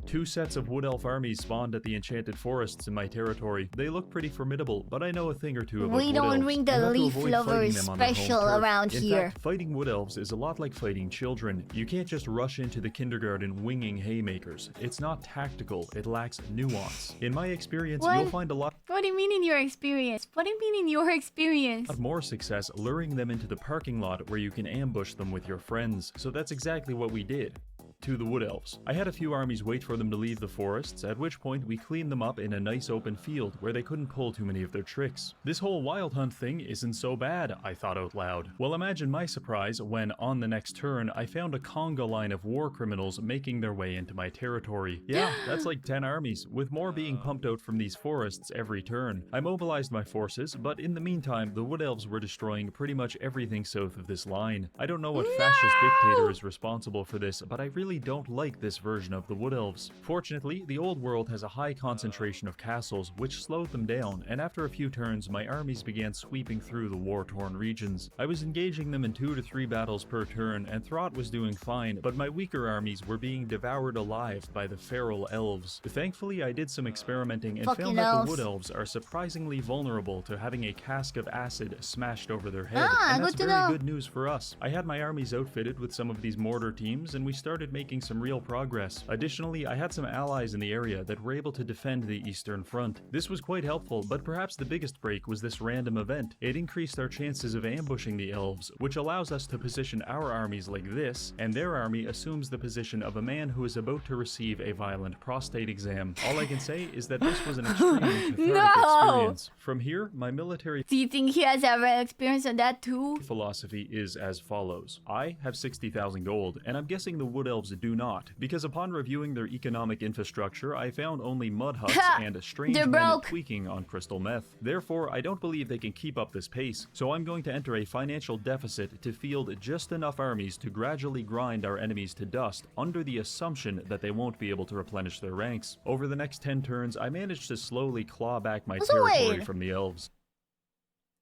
S7: 2 sets of Wood Elf armies spawned at the Enchanted Forests in my territory. They look pretty formidable, but I know a thing or two about
S1: We
S7: Wood
S1: don't
S7: Elves.
S1: ring the Leaf Lovers special around here.
S7: In fact, fighting Wood Elves is a lot like fighting children. You can't just rush into the kindergarten winging haymakers. It's not tactical, it lacks nuance. In my experience, you'll find a lot
S1: What do you mean in your experience? What do you mean in your experience?
S7: more success luring them into the parking lot where you can ambush them with your friends. So that's exactly what we did. To the Wood Elves. I had a few armies wait for them to leave the forests, at which point we cleaned them up in a nice open field where they couldn't pull too many of their tricks. This whole wild hunt thing isn't so bad, I thought out loud. Well, imagine my surprise when, on the next turn, I found a conga line of war criminals making their way into my territory. Yeah, that's like 10 armies, with more being pumped out from these forests every turn. I mobilized my forces, but in the meantime, the Wood Elves were destroying pretty much everything south of this line. I don't know what fascist dictator is responsible for this, but I really don't like this version of the Wood Elves. Fortunately, the old world has a high concentration of castles, which slowed them down, and after a few turns, my armies began sweeping through the war-torn regions. I was engaging them in 2 to 3 battles per turn, and Throt was doing fine, but my weaker armies were being devoured alive by the feral elves. Thankfully, I did some experimenting and found that the Wood Elves are surprisingly vulnerable to having a cask of acid smashed over their head, and that's very good news for us. I had my armies outfitted with some of these mortar teams, and we started making some real progress. Additionally, I had some allies in the area that were able to defend the Eastern Front. This was quite helpful, but perhaps the biggest break was this random event. It increased our chances of ambushing the elves, which allows us to position our armies like this, and their army assumes the position of a man who is about to receive a violent prostate exam. All I can say is that this was an extremely cathartic experience. From here, my military
S1: Do you think he has ever experience of that too?
S7: philosophy is as follows. I have 60,000 gold, and I'm guessing the Wood Elves elves do not, because upon reviewing their economic infrastructure, I found only mud huts and strange
S1: They're
S7: men
S1: broke.
S7: tweaking on crystal meth. Therefore, I don't believe they can keep up this pace, so I'm going to enter a financial deficit to field just enough armies to gradually grind our enemies to dust under the assumption that they won't be able to replenish their ranks. Over the next 10 turns, I managed to slowly claw back my
S1: Also,
S7: territory
S1: wait.
S7: from the elves.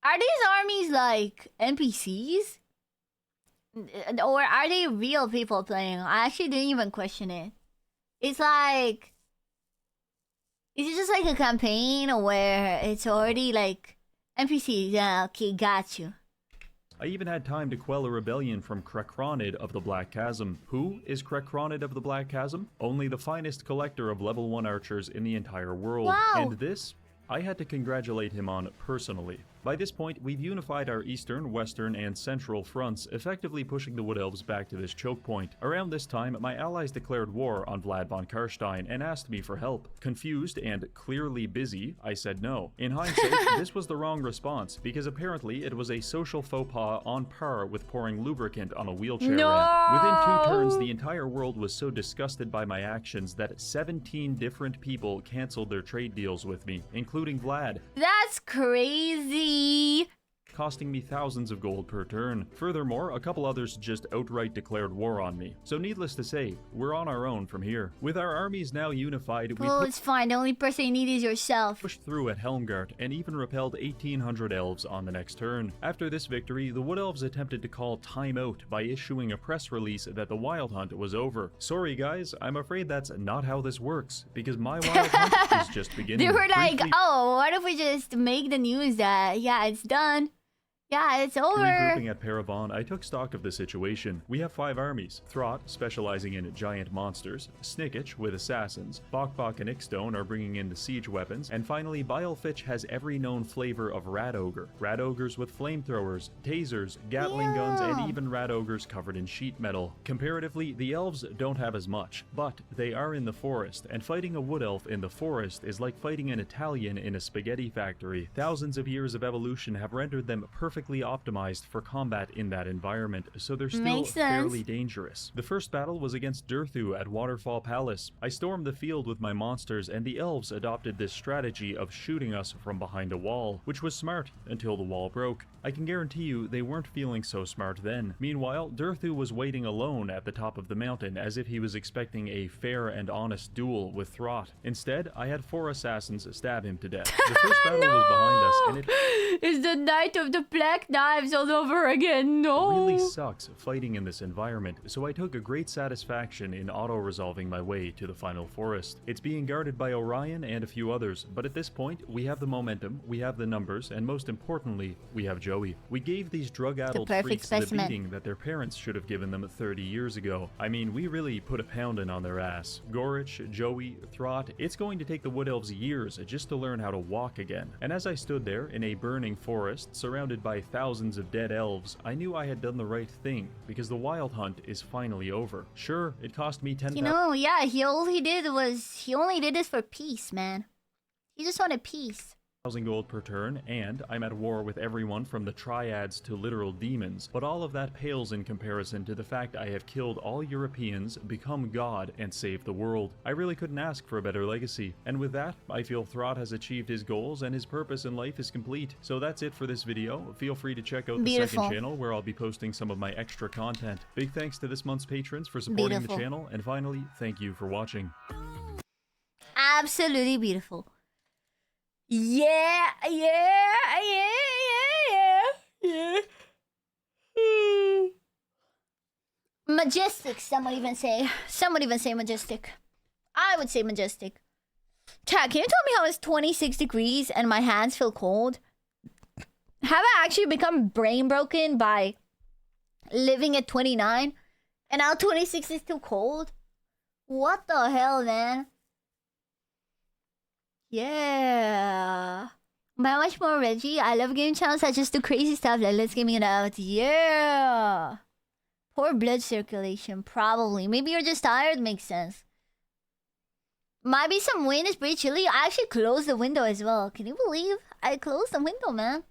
S1: Are these armies like NPCs? Or are they real people playing? I actually didn't even question it. It's like... Is it just like a campaign where it's already like NPCs? Yeah, okay, got you.
S7: I even had time to quell a rebellion from Krekronid of the Black Chasm. Who is Krekronid of the Black Chasm? Only the finest collector of level 1 archers in the entire world.
S1: Wow.
S7: And this, I had to congratulate him on personally. By this point, we've unified our eastern, western, and central fronts, effectively pushing the Wood Elves back to this choke point. Around this time, my allies declared war on Vlad von Karstein and asked me for help. Confused and clearly busy, I said no. In hindsight, this was the wrong response, because apparently it was a social faux pas on par with pouring lubricant on a wheelchair ramp. Within 2 turns, the entire world was so disgusted by my actions that 17 different people canceled their trade deals with me, including Vlad.
S1: That's crazy.
S7: Costing me thousands of gold per turn. Furthermore, a couple others just outright declared war on me. So needless to say, we're on our own from here. With our armies now unified, we
S1: Oh, it's fine. The only person you need is yourself.
S7: pushed through at Helmgart and even repelled 1,800 elves on the next turn. After this victory, the Wood Elves attempted to call time out by issuing a press release that the Wild Hunt was over. Sorry guys, I'm afraid that's not how this works, because my Wild Hunt is just beginning.
S1: They were like,
S7: Briefly
S1: oh, what if we just make the news that, yeah, it's done. Yeah, it's over.
S7: Regrouping at Paravon, I took stock of the situation. We have 5 armies. Throt, specializing in giant monsters, Snickich with assassins, Bok and Ixstone are bringing in the siege weapons, and finally Bilefitch has every known flavor of Rat Ogre. Rat Ogres with flamethrowers, tasers, Gatling guns, and even Rat Ogres covered in sheet metal. Comparatively, the elves don't have as much, but they are in the forest, and fighting a wood elf in the forest is like fighting an Italian in a spaghetti factory. Thousands of years of evolution have rendered them perfectly optimized for combat in that environment, so they're still
S1: Makes sense.
S7: fairly dangerous. The first battle was against Durthu at Waterfall Palace. I stormed the field with my monsters, and the elves adopted this strategy of shooting us from behind a wall, which was smart until the wall broke. I can guarantee you they weren't feeling so smart then. Meanwhile, Durthu was waiting alone at the top of the mountain as if he was expecting a fair and honest duel with Throt. Instead, I had 4 assassins stab him to death. The first battle was behind us, and it
S1: It's the night of the black knives all over again. No.
S7: really sucks fighting in this environment, so I took a great satisfaction in auto-resolving my way to the final forest. It's being guarded by Orion and a few others, but at this point, we have the momentum, we have the numbers, and most importantly, we have Joey. We gave these drug-addled
S1: perfect
S7: freaks
S1: specimen.
S7: the beating that their parents should have given them 30 years ago. I mean, we really put a pounding on their ass. Gorich, Joey, Throt, it's going to take the Wood Elves years just to learn how to walk again. And as I stood there in a burning forest, surrounded by thousands of dead elves, I knew I had done the right thing, because the Wild Hunt is finally over. Sure, it cost me 10,000
S1: You know, yeah, all he did was, he only did this for peace, man. He just wanted peace.
S7: gold per turn, and I'm at war with everyone from the triads to literal demons, but all of that pales in comparison to the fact I have killed all Europeans, become God, and saved the world. I really couldn't ask for a better legacy, and with that, I feel Throt has achieved his goals and his purpose in life is complete. So that's it for this video. Feel free to check out the
S1: Beautiful.
S7: second channel where I'll be posting some of my extra content. Big thanks to this month's patrons for supporting
S1: Beautiful.
S7: the channel, and finally, thank you for watching.
S1: Absolutely beautiful. Yeah. Majestic, some would even say. Some would even say majestic. I would say majestic. Chat, can you tell me how it's 26 degrees and my hands feel cold? Have I actually become brain broken by living at 29? And now 26 is too cold? What the hell, man? Yeah. How much more, Reggie? I love game channels that just do crazy stuff like let's game it out. Yeah. Poor blood circulation, probably. Maybe you're just tired, makes sense. Might be some wind, it's pretty chilly. I actually closed the window as well. Can you believe? I closed the window, man.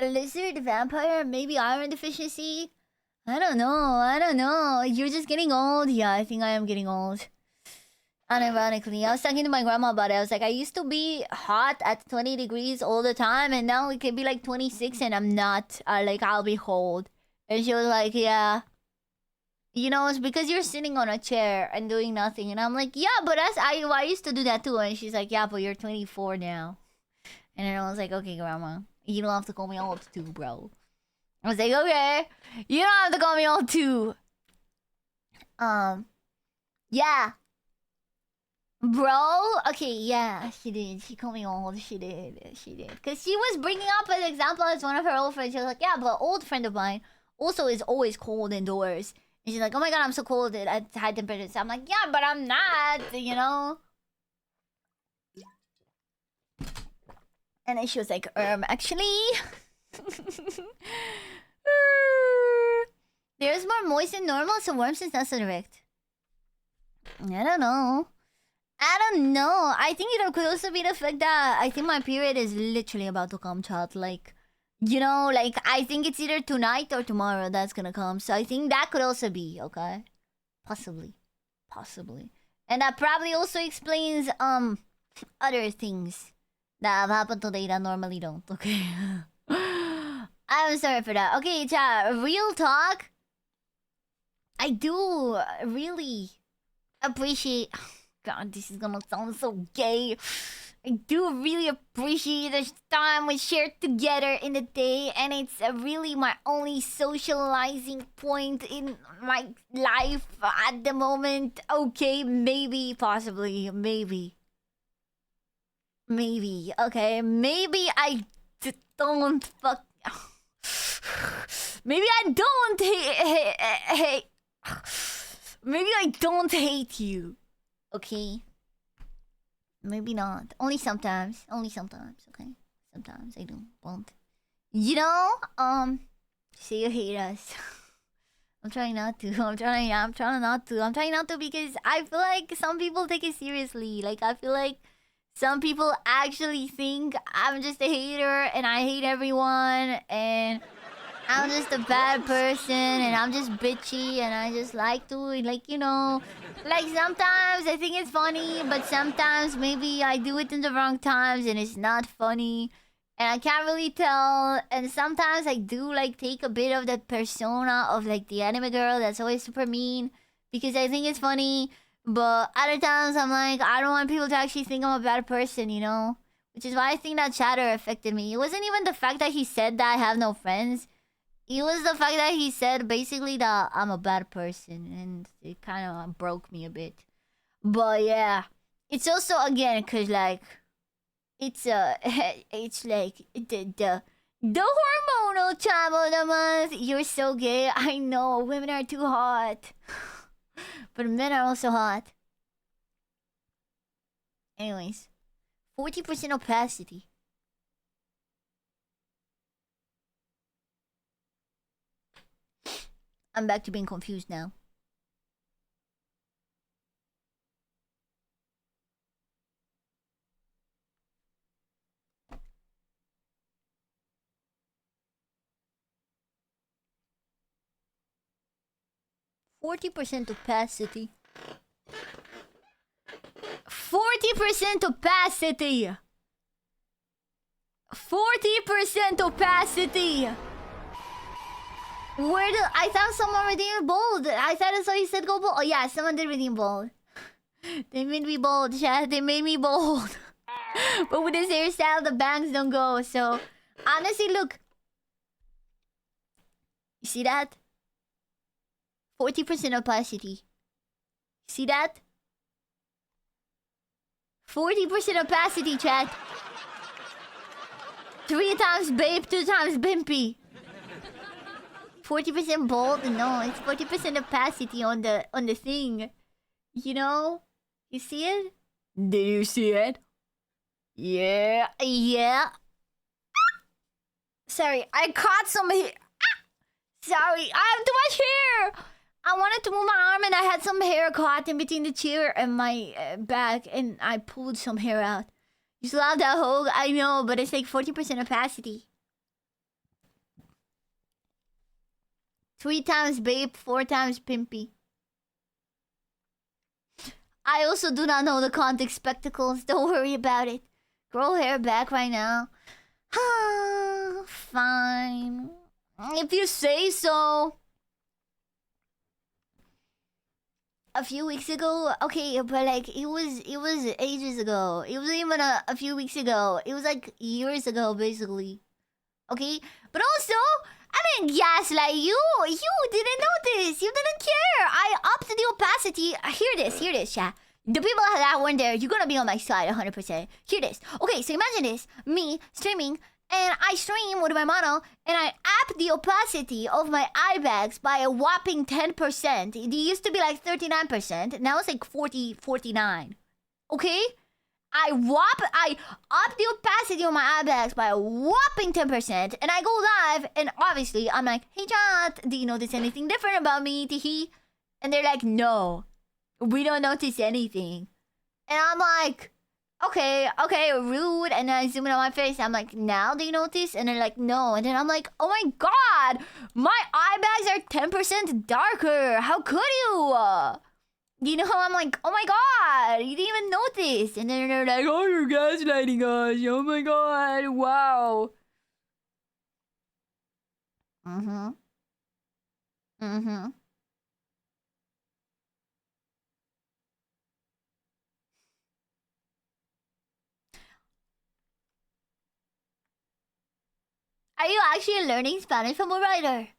S1: Lizard, vampire, maybe iron deficiency. I don't know. You're just getting old. Yeah, I think I am getting old. Unironically, I was talking to my grandma about it. I was like, I used to be hot at 20 degrees all the time, and now it can be like 26, and I'm not. I'll be cold. And she was like, yeah. You know, it's because you're sitting on a chair and doing nothing. And I'm like, yeah, but I used to do that too. And she's like, yeah, but you're 24 now. And then I was like, okay, grandma, you don't have to call me old too, bro. I was like, okay, you don't have to call me old too. Yeah. Bro, okay, yeah, she did. She called me old. She did. Because she was bringing up an example as one of her old friends. She was like, yeah, but an old friend of mine also is always cold indoors. And she's like, oh my god, I'm so cold at high temperatures. I'm like, yeah, but I'm not, you know? And then she was like, actually... There's more moist than normal, so warm since not so direct. I don't know. I think it could also be the fact that I think my period is literally about to come, chat. Like, you know, like, I think it's either tonight or tomorrow that's gonna come. So I think that could also be, okay? Possibly. And that probably also explains, other things that have happened today that normally don't, okay? I'm sorry for that. Okay, chat, real talk. I do really appreciate... God, this is gonna sound so gay. I do really appreciate the time we shared together in the day, and it's really my only socializing point in my life at the moment. Okay, maybe, possibly, maybe. Okay, maybe I don't fuck... Maybe I don't hate... Maybe I don't hate you. Okay? Maybe not. Only sometimes, okay? Sometimes I won't. You know, say you hate us. I'm trying not to because I feel like some people take it seriously. Like, I feel like some people actually think I'm just a hater and I hate everyone and I'm just a bad person and I'm just bitchy and I just like to, like, you know, like sometimes I think it's funny, but sometimes maybe I do it in the wrong times and it's not funny and I can't really tell. And sometimes I do like take a bit of that persona of like the anime girl that's always super mean because I think it's funny, but other times I'm like, I don't want people to actually think I'm a bad person, you know? Which is why I think that chatter affected me. It wasn't even the fact that he said that I have no friends. It was the fact that he said basically that I'm a bad person, and it kind of broke me a bit. But yeah, it's also again cause like it's like the hormonal time of the month. You're so gay. I know women are too hot, but men are also hot. Anyways, 40% opacity. I'm back to being confused now. %40 opacity. 40% opacity. 40% opacity. Where did I thought someone redeemed bold? I thought I saw you said go bold. Oh yeah, someone did redeem bold. They made me bold, chat. They made me bold. But with this hairstyle, the bangs don't go. So honestly, look. You see that? 40% opacity. See that? 40% opacity, chat. 3 times babe, 2 times bimpy. 40% bold? No, it's 40% opacity on the thing. You know? You see it? Did you see it? Yeah. Sorry, I caught some hair. Sorry, I have too much hair. I wanted to move my arm and I had some hair caught in between the chair and my back, and I pulled some hair out. You still have that hole? I know, but it's like 40% opacity. 3 times babe, 4 times pimpy. I also do not know the context spectacles. Don't worry about it. Grow hair back right now. Fine. If you say so. A few weeks ago, okay, but like it was ages ago. It wasn't even a few weeks ago. It was like years ago, basically. Okay, but also I didn't gaslight you. You didn't notice. You didn't care. I upped the opacity. Hear this, chat. The people that weren't there, you're gonna be on my side 100%. Hear this. Okay, so imagine this: me streaming. And I stream with my mono, and I up the opacity of my eye bags by a whopping 10%. It used to be like 39%. Now it's like 49. Okay? I up the opacity of my eye bags by a whopping 10%. And I go live, and obviously I'm like, hey chat, do you notice anything different about me? Teehee. And they're like, no, we don't notice anything. And I'm like, okay, rude. And then I zoom in on my face. I'm like, now do you notice? And they're like, no. And then I'm like, oh my god, my eye bags are 10% darker. How could you? You know, I'm like, oh my god, you didn't even notice. And then they're like, oh, you're gaslighting us. Oh my god, wow. Are you actually learning Spanish from a writer?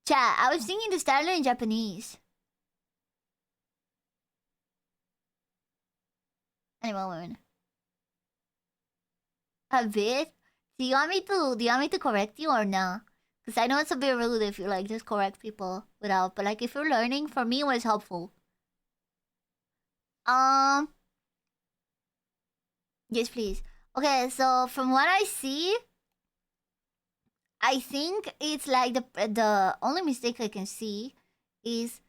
S1: Chat, I was thinking to start learning Japanese. Anyway, a bit? Do you want me to correct you or no? Because I know it's a bit rude if you like just correct people without, but like if you're learning, for me it was helpful. Yes, please. Okay, so from what I see, I think it's like the only mistake I can see is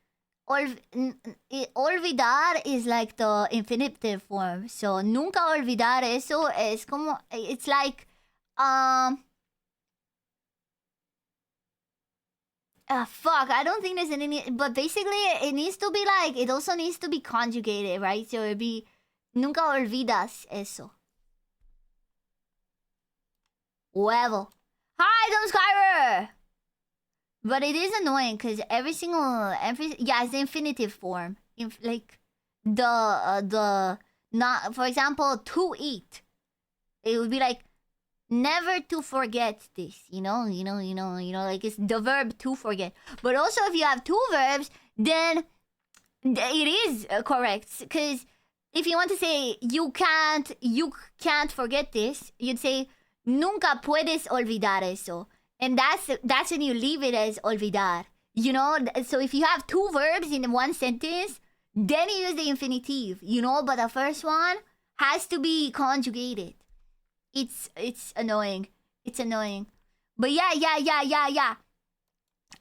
S1: olvidar is like the infinitive form. So nunca olvidar eso es como, it's like fuck, I don't think there's any, but basically it needs to be like, it also needs to be conjugated, right? So it'd be nunca olvidas eso. Huevo. Hi, Tom Skyrer! But it is annoying because every yeah, it's the infinitive form. Like not, for example, to eat. It would be like never to forget this. You know, like it's the verb to forget. But also if you have two verbs, then it is correct. Because if you want to say you can't forget this, you'd say nunca puedes olvidar eso. And that's when you leave it as olvidar. You know, so if you have two verbs in one sentence, then you use the infinitive, you know, but the first one has to be conjugated. It's annoying. It's annoying. But yeah.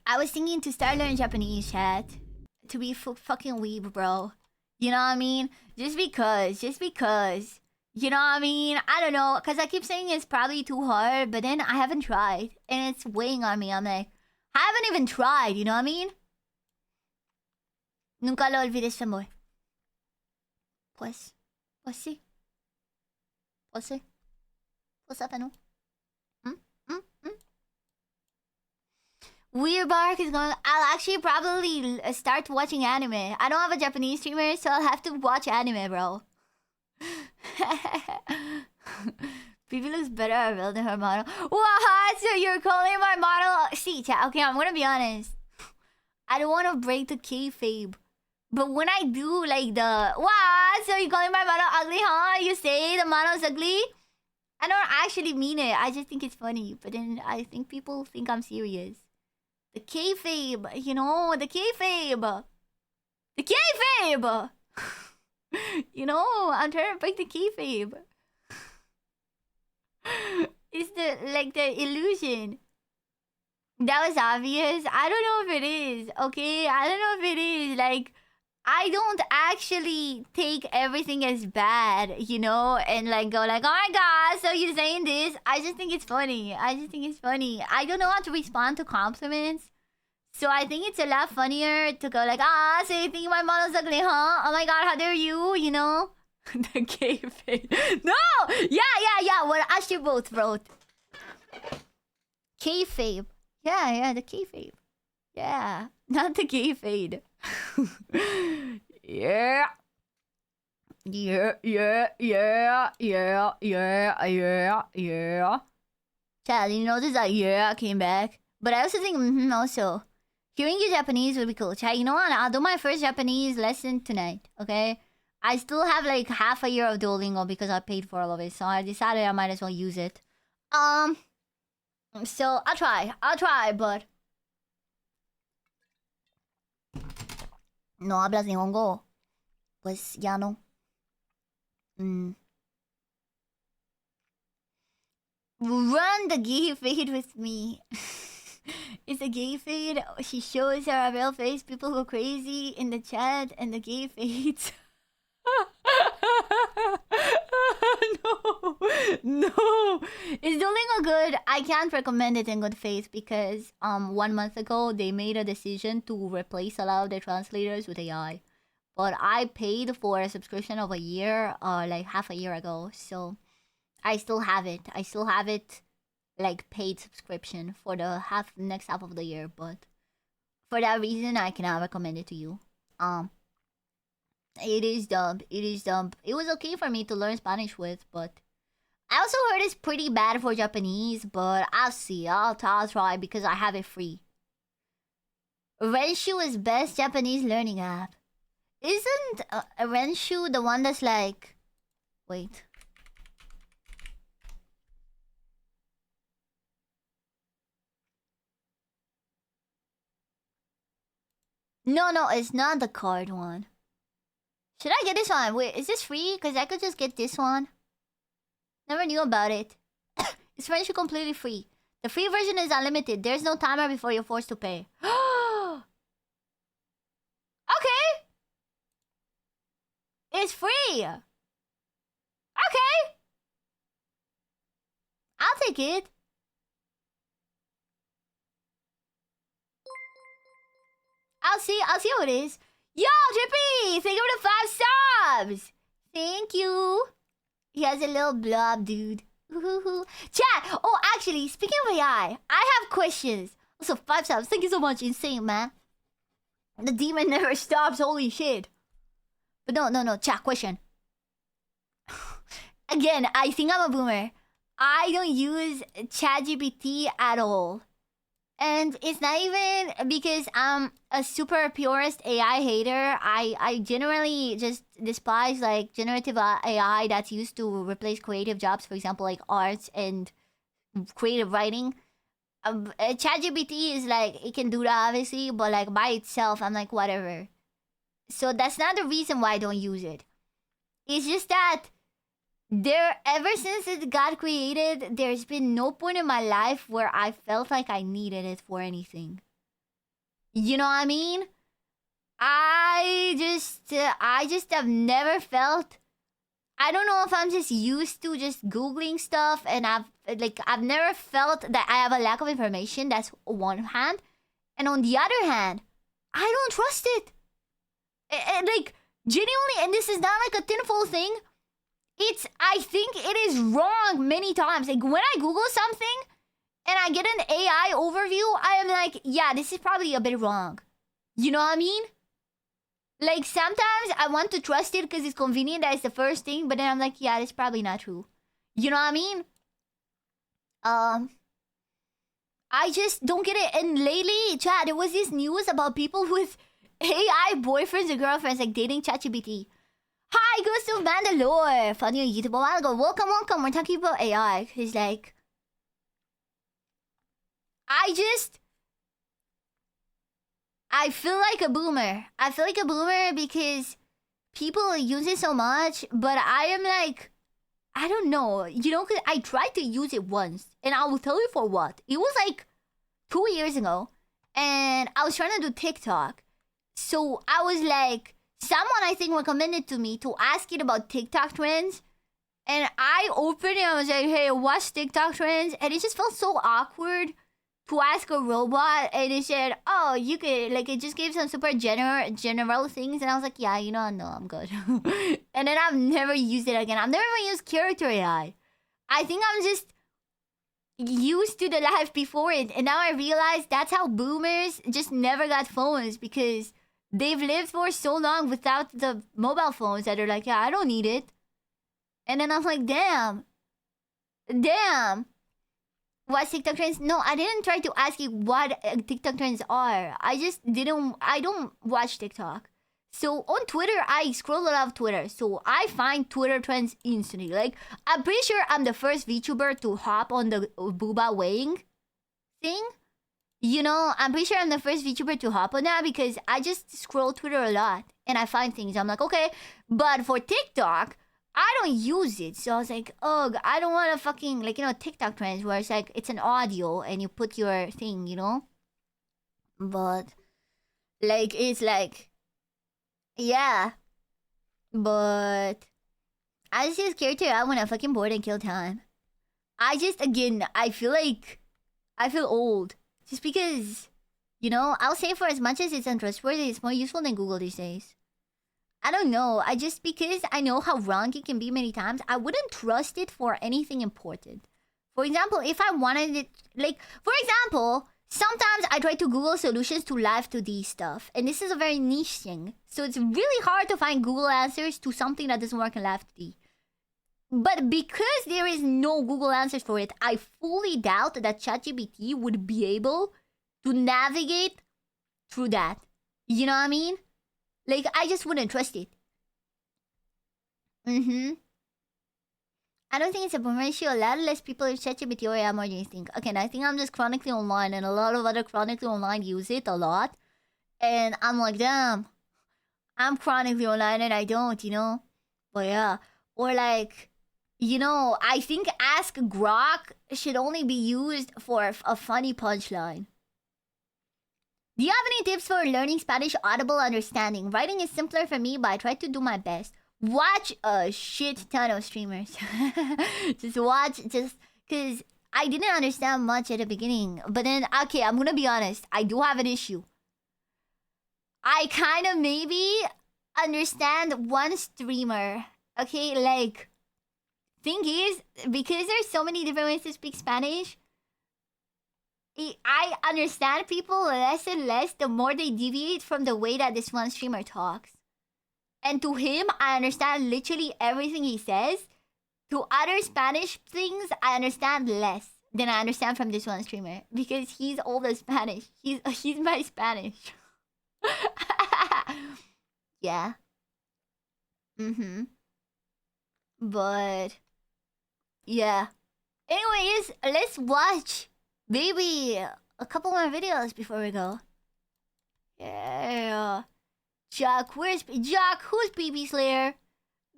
S1: I was thinking to start learning Japanese, chat. To be fucking weeb, bro. You know what I mean? Just because. You know what I mean? I don't know, because I keep saying it's probably too hard, but then I haven't tried, and it's weighing on me. I'm like, I haven't even tried, you know what I mean? Nunca lo olvides, amor. Pues sí. Pues up, no? Weird Bark is going. I'll actually probably start watching anime. I don't have a Japanese streamer, so I'll have to watch anime, bro. Pipi looks better real than her model. What? So you're calling my model? See, chat. Okay, I'm gonna be honest. I don't want to break the kayfabe, but when I do, like the what? So you're calling my model ugly, huh? You say the model's ugly? I don't actually mean it. I just think it's funny. But then I think people think I'm serious. The kayfabe, you know, the kayfabe. The kayfabe. You know, I'm trying to break the kayfabe. It's the illusion. That was obvious. I don't know if it is. Okay, I don't know if it is. Like, I don't actually take everything as bad, you know, and like go like, oh my god, so you're saying this? I just think it's funny. I don't know how to respond to compliments. So I think it's a lot funnier to go like, so you think my model's ugly, huh? Oh my god, how dare you, you know? The gay fade. No! Yeah, what Asher both wrote. Kayfabe. Yeah, the kayfabe. Yeah, not the gay fade. Yeah. Chad, you notice that came back? But I also think also. Hearing your Japanese would be cool. Chad, you know what? I'll do my first Japanese lesson tonight, okay? I still have like half a year of Duolingo because I paid for all of it. So I decided I might as well use it. So I'll try, but no hablas Nihongo. Pues ya no. Run the gay fade with me. It's a gay fade. She shows her real face. People go crazy in the chat and the gay fades. No. Is Duolingo good? I can't recommend it in good faith because 1 month ago they made a decision to replace a lot of their translators with AI. But I paid for a subscription of a year, like half a year ago, so I still have it. Like paid subscription for the next half of the year, but for that reason I cannot recommend it to you. It is dumb. It was okay for me to learn Spanish with, but I also heard it's pretty bad for Japanese, but I'll see. I'll try because I have it free. Renshu is best Japanese learning app. Isn't Renshu the one that's like... Wait. No, it's not the card one. Should I get this one? Wait, is this free? Because I could just get this one. Never knew about it. It's Friendship completely free. The free version is unlimited. There's no timer before you're forced to pay. Okay. It's free. Okay. I'll take it. I'll see what it is. Yo, Drippy! Thank you for the 5 subs! Thank you. He has a little blob, dude. Chat! Oh, actually, speaking of AI, I have questions. Also, 5 subs. Thank you so much. Insane, man. The demon never stops. Holy shit. But no. Chat, question. Again, I think I'm a boomer. I don't use ChatGPT at all. And it's not even because I'm a super purist AI hater. I generally just despise like generative AI that's used to replace creative jobs, for example, like arts and creative writing. ChatGPT is like, it can do that obviously, but like by itself, I'm like, whatever. So that's not the reason why I don't use it. It's just that ever since it got created, there's been no point in my life where I felt like I needed it for anything. You know what I mean? I just have never felt... I don't know if I'm just used to just Googling stuff and I've never felt that I have a lack of information. That's on one hand. And on the other hand, I don't trust it. Like, genuinely, and this is not like a tinfoil thing. I think it is wrong many times. Like, when I Google something and I get an AI overview, I am like, yeah, this is probably a bit wrong. You know what I mean? Like, sometimes I want to trust it because it's convenient that it's the first thing, but then I'm like, yeah, it's probably not true. You know what I mean? I just don't get it. And lately, chat, there was this news about people with AI boyfriends and girlfriends, like, dating ChatGPT. Hi, Ghost of Mandalore! Found you on YouTube a while ago. Welcome. We're talking about AI. Because, like... I feel like a boomer. I feel like a boomer because people use it so much, but I am like... I don't know. You know, cause I tried to use it once. And I will tell you for what. It was like 2 years ago. And I was trying to do TikTok. So I was like... someone I think recommended to me to ask it about TikTok trends. And I opened it and I was like, hey, what's TikTok trends? And it just felt so awkward to ask a robot. And it said, oh, you could, like, it just gave some super general things. And I was like, yeah, you know, no, I'm good. And then I've never used it again. I've never even used character AI. I think I'm just used to the life before it. And now I realize that's how boomers just never got phones, because they've lived for so long without the mobile phones that are like, yeah, I don't need it. And then I'm like, damn. What's TikTok trends? No, I didn't try to ask you what TikTok trends are. I don't watch TikTok. So on Twitter, I scroll a lot of Twitter. So I find Twitter trends instantly. Like, I'm pretty sure I'm the first VTuber to hop on the booba weighing thing. You know, I'm pretty sure I'm the first VTuber to hop on that because I just scroll Twitter a lot and I find things. I'm like, okay. But for TikTok, I don't use it. So I was like, ugh, I don't want to fucking, like, you know, TikTok trends where it's like, it's an audio and you put your thing, you know? But, like, it's like, yeah. But I just use character out when I'm fucking bored and kill time. I feel old. Just because, you know, I'll say for as much as it's untrustworthy, it's more useful than Google these days. I don't know. Because I know how wrong it can be many times, I wouldn't trust it for anything important. For example, if I wanted it, like, for example, sometimes I try to Google solutions to live 2D stuff. And this is a very niche thing. So it's really hard to find Google answers to something that doesn't work in live 2D. But because there is no Google answers for it, I fully doubt that ChatGPT would be able to navigate through that. You know what I mean? Like, I just wouldn't trust it. I don't think it's a boomer issue. A lot less people use ChatGPT or AI more than you think. Okay, I think I'm just chronically online, and a lot of other chronically online use it a lot. And I'm like, damn, I'm chronically online and I don't, you know? But yeah. Or like, you know, I think Ask Grok should only be used for a funny punchline. Do you have any tips for learning Spanish audible understanding? Writing is simpler for me, but I try to do my best. Watch a shit ton of streamers. Just because I didn't understand much at the beginning. But then, okay, I'm gonna be honest. I do have an issue. I kind of maybe understand one streamer. Okay, like, thing is, because there's so many different ways to speak Spanish, I understand people less and less the more they deviate from the way that this one streamer talks. And to him, I understand literally everything he says. To other Spanish things, I understand less than I understand from this one streamer. Because he's all the Spanish. He's my Spanish. Yeah. But, yeah. Anyways, let's watch maybe a couple more videos before we go. Yeah. Jack, who's BB Slayer?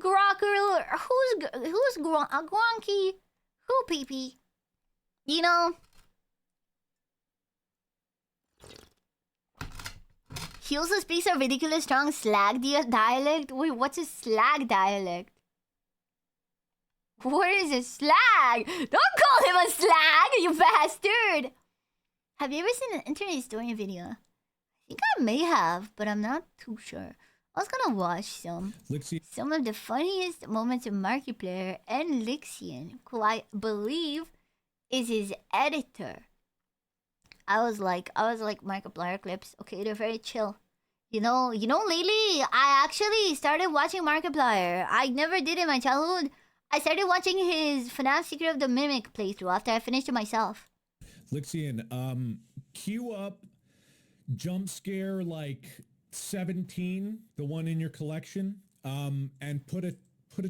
S1: Grocker, who's Gronky? Who PP? You know? He also speaks a ridiculous strong slag dialect. Wait, what's a slag dialect? What is a slag? Don't call him a slag, you bastard! Have you ever seen an internet story video? I think I may have, but I'm not too sure. I was gonna watch some of the funniest moments of Markiplier and Lixian, who I believe is his editor. I was like Markiplier clips. Okay, they're very chill. You know, lately I actually started watching Markiplier. I never did in my childhood. I started watching his FNAF Secret of the Mimic playthrough after I finished it myself.
S8: Lixian, queue up jump scare like 17, the one in your collection, and put a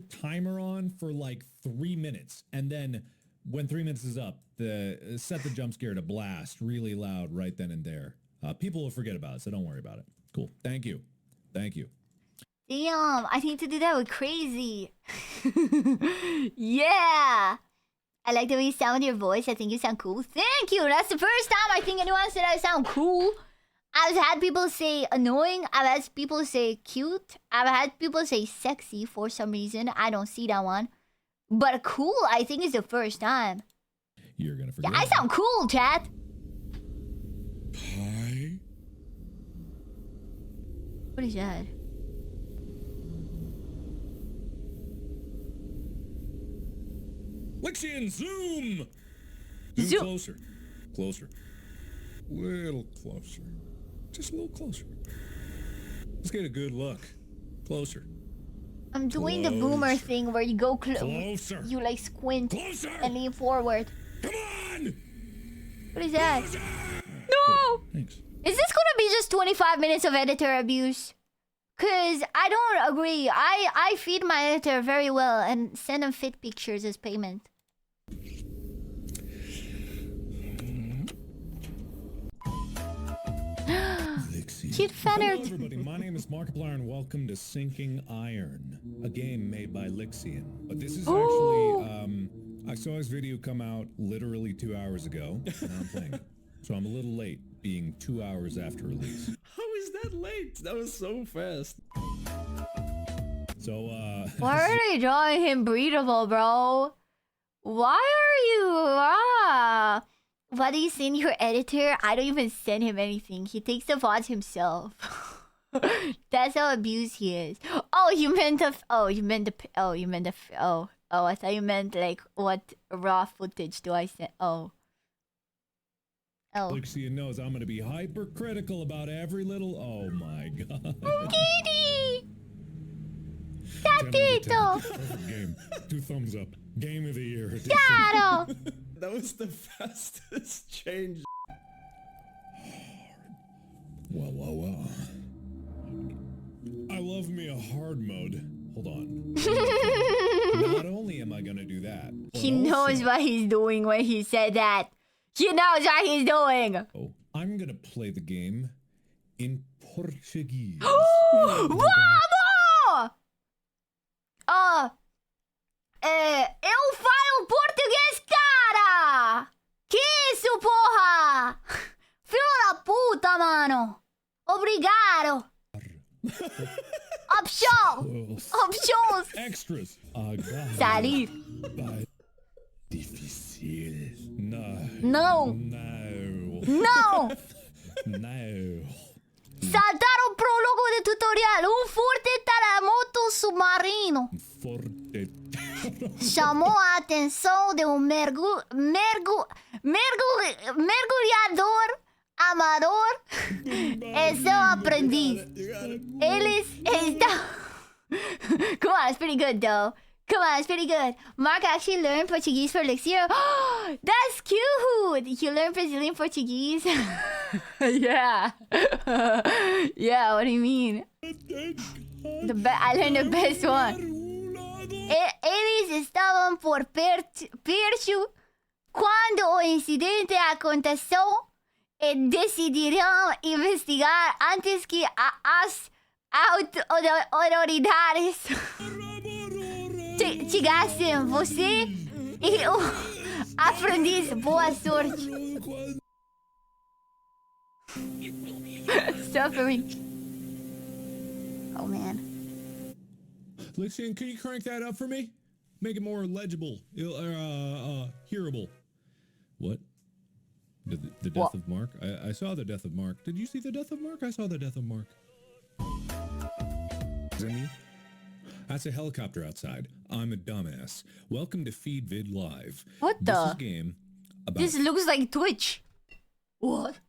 S8: timer on for like 3 minutes, and then when 3 minutes is up, set the jump scare to blast really loud right then and there. People will forget about it, so don't worry about it. Cool. Thank you.
S1: Damn, I need to do that with Crazy. Yeah. I like the way you sound with your voice. I think you sound cool. Thank you. That's the first time I think anyone said I sound cool. I've had people say annoying. I've had people say cute. I've had people say sexy for some reason. I don't see that one. But cool, I think is the first time.
S8: You're gonna forget.
S1: Yeah, I sound cool, chat.
S6: Pie?
S1: What is that?
S8: Lixian, zoom!
S1: Zoom.
S8: Closer. Closer. Little closer. Just a little closer. Let's get a good look. Closer.
S1: I'm doing the boomer
S8: Closer.
S1: thing where you go
S8: Closer.
S1: you like squint
S8: Closer.
S1: and lean forward.
S8: Come on!
S1: What is that?
S8: Closer!
S1: No!
S8: Thanks.
S1: Is this gonna be just 25 minutes of editor abuse? Cause I don't agree. I feed my editor very well and send him fit pictures as payment. Cute
S8: Hello,
S1: feathered.
S8: everybody. My name is Markiplier, and welcome to Sinking Iron, a game made by Lixian. But this is actually, I saw his video come out literally 2 hours ago, and I'm playing it. So I'm a little late, being 2 hours after release.
S9: How is that late? That was so fast.
S8: So,
S1: Why are they drawing him breathable, bro? Why are you? What do you send your editor? I don't even send him anything. He takes the VODs himself. That's how abused he is. Oh, you meant the. Oh, you meant the. Oh, you meant the. Oh, I thought you meant like what raw footage do I send? Oh.
S8: Lixian knows I'm gonna be hypercritical about every little. Oh my god.
S1: Kitty!
S8: 10 out of 10.
S1: Gatito!
S8: Perfect game. 2 thumbs up. Game of the year. edition.
S1: Claro!
S9: That was the fastest change.
S8: Well. I love me a hard mode. Hold on. Not only am I gonna do that, but
S1: He knows
S8: also-
S1: what he's doing when he said that. He knows what he's doing.
S8: Oh, I'm gonna play the game in Portuguese.
S1: Vamos! Eu falo português, cara! Que isso, porra? Filho da puta, mano! Obrigado! Options! Options!
S8: Extras. Agarra.
S1: Salir.
S8: Difícil. No.
S1: Não!
S8: No.
S1: Não!
S8: No.
S1: Saltar o prólogo do tutorial. Forte terremoto submarino
S8: Forte.
S1: chamou a atenção de um mergulhador amador e seu aprendiz. Eles estão... Come on, it's pretty good though. Come on, it's pretty good. Mark actually learned Portuguese for Lexia. That's cute! You learned Brazilian Portuguese? Yeah. Yeah, what do you mean? I learned the best one. Eles estavam por perto quando o incidente aconteceu e decidiram investigar antes que as autoridades chegassem. Você e o aprendiz, boa sorte. Suffering. Oh man.
S8: Lixian, can you crank that up for me? Make it more legible, hearable. What? The death
S1: What?
S8: of Mark? I saw the death of Mark. Did you see the death of Mark? I saw the death of Mark. Is that me? That's a helicopter outside. I'm a dumbass. Welcome to Feed Vid Live.
S1: What
S8: This is
S1: the?
S8: a game about...
S1: This looks like Twitch. What?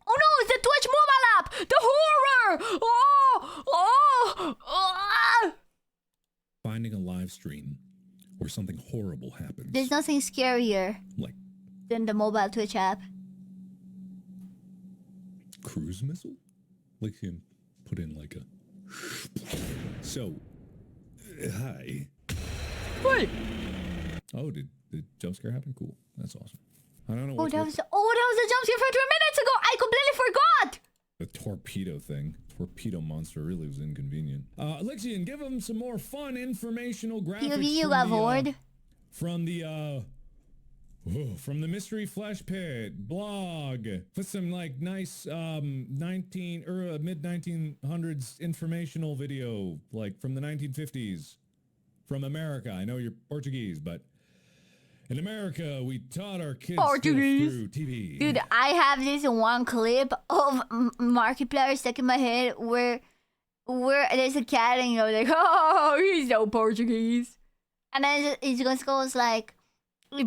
S1: Oh no, it's the Twitch mobile app! The horror! Oh!
S8: finding a live stream where something horrible happens.
S1: There's nothing scarier
S8: Like
S1: than the mobile Twitch app.
S8: cruise missile? Like you can put in like a... So, hi.
S1: What?
S8: Oh, did the jump scare happen? Cool. That's awesome. I don't know
S1: Oh,
S8: what
S1: that was a jump scare from 2 minutes ago. I completely forgot.
S8: the torpedo thing. Torpedo monster really was inconvenient. Alexian, give him some more fun informational graphics
S1: POV, you got bored.
S8: from the Whoa, from the Mystery Flesh Pit blog. Put some like nice mid-1900s informational video, like from the 1950s. From America. I know you're Portuguese, but in America, we taught our kids
S1: Portuguese
S8: through TV.
S1: Dude, I have this one clip of Markiplier stuck in my head where there's a cat and you're like, oh, he's so Portuguese. And then it just goes like,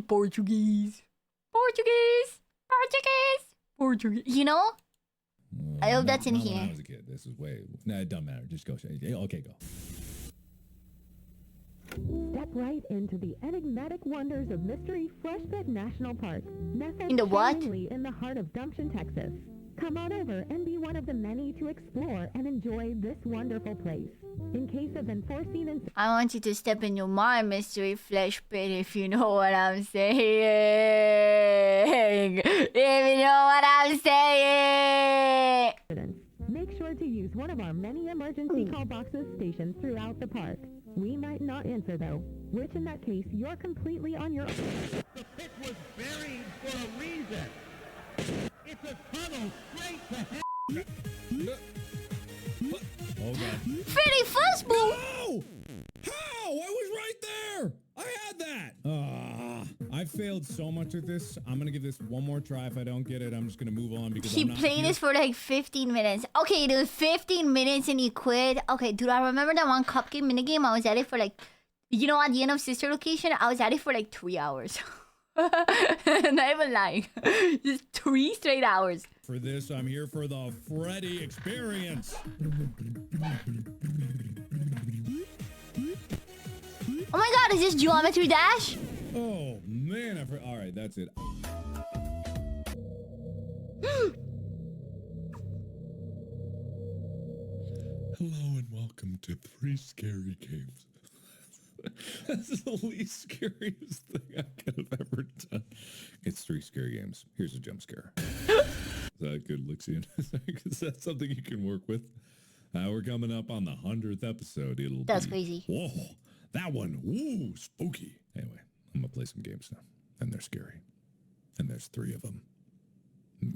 S1: Portuguese. You know? I hope that's in
S8: not
S1: here.
S8: When I was a kid. This is way... No, it doesn't matter. Just go. Okay, go.
S10: Step right into the enigmatic wonders of Mystery Flesh Pit National Park. Nestled
S1: In the what?
S10: charmingly in the heart of Junction, Texas. Come on over and be one of the many to explore and enjoy this wonderful place. In case of unforeseen
S1: I want you to step into my Mystery Flesh Pit if you know what I'm saying. If you know what I'm saying.
S10: incidents, make sure to use one of our many emergency call boxes stationed throughout the park. We might not answer though, which in that case, you're completely on your own.
S11: The pit was buried for a reason. It's a tunnel straight to hell.
S8: Oh, God.
S1: Freddy Fuzzball!
S8: Oh! How? I was right there! I had that! I failed so much at this. I'm gonna give this one more try. If I don't get it, I'm just gonna move on because
S1: He
S8: I'm not
S1: played
S8: here.
S1: this for like 15 minutes. Okay, dude, 15 minutes and he quit. Okay, dude, I remember that one cupcake minigame. I was at it for like, you know, at the end of Sister Location, I was at it for like 3 hours. Not even lying. Just 3 straight hours.
S8: For this, I'm here for the Freddy experience.
S1: Oh my god, is this Geometry Dash?
S8: Oh, man. All right, that's it.
S6: Hello and welcome to 3 Scary Games.
S8: That's the least scariest thing I could have ever done. It's 3 scary games. Here's a jump scare. Is that good, Lixian? Is that something you can work with? We're coming up on the 100th episode.
S1: That's crazy.
S8: Whoa, that one. Ooh, spooky. Anyway, I'm gonna play some games now, and they're scary. And there's 3 of them.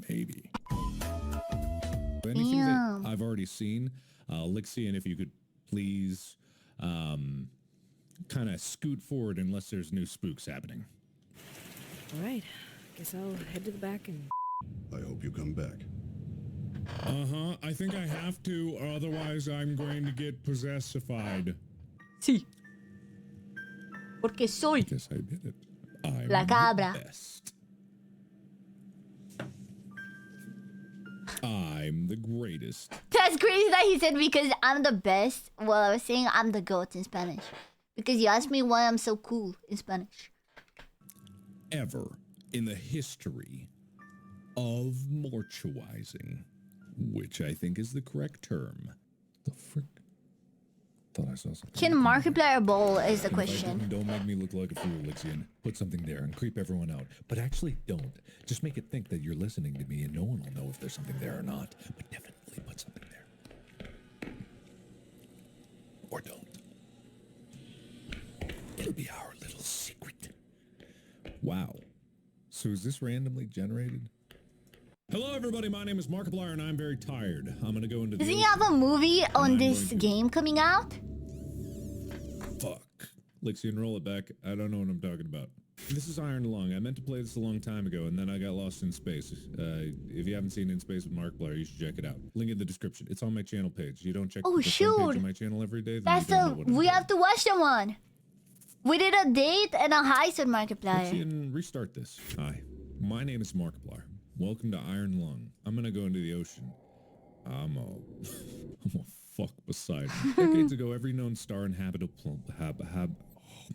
S8: Maybe. Anything that I've already seen, Lixian, if you could please, kind of scoot forward unless there's new spooks happening.
S12: All right. Guess I'll head to the back and...
S6: I hope you come back.
S8: Uh-huh. I think I have to, or otherwise I'm going to get possessified.
S1: Sí. Porque soy
S8: Guess I did it. I'm
S1: la cabra.
S8: the best. I'm the greatest.
S1: That's crazy that he said because I'm the best. Well, I was saying I'm the goat in Spanish. Because you asked me why I'm so cool in Spanish.
S8: Ever in the history of mortuizing, which I think is the correct term. The frick? Thought I saw something.
S1: Can Markiplier bowl is the
S8: If I
S1: question.
S8: didn't, don't make me look like a fool, Lixian. Put something there and creep everyone out. But actually don't. Just make it think that you're listening to me and no one will know if there's something there or not. But definitely put something there. Or don't. It'll be our little secret. Wow. So is this randomly generated? Hello everybody, my name is Markiplier and I'm very tired. I'm gonna go into the
S1: Doesn't he have a movie on
S8: I'm
S1: this
S8: going to-
S1: game coming out?
S8: Fuck. Lixian, roll it back. I don't know what I'm talking about. This is Iron Lung. I meant to play this a long time ago, and then I got lost in space. If you haven't seen In Space with Markiplier, you should check it out. Link in the description. It's on my channel page. You don't check
S1: Oh,
S8: the front page
S1: shoot.
S8: of my channel every day, then
S1: That's
S8: you don't know
S1: the
S8: what I'm
S1: we
S8: doing.
S1: have to watch the one. We did a date and a heist with Markiplier.
S8: Lixian, restart this. Hi, my name is Markiplier. Welcome to Iron Lung. I'm gonna go into the ocean. I'm a fuck Poseidon. Decades ago, every known star inhabitable oh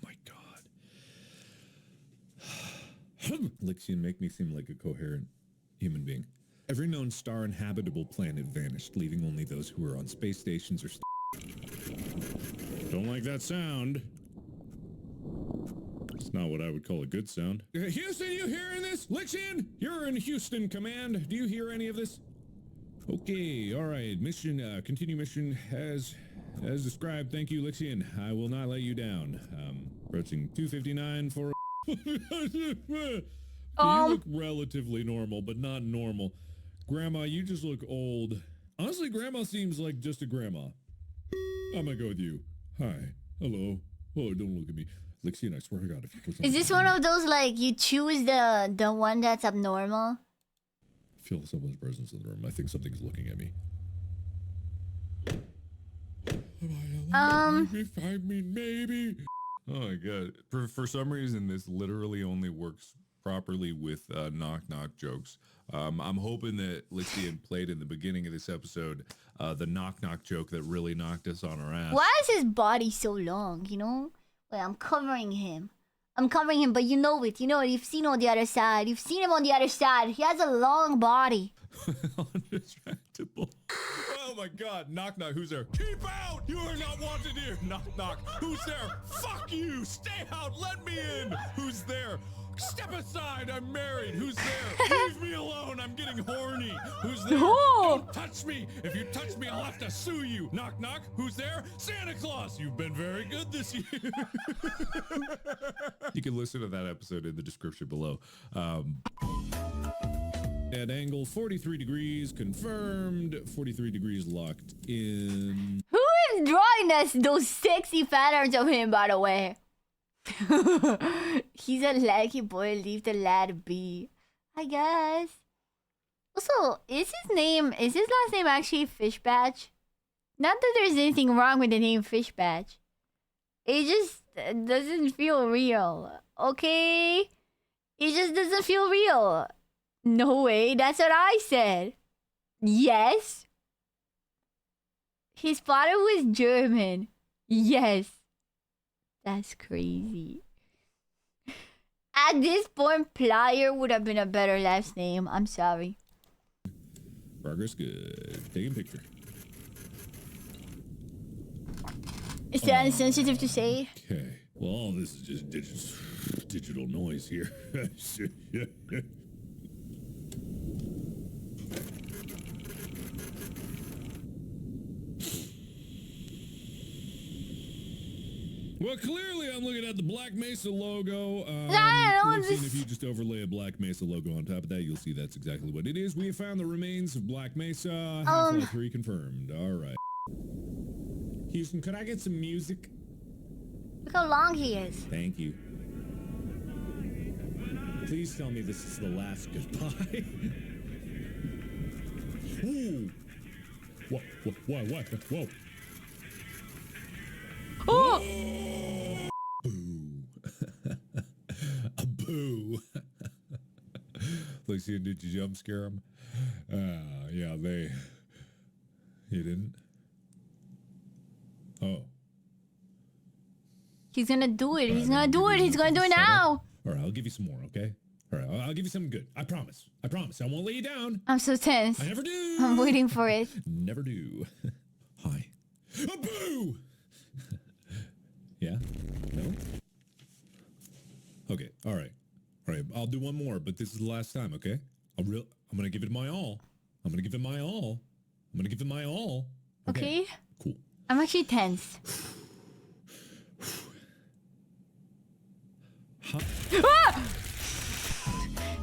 S8: my god. Lixian, make me seem like a coherent human being. Every known star inhabitable planet vanished, leaving only those who were on space stations or Don't like that sound. It's not what I would call a good sound. Houston, you hearing this? Lixian, you're in Houston Command. Do you hear any of this? Okay, all right. Mission, continue mission as described. Thank you, Lixian. I will not let you down. Approaching 259 for You look relatively normal, but not normal. Grandma, you just look old. Honestly, Grandma seems like just a grandma. I'm gonna go with you. Hi. Hello. Oh, don't look at me. Lixian, I swear to God, if you put something...
S1: Is this one of those, like, you choose the one that's abnormal?
S8: I feel someone's presence in the room. I think something's looking at me. Maybe. Oh my God. For some reason, this literally only works properly with knock knock jokes. I'm hoping that Lixian played in the beginning of this episode the knock knock joke that really knocked us on our ass.
S1: Why is his body so long, you know? Wait, I'm covering him. I'm covering him, but you know it. You know it. You've seen on the other side. You've seen him on the other side. He has a long body.
S8: Undistractable. Oh my God. Knock knock. Who's there? Keep out! You are not wanted here. Knock knock. Who's there? Fuck you! Stay out! Let me in! Who's there? Step aside! I'm married! Who's there? Leave me alone! I'm getting horny! Who's there? Don't touch me! If you touch me, I'll have to sue you! Knock knock! Who's there? Santa Claus! You've been very good this year! You can listen to that episode in the description below. At angle 43 degrees confirmed, 43 degrees locked in.
S1: Who is drawing those sexy patterns of him, by the way? He's a lucky boy, leave the lad be. I guess. Also, is his last name actually Fishbatch? Not that there's anything wrong with the name Fishbatch. It just doesn't feel real. Okay? It just doesn't feel real. No way, that's what I said. Yes. His father was German. Yes. That's crazy. At this point, Plier would have been a better last name. I'm sorry.
S8: Progress good. Taking a picture.
S1: Is that insensitive to say?
S8: Okay. Well, this is just digital noise here. Well, clearly I'm looking at the Black Mesa logo. If you just overlay a Black Mesa logo on top of that, you'll see that's exactly what it is. We have found the remains of Black Mesa. Half-Life 3 confirmed. All right. Houston, could I get some music?
S1: Look how long he is.
S8: Thank you. Please tell me this is the last goodbye. Ooh. What? Whoa.
S1: Oh!
S8: Boo. A boo. Lexi, did you jump scare him? Yeah, You didn't? Oh.
S1: He's gonna do it. He's gonna do it. He's gonna do it now.
S8: All right, I'll give you some more, okay? All right, I'll give you something good. I promise. I won't let you down.
S1: I'm so tense.
S8: I never do.
S1: I'm waiting for it.
S8: Never do. Hi. A boo! Yeah? No? Okay, all right. I'll do one more, but this is the last time, okay? I'm gonna give it my all.
S1: Okay.
S8: Cool.
S1: I'm actually tense. Ah!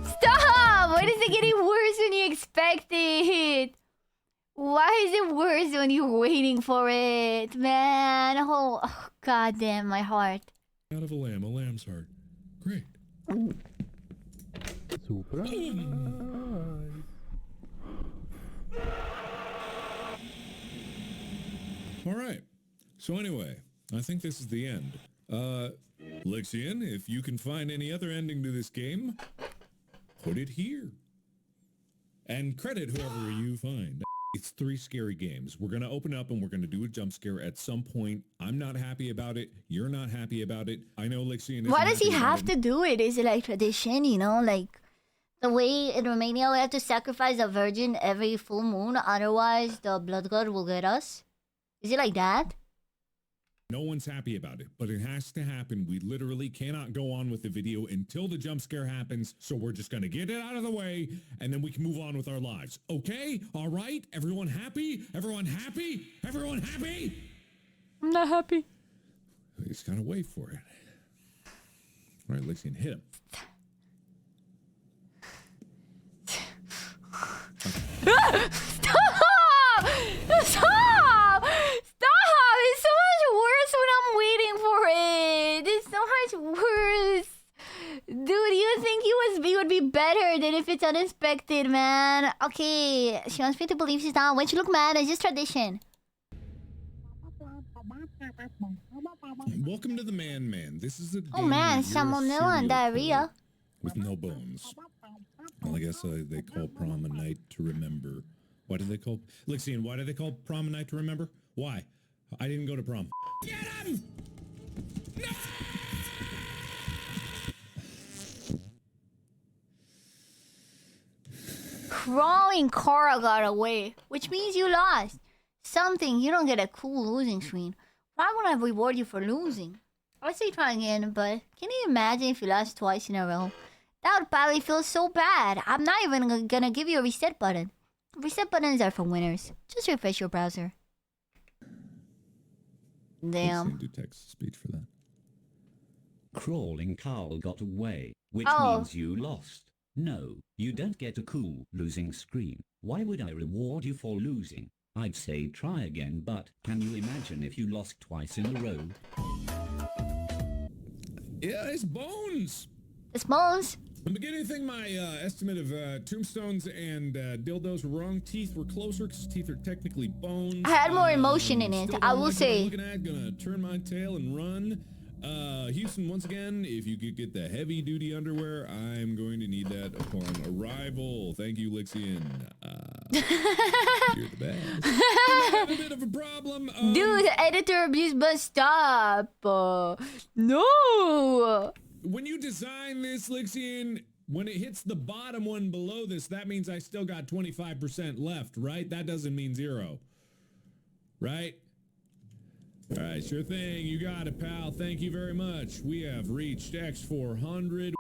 S1: Stop! Why is it getting worse than you expect it? Why is it worse when you're waiting for it, man? Oh, god damn, my heart.
S8: Out of a lamb's heart. Great. Surprise. All right. So anyway, I think this is the end. Lixian, if you can find any other ending to this game, put it here. And credit whoever you find. It's 3 scary games. We're going to open up and we're going to do a jump scare at some point. I'm not happy about it. You're not happy about it. I know Lixian is.
S1: Why does he have to do it? Is it like tradition, you know? Like the way in Romania we have to sacrifice a virgin every full moon, otherwise the blood god will get us? Is it like that?
S8: No one's happy about it, but it has to happen. We literally cannot go on with the video until the jump scare happens, so we're just gonna get it out of the way, and then we can move on with our lives. Okay? All right? Everyone happy? Everyone happy? Everyone happy?
S1: I'm not happy.
S8: We just gotta wait for it. All right, Lixian, hit him.
S1: Stop! Stop! Stop! It's so much worse when I'm waiting for it. It's so much worse. Dude, you think USB would be better than if it's unexpected, man. Okay, she wants me to believe she's not. When she look mad, it's just tradition.
S8: Welcome to the Man. This is a game
S1: Oh man,
S8: where you're a
S1: salmonella and
S8: serial
S1: diarrhea.
S8: killer with no bones. Well, I guess they call prom a night to remember. Why do they call... Lixian, why do they call prom a night to remember? Why? I didn't go to prom. Get him! No!
S1: Crawling Cora got away, which means you lost. Something, you don't get a cool losing screen. Why would I reward you for losing? I'd say try again, but can you imagine if you lost twice in a row? That would probably feel so bad. I'm not even gonna give you a reset button. Reset buttons are for winners. Just refresh your browser. Damn.
S8: Do text-to-speech for that.
S13: Crawling Carl got away, which
S1: Oh.
S13: means you lost. No, you don't get a cool losing screen. Why would I reward you for losing? I'd say try again, but can you imagine if you lost twice in a row?
S8: Yeah, it's bones.
S1: It's bones.
S8: I'm beginning to think my estimate of tombstones and dildos were wrong. Teeth were closer because teeth are technically bones.
S1: I had more emotion in it,
S8: Still
S1: I
S8: don't
S1: will
S8: like what I'm
S1: say.
S8: looking at, gonna turn my tail and run. Houston, once again, if you could get the heavy-duty underwear, I'm going to need that upon arrival. Thank you, Lixian. You're the best. I have a bit of a problem.
S1: Dude, editor abuse must stop. No.
S8: When you design this, Lixian, when it hits the bottom one below this, that means I still got 25% left, right? That doesn't mean 0. Right? All right, sure thing. You got it, pal. Thank you very much. We have reached X400.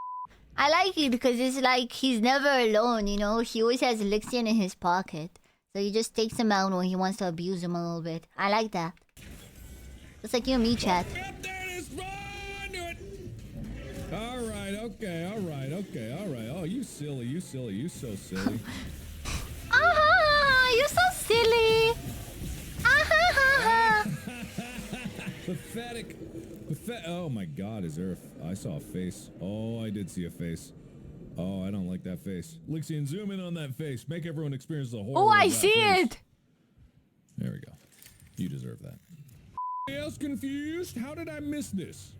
S1: I like it because it's like he's never alone, you know? He always has Lixian in his pocket. So he just takes him out when he wants to abuse him a little bit. I like that. Just like you and me, chat.
S8: Yep, there it is. Run! Do it. All right, okay, all right. Oh, you silly, you so silly.
S1: You're so silly.
S8: Pathetic. Oh my God, is there I saw a face. Oh, I did see a face. Oh, I don't like that face. Lixian, zoom in on that face. Make everyone experience the horror.
S1: Oh, I
S8: of that
S1: see
S8: face.
S1: it.
S8: There we go. You deserve that. Anybody else confused? How did I miss this?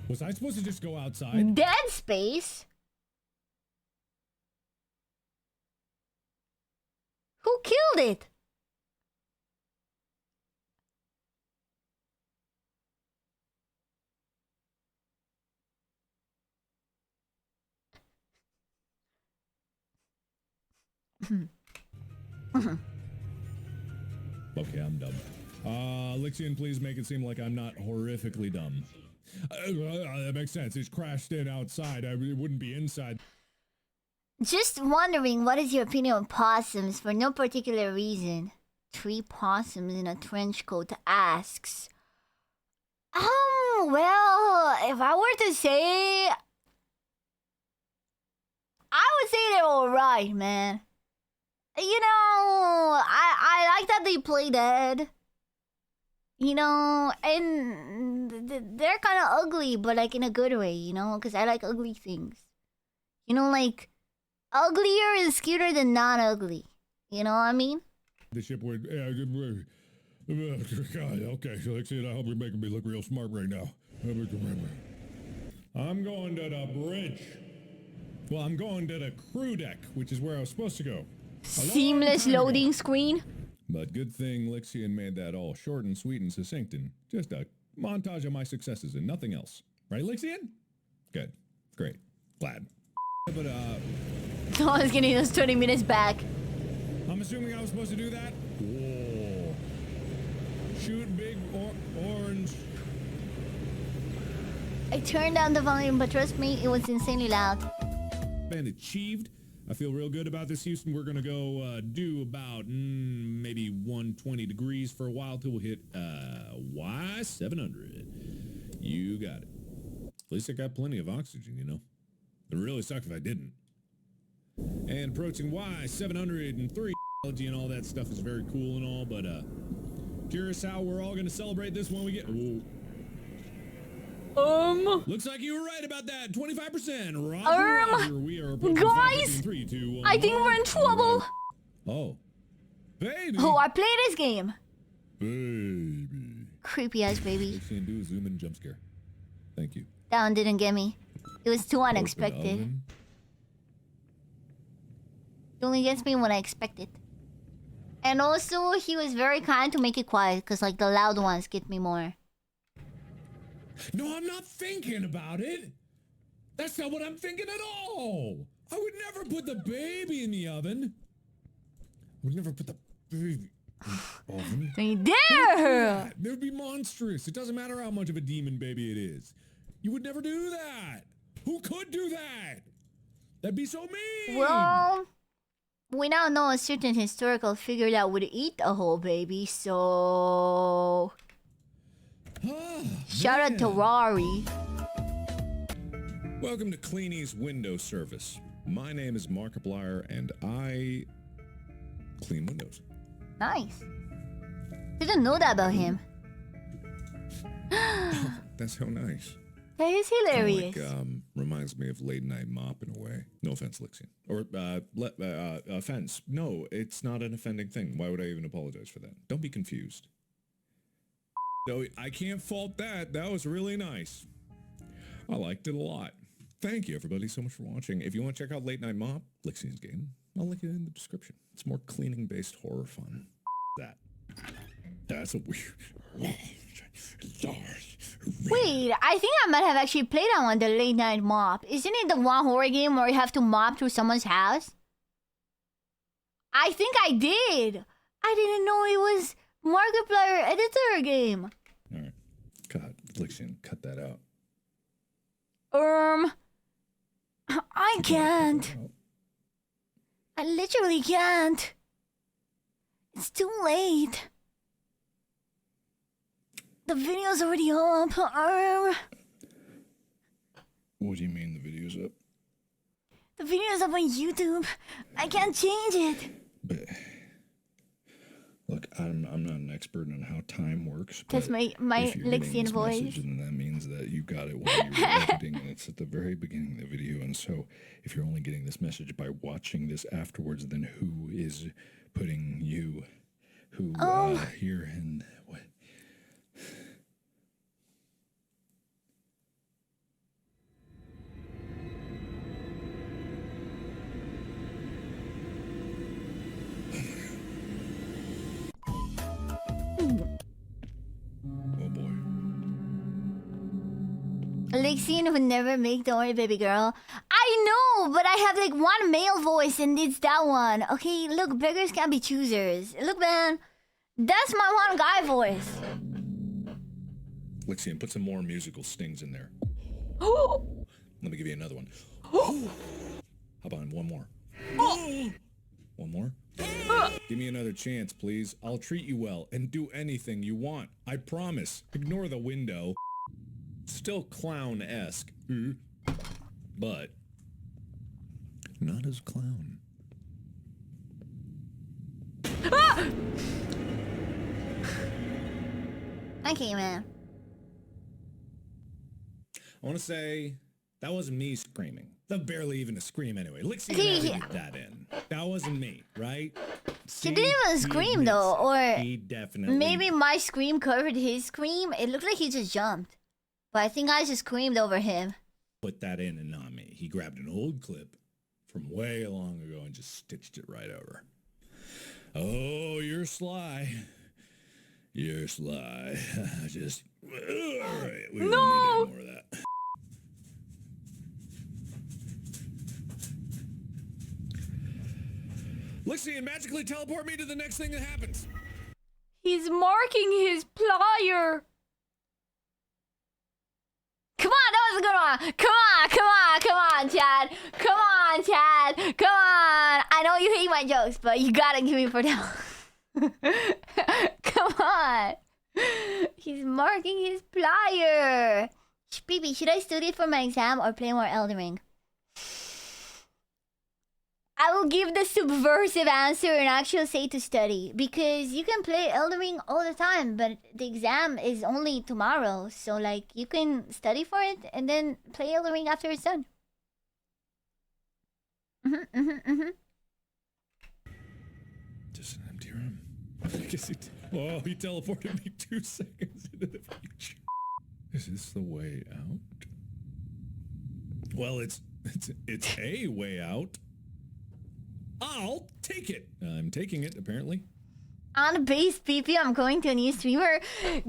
S8: Was I supposed to just go outside?
S1: Dead space? Who killed it?
S8: Okay, I'm dumb. Lixian, please make it seem like I'm not horrifically dumb. That makes sense. It's crashed in outside. It wouldn't be inside.
S1: Just wondering, what is your opinion on possums for no particular reason? 3 possums in a trench coat asks. Well, if I were to say, I would say they're alright, man. You know, I like that they play dead. You know, and they're kind of ugly, but like in a good way, you know? Because I like ugly things. You know, like, uglier is cuter than not ugly. You know what I mean?
S8: The ship would... God, okay, so Lixian, I hope you're making me look real smart right now. I'm going to the bridge. Well, I'm going to the crew deck, which is where I was supposed to go.
S1: Seamless loading screen.
S8: But good thing Lixian made that all short and sweet and succinct and just a montage of my successes and nothing else. Right, Lixian? Good. Great. Glad. But,
S1: I was getting those 20 minutes back.
S8: I'm assuming I was supposed to do that? Whoa. Shoot big orange.
S1: I turned down the volume, but trust me, it was insanely loud.
S8: And achieved. I feel real good about this, Houston. We're gonna go do about maybe 120 degrees for a while till we hit Y700. You got it. At least I got plenty of oxygen, you know. It would really suck if I didn't. And approaching Y703 and all that stuff is very cool and all, but curious how we're all gonna celebrate this when we get. Whoa. Looks like you were right about that. 25%. Roger. We are
S1: guys,
S8: 3, 2, 1.
S1: I think we're in trouble.
S8: Oh, baby.
S1: Oh, I play this game.
S8: Baby.
S1: Creepy ass baby.
S8: What you can do is zoom in jump scare. Thank you.
S1: That one didn't get me. It was too unexpected.
S8: Oven.
S1: It only gets me when I expect it. And also, he was very kind to make it quiet, because, like, the loud ones get me more.
S8: No, I'm not thinking about it. That's not what I'm thinking at all. I would never put the baby in the oven. I would never put the baby in the oven.
S1: Don't dare!
S8: That would be monstrous. It doesn't matter how much of a demon baby it is. You would never do that. Who could do that? That'd be so mean.
S1: Well, we now know a certain historical figure that would eat a whole baby, so... Shout out to Rory.
S8: Welcome to Cleanie's Window Service. My name is Markiplier, and I clean windows.
S1: Nice. Didn't know that about him.
S8: That's so nice.
S1: That is hilarious.
S8: Reminds me of Late Night Mop in a way. No offense, Lixian. Or, offense. No, it's not an offending thing. Why would I even apologize for that? Don't be confused. So, I can't fault that. That was really nice. I liked it a lot. Thank you, everybody, so much for watching. If you want to check out Late Night Mop, Lixian's game, I'll link it in the description. It's more cleaning-based horror fun. That's a weird...
S1: Wait, I think I might have actually played that one, the Late Night Mop. Isn't it the one horror game where you have to mop through someone's house? I think I did. I didn't know it was Markiplier editor game.
S8: Alright. God, Lixian, cut that out.
S1: I can't. I literally can't. It's too late. The video's already up.
S8: What do you mean the video's up?
S1: The video's up on YouTube. I can't change it.
S8: But look, I'm not an expert on how time works.
S1: That's my Lixian voice.
S8: And that means that you got it while you were editing, and it's at the very beginning of the video. And so, if you're only getting this message by watching this afterwards, then who is putting you, here and what? Oh boy.
S1: Lixian would never make the only baby girl. I know, but I have like one male voice and it's that one. Okay, look, beggars can't be choosers. Look, man, that's my one guy voice.
S8: Lixian, put some more musical stings in there. Let me give you another one. How about one more? One more? Give me another chance, please. I'll treat you well and do anything you want. I promise. Ignore the window. Still clown-esque. But not as clown.
S1: Okay, man.
S8: I want to say that wasn't me screaming. That barely even a scream anyway. Lixian edited that in. That wasn't me, right?
S1: He didn't even scream though, or
S8: he definitely.
S1: maybe my scream covered his scream. It looked like he just jumped, but I think I just screamed over him.
S8: Put that in and not me. He grabbed an old clip from way long ago and just stitched it right over. Oh, you're sly. You're sly. Just all right. We don't need any more of that. Lixian, magically teleport me to the next thing that happens.
S1: He's marking his plier. Come on, that was a good one. Come on, Chad. Come on, Chad. Come on. I know you hate my jokes, but you gotta give me for that. Come on. He's marking his plier. Baby, should I study for my exam or play more Elden Ring? I will give the subversive answer and actually say to study, because you can play Elden Ring all the time, but the exam is only tomorrow, so like you can study for it and then play Elden Ring after it's done.
S8: Just an empty room. I guess he teleported me 2 seconds into the future. Is this the way out? Well, it's a way out. I'll take it. I'm taking it, apparently.
S1: On base PP, I'm going to a new streamer. Guys,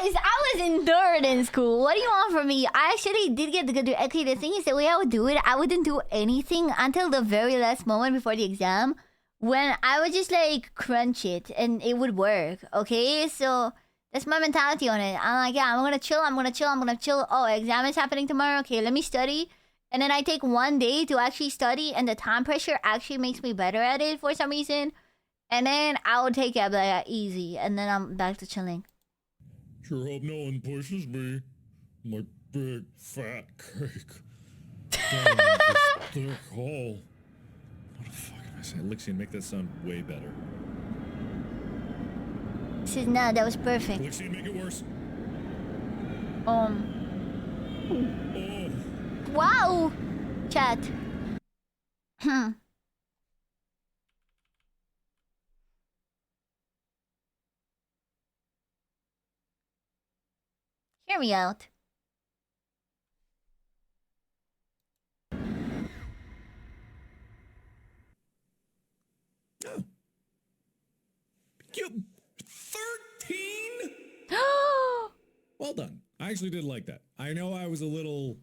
S1: I was in third in school. What do you want from me? I actually did get the good. Okay, the thing is, the way I would do it, I wouldn't do anything until the very last moment before the exam, when I would just like crunch it and it would work. Okay, so that's my mentality on it. I'm like, yeah, I'm gonna chill. Oh, exam is happening tomorrow. Okay, let me study. And then I take 1 day to actually study, and the time pressure actually makes me better at it for some reason. And then I would take it like easy, and then I'm back to chilling.
S8: Sure hope no one pushes me. My big fat cake. Down this thick hole. What the fuck am I saying? Elixion, make that sound way better.
S1: No, that was perfect.
S8: Elixion, make it worse.
S1: Oh. Wow! Chat. Hear me out.
S8: You 13? Well done. I actually did like that. I know I was a little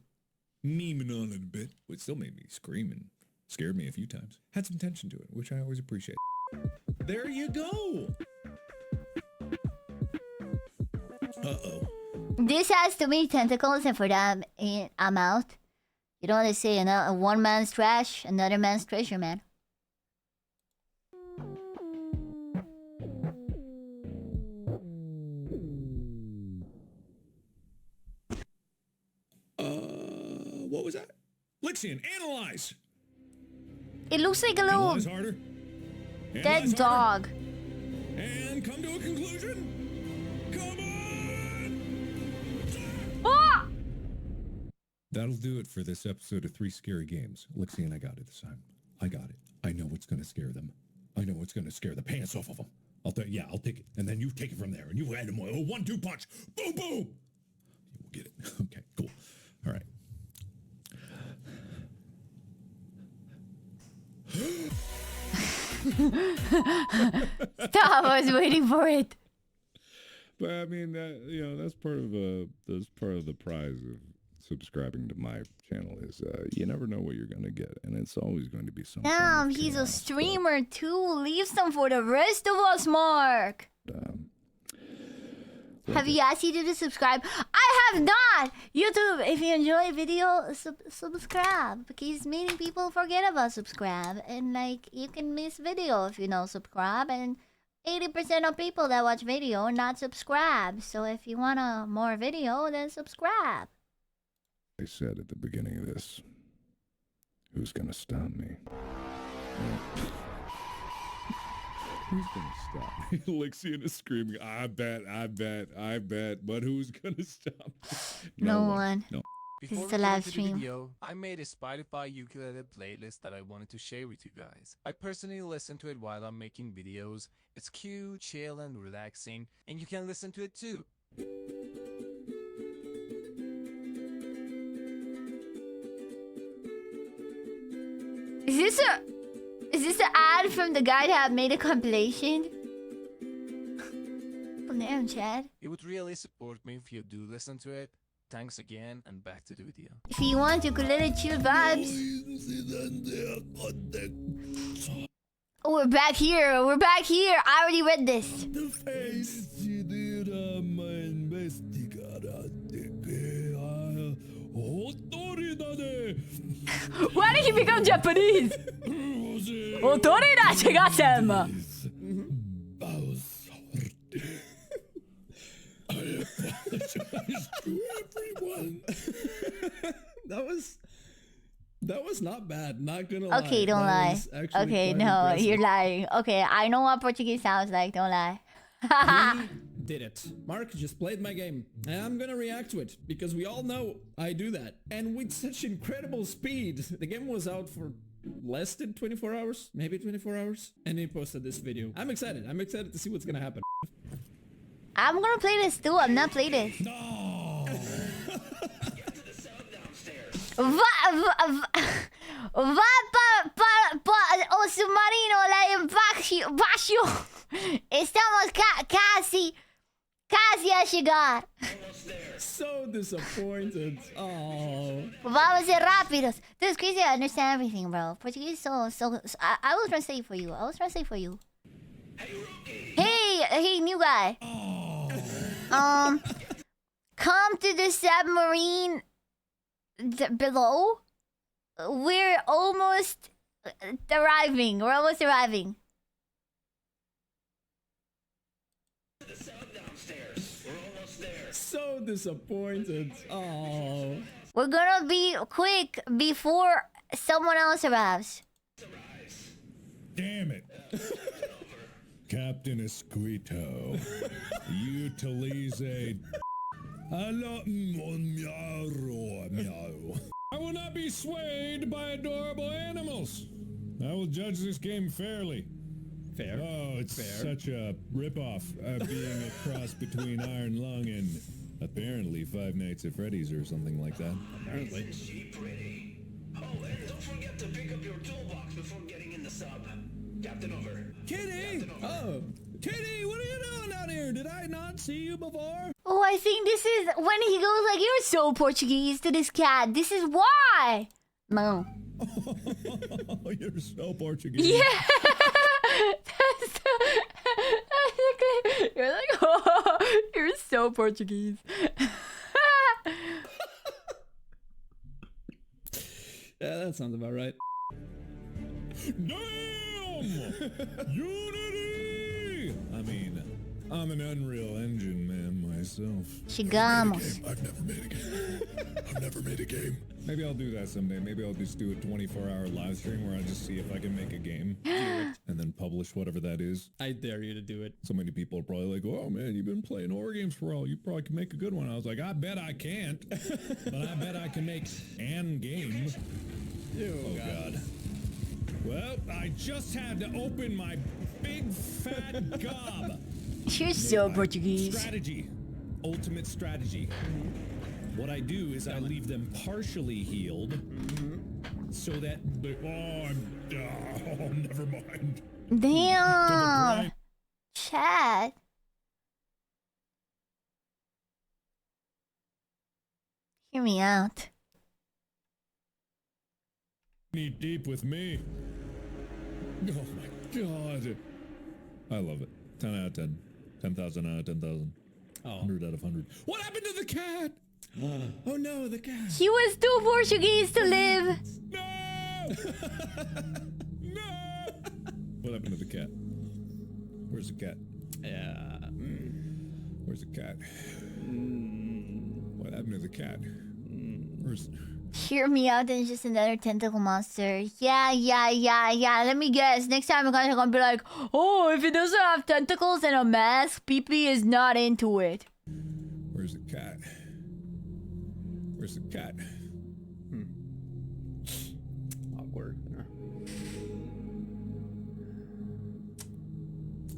S8: memeing on it a bit, which still made me scream and scared me a few times. Had some tension to it, which I always appreciate. There you go. Uh-oh.
S1: This has too many tentacles, and for that, I'm out. You know what they say, one man's trash, another man's treasure, man.
S8: What was that? Lixian, analyze!
S1: It looks like a little
S8: Analyze harder.
S1: dead
S8: Analyze
S1: dog.
S8: harder. And come to a conclusion. Come on!
S1: Ah!
S8: That'll do it for this episode of 3 Scary Games. Lixian, I got it this time. I got it. I know what's going to scare them. I know what's going to scare the pants off of them. I'll take it. And then you take it from there. And you add them a 1-2 punch. Boom, boom! We'll get it. Okay, cool. All right.
S1: Stop! I was waiting for it.
S6: But I mean, that's part of the prize of subscribing to my channel is you never know what you're gonna get, and it's always going to be something.
S1: Damn, he's a streamer too. Leave some for the rest of us, Mark. Have you asked you to subscribe? I have not! YouTube, if you enjoy video, subscribe. Because many people forget about subscribe. And like, you can miss video if you don't subscribe. And 80% of people that watch video not subscribe. So if you want more video, then subscribe.
S6: I said at the beginning of this, who's gonna stop me? Who's gonna stop me? Lixian is screaming, I bet, but who's gonna stop me?
S1: No one.
S6: No.
S1: This is the live stream.
S14: Video, I made a Spotify ukulele playlist that I wanted to share with you guys. I personally listen to it while I'm making videos. It's cute, chill, and relaxing, and you can listen to it too.
S1: Is this an ad from the guy that made a compilation? Damn, Chad.
S14: It would really support me if you do listen to it. Thanks again, and back to the video.
S1: If you want ukulele chill vibes. Oh, we're back here. I already read this.
S8: The face.
S1: Why did he become Japanese?
S9: That was not bad. Not gonna lie.
S1: Okay, don't
S9: That
S1: lie.
S9: was actually
S1: Okay,
S9: quite
S1: no,
S9: impressive.
S1: you're lying. Okay, I know what Portuguese sounds like. Don't lie.
S9: He did it. Mark just played my game, and I'm gonna react to it because we all know I do that, and with such incredible speed. The game was out for less than 24 hours, maybe 24 hours, and he posted this video. I'm excited. I'm excited to see what's gonna happen.
S1: I'm gonna play this too. I'm not play this. Va o submarino lá embaixo. Estamos casi a chegar.
S9: So disappointed. Oh.
S1: Vamos ser rápidos. This is crazy. I understand everything, bro. Portuguese so. I will translate for you. Hey, new guy. Come to the submarine below. We're almost arriving.
S9: So disappointed. Oh.
S1: We're gonna be quick before someone else arrives.
S6: Damn it. Captain Esquito. Utilize. I will not be swayed by adorable animals. I will judge this game fairly.
S9: Fair.
S6: Oh, it's such a ripoff, being a cross between Iron Lung and apparently Five Nights at Freddy's or something like that.
S9: Apparently.
S11: Oh, and don't forget to pick up your toolbox before getting in the sub. Captain over.
S9: Kitty! Oh. Kitty, what are you doing down here? Did I not see you before?
S1: Oh, I think this is when he goes like, "You're so Portuguese" to this cat. This is why. No.
S6: Oh, you're so Portuguese.
S1: Yeah. You're like, oh, you're so Portuguese.
S9: Yeah, that sounds about right.
S6: Damn! Unity! I mean, I'm an Unreal Engine man myself.
S1: Chegamos.
S6: I've never made a game. Maybe I'll do that someday. Maybe I'll just do a 24-hour live stream where I just see if I can make a game. And then publish whatever that is.
S9: I dare you to do it.
S6: So many people are probably like, oh man, you've been playing horror games for all. You probably can make a good one. I was like, I bet I can't. But I bet I can make an game. Oh God. Well, I just had to open my big fat gob.
S1: You're so Portuguese.
S6: Strategy. Ultimate strategy. What I do is I leave them partially healed so that never mind.
S1: Damn. Chat. Hear me out.
S6: Knee deep with me. Oh my God. I love it. 10 out of 10. 10,000 out of 10,000. 100 out of 100. What happened to the cat?
S9: Oh no, the cat.
S1: He was too Portuguese to live.
S6: No! No! What happened to the cat? Where's the cat?
S9: Yeah.
S6: Where's the cat? What happened to the cat? Where's...
S1: Hear me out, and just another tentacle monster. Yeah. Let me guess. Next time, you guys are gonna be like, oh, if it doesn't have tentacles and a mask, PP is not into it.
S6: Where's the cat? Where's the cat?
S9: Awkward.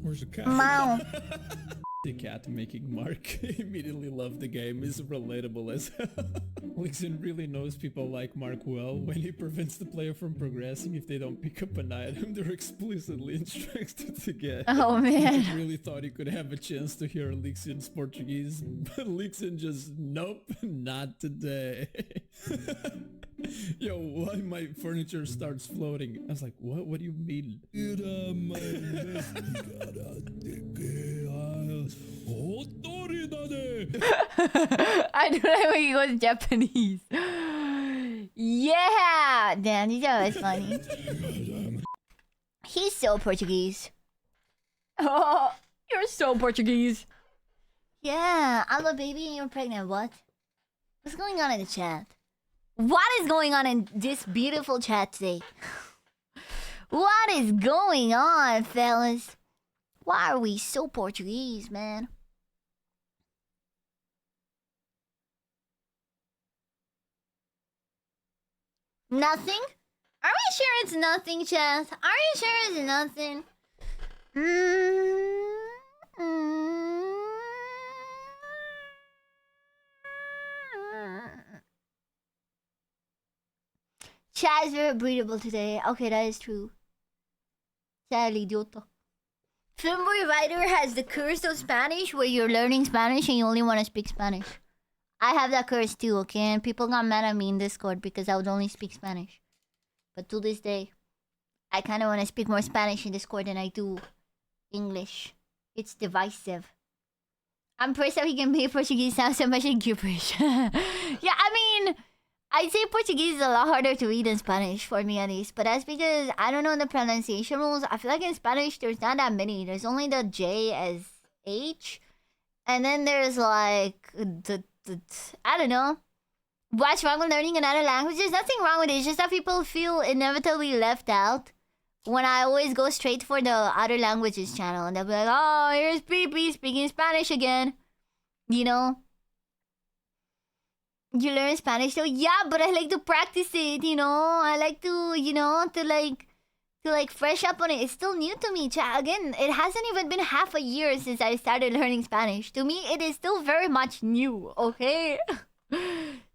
S6: Where's the cat?
S1: Meow.
S9: The cat making Mark immediately love the game is relatable as hell. Lixin really knows people like Mark well. When he prevents the player from progressing if they don't pick up an item they're explicitly instructed to get.
S1: Oh man.
S9: He really thought he could have a chance to hear Lixin's Portuguese, but Lixin just, nope, not today. Yo, why my furniture starts floating? I was like, what? What do you mean?
S1: I don't know when he goes Japanese. Yeah! Damn, these are always funny. He's so Portuguese. Oh, you're so Portuguese. Yeah, I'm a baby and you're pregnant. What? What's going on in the chat? What is going on in this beautiful chat today? What is going on, fellas? Why are we so Portuguese, man? Nothing? Are we sure it's nothing, chat? Are you sure it's nothing? Chat is very breathable today. Okay, that is true. Chat, idiota. Filmboy Writer has the curse of Spanish where you're learning Spanish and you only want to speak Spanish. I have that curse too, okay? And people got mad at me in Discord because I would only speak Spanish. But to this day, I kind of want to speak more Spanish in Discord than I do English. It's divisive. I'm impressed that he can make Portuguese sound so much like gibberish. Yeah, I mean, I'd say Portuguese is a lot harder to read than Spanish, for me at least. But that's because I don't know the pronunciation rules. I feel like in Spanish, there's not that many. There's only the J as H. And then there's like I don't know. What's wrong with learning another language? There's nothing wrong with it. It's just that people feel inevitably left out when I always go straight for the other languages channel. And they'll be like, oh, here's Pee speaking Spanish again. You know? You learn Spanish though? Yeah, but I like to practice it, you know? I like to, you know, to fresh up on it. It's still new to me. Again, it hasn't even been half a year since I started learning Spanish. To me, it is still very much new, okay?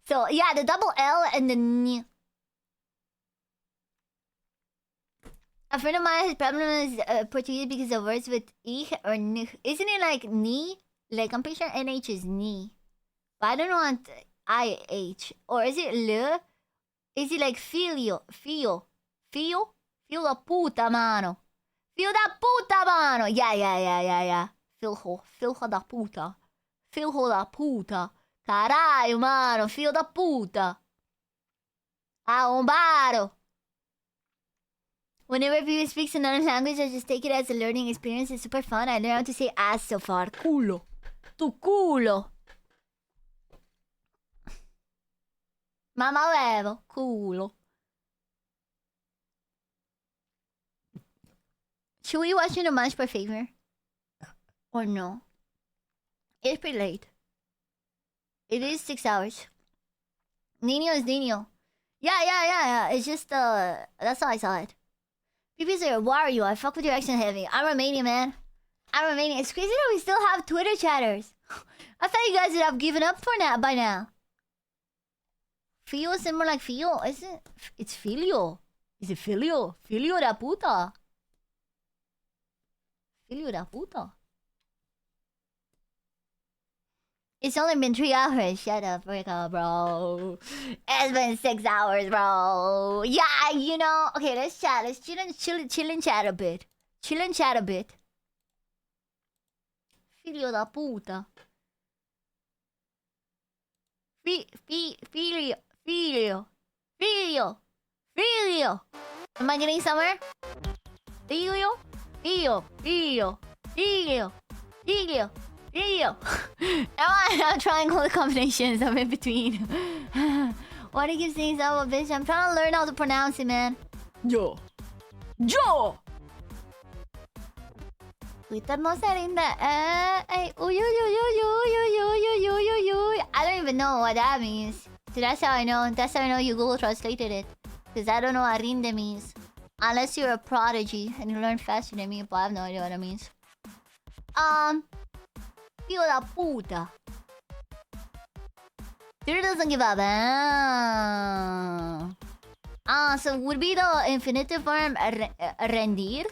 S1: So, yeah, the double L and the N. A friend of mine has problem with Portuguese because of words with ich or n. Isn't it like ni? Like, I'm pretty sure NH is ni. But I don't want IH. Or is it le? Is it like filio? Fio? Fio? Fio da puta, mano. Fio da puta, mano. Yeah. Filho da puta. Filho da puta. Caralho, mano. Filho da puta. Arrombado. Whenever people speaks another language, I just take it as a learning experience. It's super fun. I learn how to say ass so far. Culo. Tu culo. Mamma huevo. Culo. Should we watch in a match per favor? Or no? It's pretty late. It is 6 hours. Nino is Nino. Yeah. It's just, that's how I saw it. PP's like, why are you? I fuck with your accent heavy. I'm Romanian, man. I'm Romanian. It's crazy that we still have Twitter chatters. I thought you guys would have given up by now. Fio is more like Fio, isn't it? It's Filio. Is it Filio? Filio da puta. Filio da puta. It's only been 3 hours. Shut up, Rico, bro. It's been 6 hours, bro. Yeah, you know. Okay, let's chat. Let's chill and chat a bit. Chill and chat a bit. Filio da puta. Filio. Am I getting somewhere? Filio. I'm trying all the combinations of in between. Why do you keep saying son of a bitch? I'm trying to learn how to pronounce it, man. Yo. Twitter no se rinde. I don't even know what that means. So that's how I know. That's how I know you Google translated it. Because I don't know what rinde means. Unless you're a prodigy and you learn faster than me, but I have no idea what it means. Fio da puta. There doesn't give up. So would be the infinitive form rendir?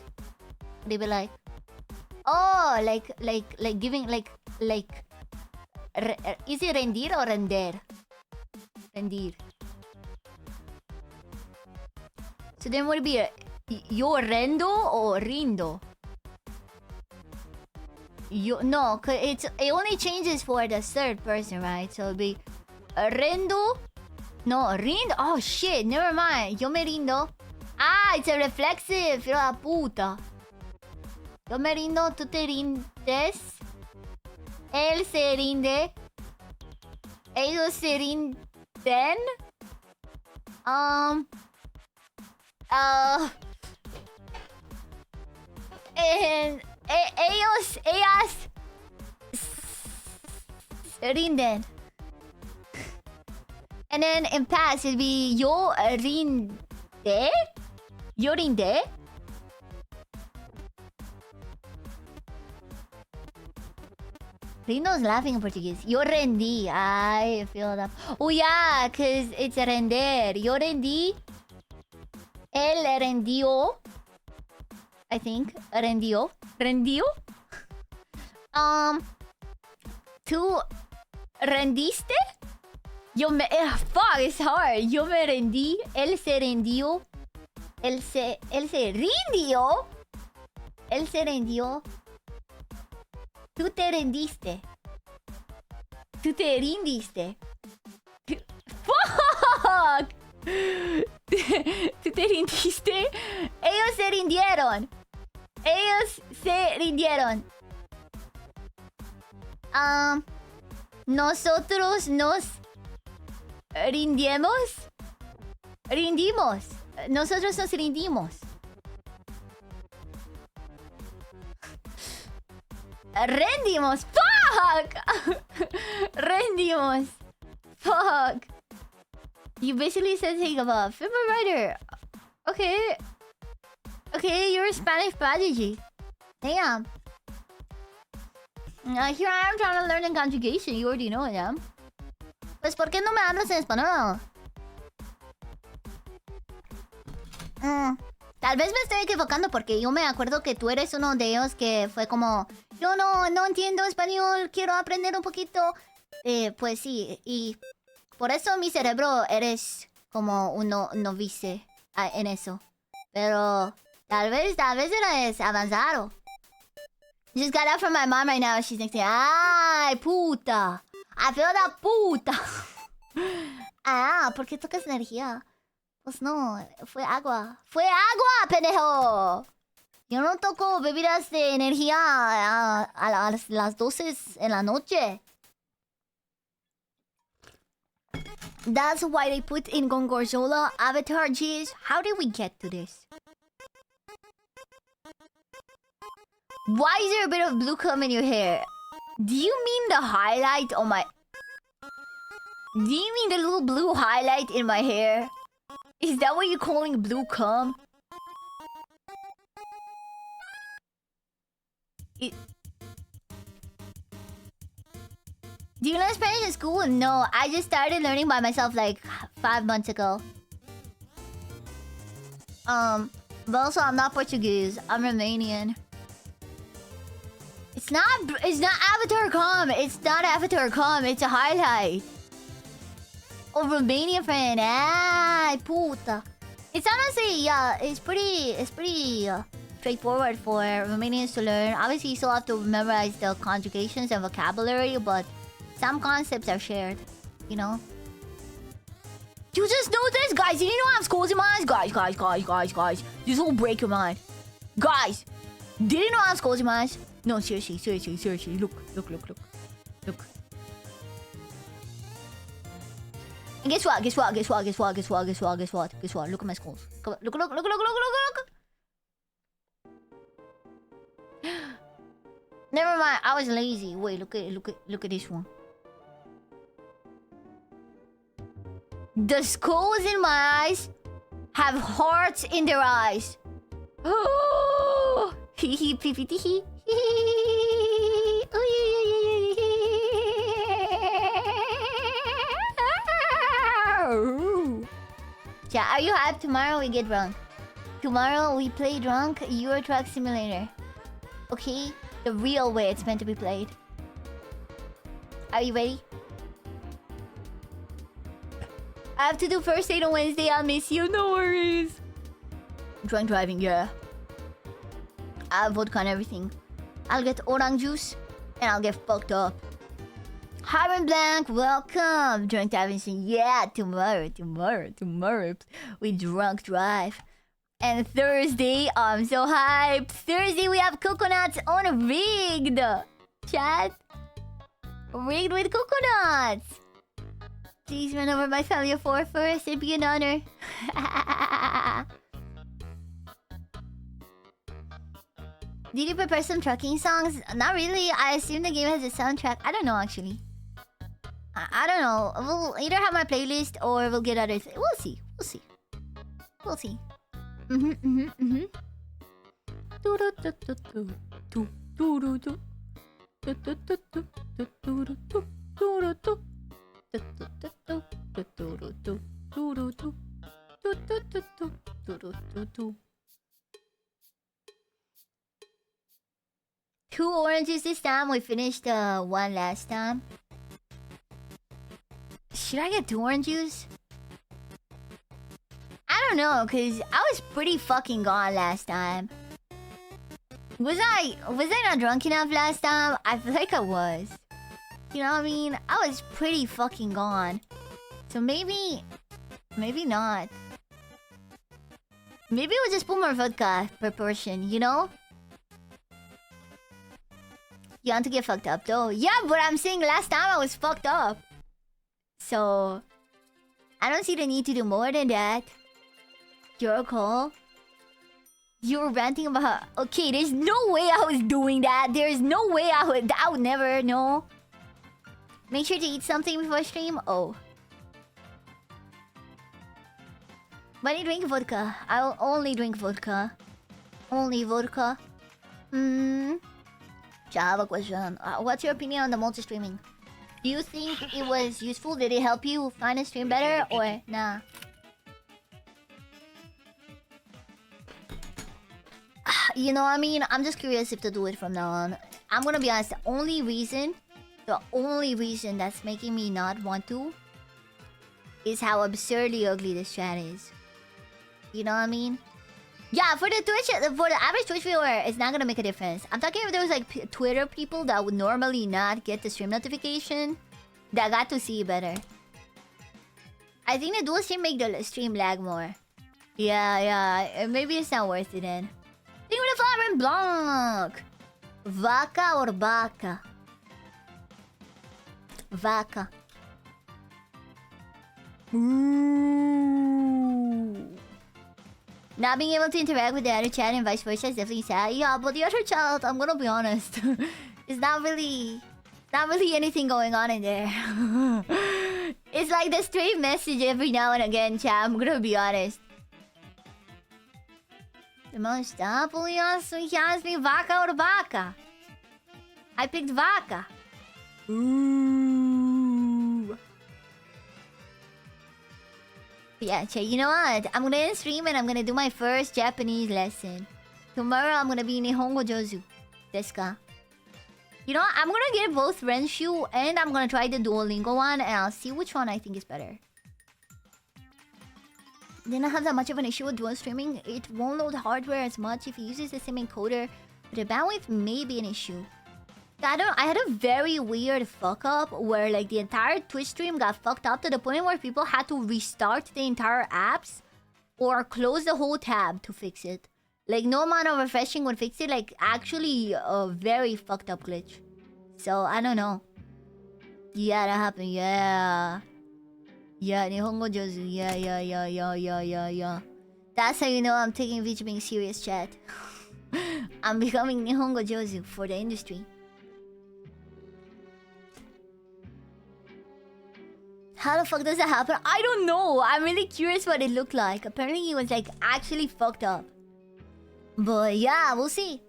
S1: They be like, oh, like giving like. Is it rendir or render? Rendir. So then would it be yo rendo or rindo? No, cause it only changes for the third person, right? So it'll be rendo. No, rindo. Oh shit, never mind. Yo me rindo. Ah, it's a reflexive. Filo da puta. Yo me rindo, tú te rindes. Él se rinde. Ellos se rinden. And ellas se rinden. And then in past it'd be yo rinde. Yo rinde. Rino's laughing in Portuguese. Yo rendí. I feel that. Oh yeah, cause it's render. Yo rendí. Él rendió. I think. Rendió. Rendió. ¿Tú rendiste? Yo me... fuck, it's hard. Yo me rendí. Él se rendió. Él se rindió. Él se rendió. Tú te rendiste. Tú te rindiste. Fuck. Tú te rindiste. Ellos se rindieron. Ellos se rindieron. Nosotros nos rindimos. Rindimos. Nosotros nos rindimos. Rendimos. Fuck. Rendimos. Fuck. You basically said take a buff. I'm a writer. Okay. Okay, you're a Spanish prodigy. Damn. Here I am trying to learn the conjugation. You already know it, yeah? Pues, ¿por qué no me hablas en español? Tal vez me estoy equivocando porque yo me acuerdo que tú eres uno de ellos que fue como... Yo no entiendo español, quiero aprender un poquito. Pues sí, y... Por eso mi cerebro eres como un novice en eso. Pero... Tal vez eres avanzado. Just got out from my mom right now. She's next to me. Ay, puta. I feel that puta. ¿Por qué tocas energía? Pues no, fue agua. ¡Fue agua, pendejo! Yo no toco bebidas de energía a las 12 en la noche. That's why they put in Gongorzola avatar G's. How did we get to this? Why is there a bit of blue cum in your hair? Do you mean the highlight on my... Do you mean the little blue highlight in my hair? Is that what you're calling blue cum? Do you learn Spanish in school? No, I just started learning by myself like 5 months ago. But also I'm not Portuguese. I'm Romanian. It's not Avatar Com. It's not Avatar Com. It's a highlight. Oh, Romanian friend. Ay, puta. It's honestly, yeah, it's pretty straightforward for Romanians to learn. Obviously, you still have to memorize the conjugations and vocabulary, but some concepts are shared, you know? You just know this, guys. You know I have schools in mind? Guys. This will break your mind. Guys, did you know I have schools in mind? No, seriously. Look. And guess what? Look at my schools. Look. Never mind, I was lazy. Wait, look at this one. The skulls in my eyes have hearts in their eyes. Oh, hee pee pee hee. Yeah, are you hyped? Tomorrow we get drunk. Tomorrow we play drunk Euro Truck Simulator. Okay? The real way it's meant to be played. Are you ready? I have to do first aid on Wednesday. I'll miss you. No worries. Drunk driving, yeah. I have vodka and everything. I'll get orange juice and I'll get fucked up. Hiram Blank, welcome. Drunk driving, yeah, tomorrow. We drunk drive. And Thursday, I'm so hyped. Thursday, we have coconuts on Rigged. Chat. Rigged with coconuts. Please run over my family of four first. It'd be an honor. Did you prepare some trucking songs? Not really. I assume the game has a soundtrack. I don't know, actually. I don't know. We'll either have my playlist or we'll get other things. We'll see. We'll see. We'll see. Two oranges this time. We finished one last time. Should I get 2 orange juice? I don't know, cause I was pretty fucking gone last time. Was I not drunk enough last time? I feel like I was. You know what I mean? I was pretty fucking gone. So maybe not. Maybe we'll just put more vodka per portion, you know? You want to get fucked up though? Yeah, but I'm saying last time I was fucked up. So I don't see the need to do more than that. Your call. You were ranting about... Okay, there's no way I was doing that. There's no way I would never know. Make sure to eat something before stream. Oh. But I drink vodka. I will only drink vodka. Only vodka. I have a question. What's your opinion on the multi-streaming? Do you think it was useful? Did it help you find a stream better or nah? You know what I mean? I'm just curious if to do it from now on. I'm gonna be honest, the only reason that's making me not want to is how absurdly ugly this chat is. You know what I mean? Yeah, for the average Twitch viewer, it's not gonna make a difference. I'm talking if there was like Twitter people that would normally not get the stream notification that got to see better. I think the dual stream make the stream lag more. Yeah, maybe it's not worth it then. Think with the flower and blanc. Vaca or vaca? Vaca. Ooh. Not being able to interact with the other chat and vice versa is definitely sad. Yeah, but the other chat, I'm gonna be honest, it's not really anything going on in there. It's like the straight message every now and again, chat. I'm gonna be honest. The most apple so he asked me vaca or vaca. I picked vaca. Ooh. Yeah, chat, you know what? I'm gonna end stream and I'm gonna do my first Japanese lesson. Tomorrow I'm gonna be Nihongo Jozu. Desu ka? You know what? I'm gonna get both Renshu and I'm gonna try the Duolingo one and I'll see which one I think is better. Didn't have that much of an issue with dual streaming. It won't load hardware as much if it uses the same encoder, but the bandwidth may be an issue. I had a very weird fuck up where like the entire Twitch stream got fucked up to the point where people had to restart the entire apps or close the whole tab to fix it. Like no amount of refreshing would fix it. Like actually a very fucked up glitch. So I don't know. Yeah, that happened. Yeah. Yeah, Nihongo Jozu. Yeah. That's how you know I'm taking VTubing being serious, chat. I'm becoming Nihongo Jozu for the industry. How the fuck does that happen? I don't know. I'm really curious what it looked like. Apparently it was like actually fucked up. But yeah, we'll see.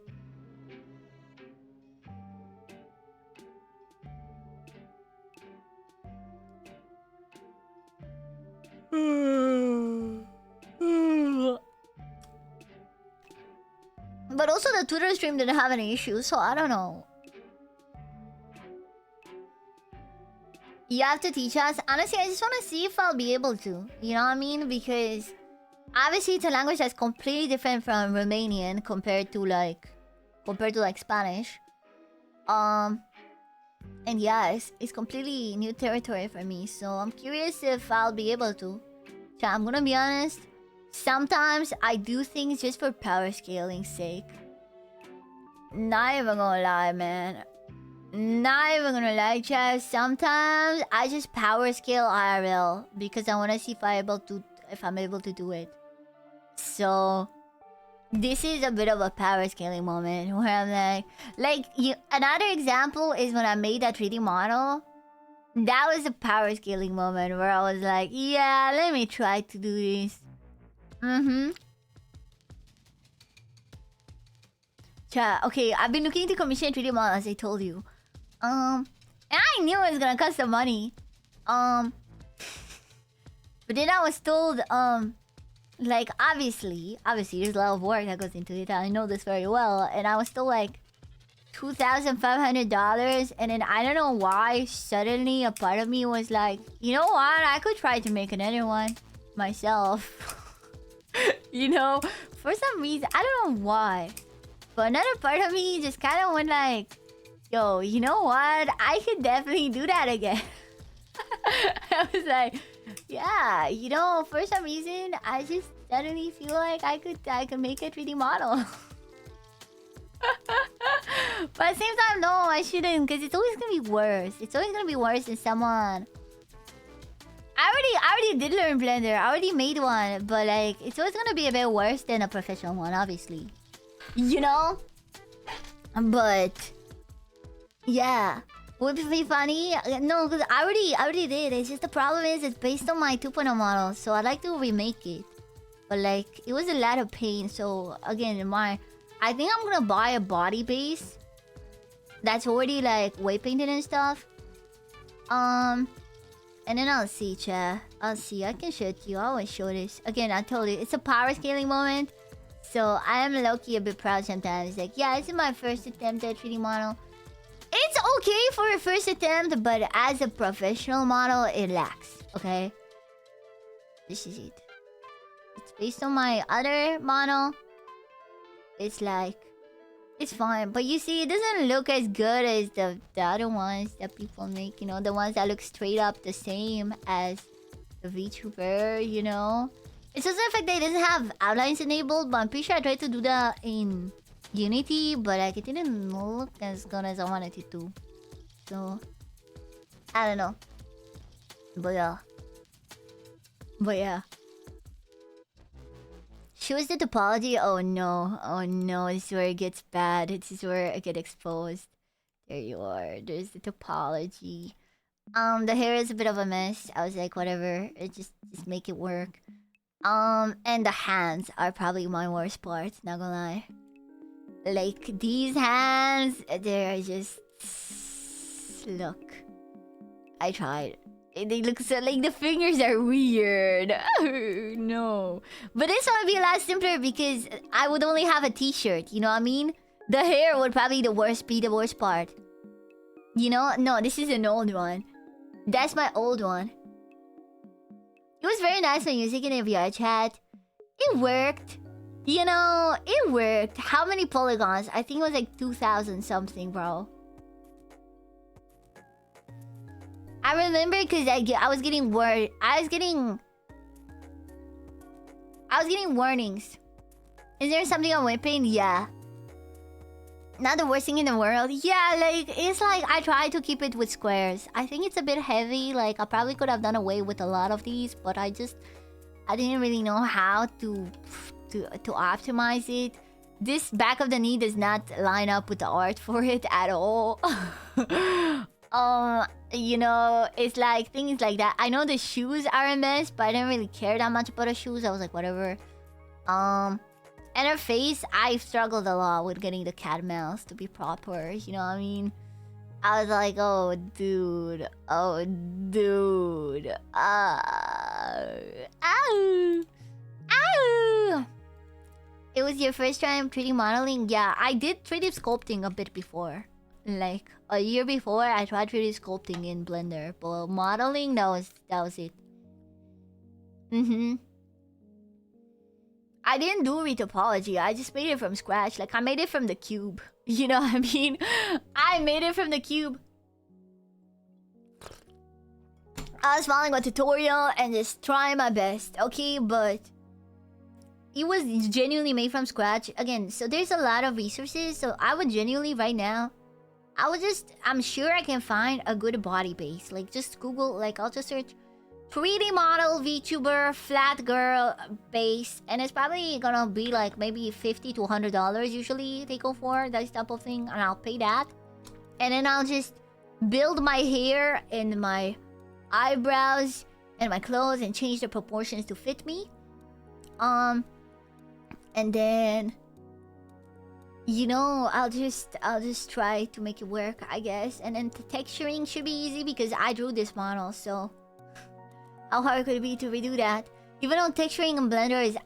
S1: But also the Twitter stream didn't have any issues, so I don't know. You have to teach us. Honestly, I just want to see if I'll be able to. You know what I mean? Because obviously it's a language that's completely different from Romanian compared to like Spanish. And yeah, it's completely new territory for me. So I'm curious if I'll be able to. So I'm gonna be honest. Sometimes I do things just for power scaling's sake. Not even gonna lie, man. Not even gonna lie, chat. Sometimes I just power scale IRL because I want to see if I'm able to do it. So this is a bit of a power scaling moment where I'm like another example is when I made that 3D model. That was a power scaling moment where I was like, yeah, let me try to do this. Chat. Okay, I've been looking to commission 3D model as I told you. And I knew it was gonna cost some money. But then I was told, like, obviously, there's a lot of work that goes into it. I know this very well. And I was still like, $2,500. And then I don't know why, suddenly a part of me was like, you know what? I could try to make another one myself. You know? For some reason, I don't know why. But another part of me just kind of went like, yo, you know what? I could definitely do that again. I was like, yeah, you know, for some reason, I just suddenly feel like I could make a 3D model. But at the same time, no, I shouldn't, because it's always gonna be worse. It's always gonna be worse than someone. I already did learn Blender. I already made one, but like, it's always gonna be a bit worse than a professional one, obviously. You know? But yeah, would it be funny? No, because I already did. It's just the problem is it's based on my 2.0 model, so I'd like to remake it. But like, it was a lot of pain. So again, I think I'm gonna buy a body base that's already like weight painted and stuff. And then I'll see, chat. I'll see. I can show it to you. I always show this. Again, I told you it's a power scaling moment. So I am low-key a bit proud sometimes. Like, yeah, this is my first attempt at 3D model. It's okay for a first attempt, but as a professional model, it lacks. Okay? This is it. It's based on my other model. It's like, it's fine. But you see, it doesn't look as good as the other ones that people make. You know, the ones that look straight up the same as the VTuber, you know? It's also the fact that it doesn't have outlines enabled, but I'm pretty sure I tried to do that in Unity, but like it didn't look as good as I wanted it to. So I don't know. But yeah. Shows the topology. Oh no, this is where it gets bad. This is where I get exposed. There you are. There's the topology. The hair is a bit of a mess. I was like, whatever, just make it work. And the hands are probably my worst parts, not gonna lie. Like, these hands, they're just... Look. I tried. They look so... Like, the fingers are weird. Oh, no. But this one would be a lot simpler because I would only have a t-shirt, you know what I mean? The hair would probably be the worst part. You know? No, this is an old one. That's my old one. It was very nice when using it in VR chat. It worked. You know, it worked. How many polygons? I think it was like 2,000 something, bro. I remember because I was getting I was getting warnings. Is there something on whipping? Yeah. Not the worst thing in the world. Yeah, like, it's like I try to keep it with squares. I think it's a bit heavy. Like, I probably could have done away with a lot of these, but I didn't really know how to optimize it. This back of the knee does not line up with the art for it at all. You know, it's like things like that. I know the shoes are a mess, but I didn't really care that much about the shoes. I was like, whatever. And her face, I struggled a lot with getting the cat mouse to be proper. You know what I mean? I was like, oh, dude. Oh, dude. Ow. Ow. It was your first time 3D modeling? Yeah, I did 3D sculpting a bit before. Like, a year before, I tried 3D sculpting in Blender. But modeling, that was it. I didn't do retopology. I just made it from scratch. Like, I made it from the cube. You know what I mean? I made it from the cube. I was following a tutorial and just trying my best, okay? But it was genuinely made from scratch. Again, so there's a lot of resources. So I would genuinely, right now, I'm sure I can find a good body base. Like, just Google, like, I'll just search 3D model VTuber flat girl base, and it's probably gonna be like maybe $50 to $100 usually they go for that type of thing, and I'll pay that. And then I'll just build my hair and my eyebrows and my clothes and change the proportions to fit me. And then, you know, I'll just try to make it work, I guess. And then the texturing should be easy because I drew this model, so how hard could it be to redo that? Even though texturing in Blender is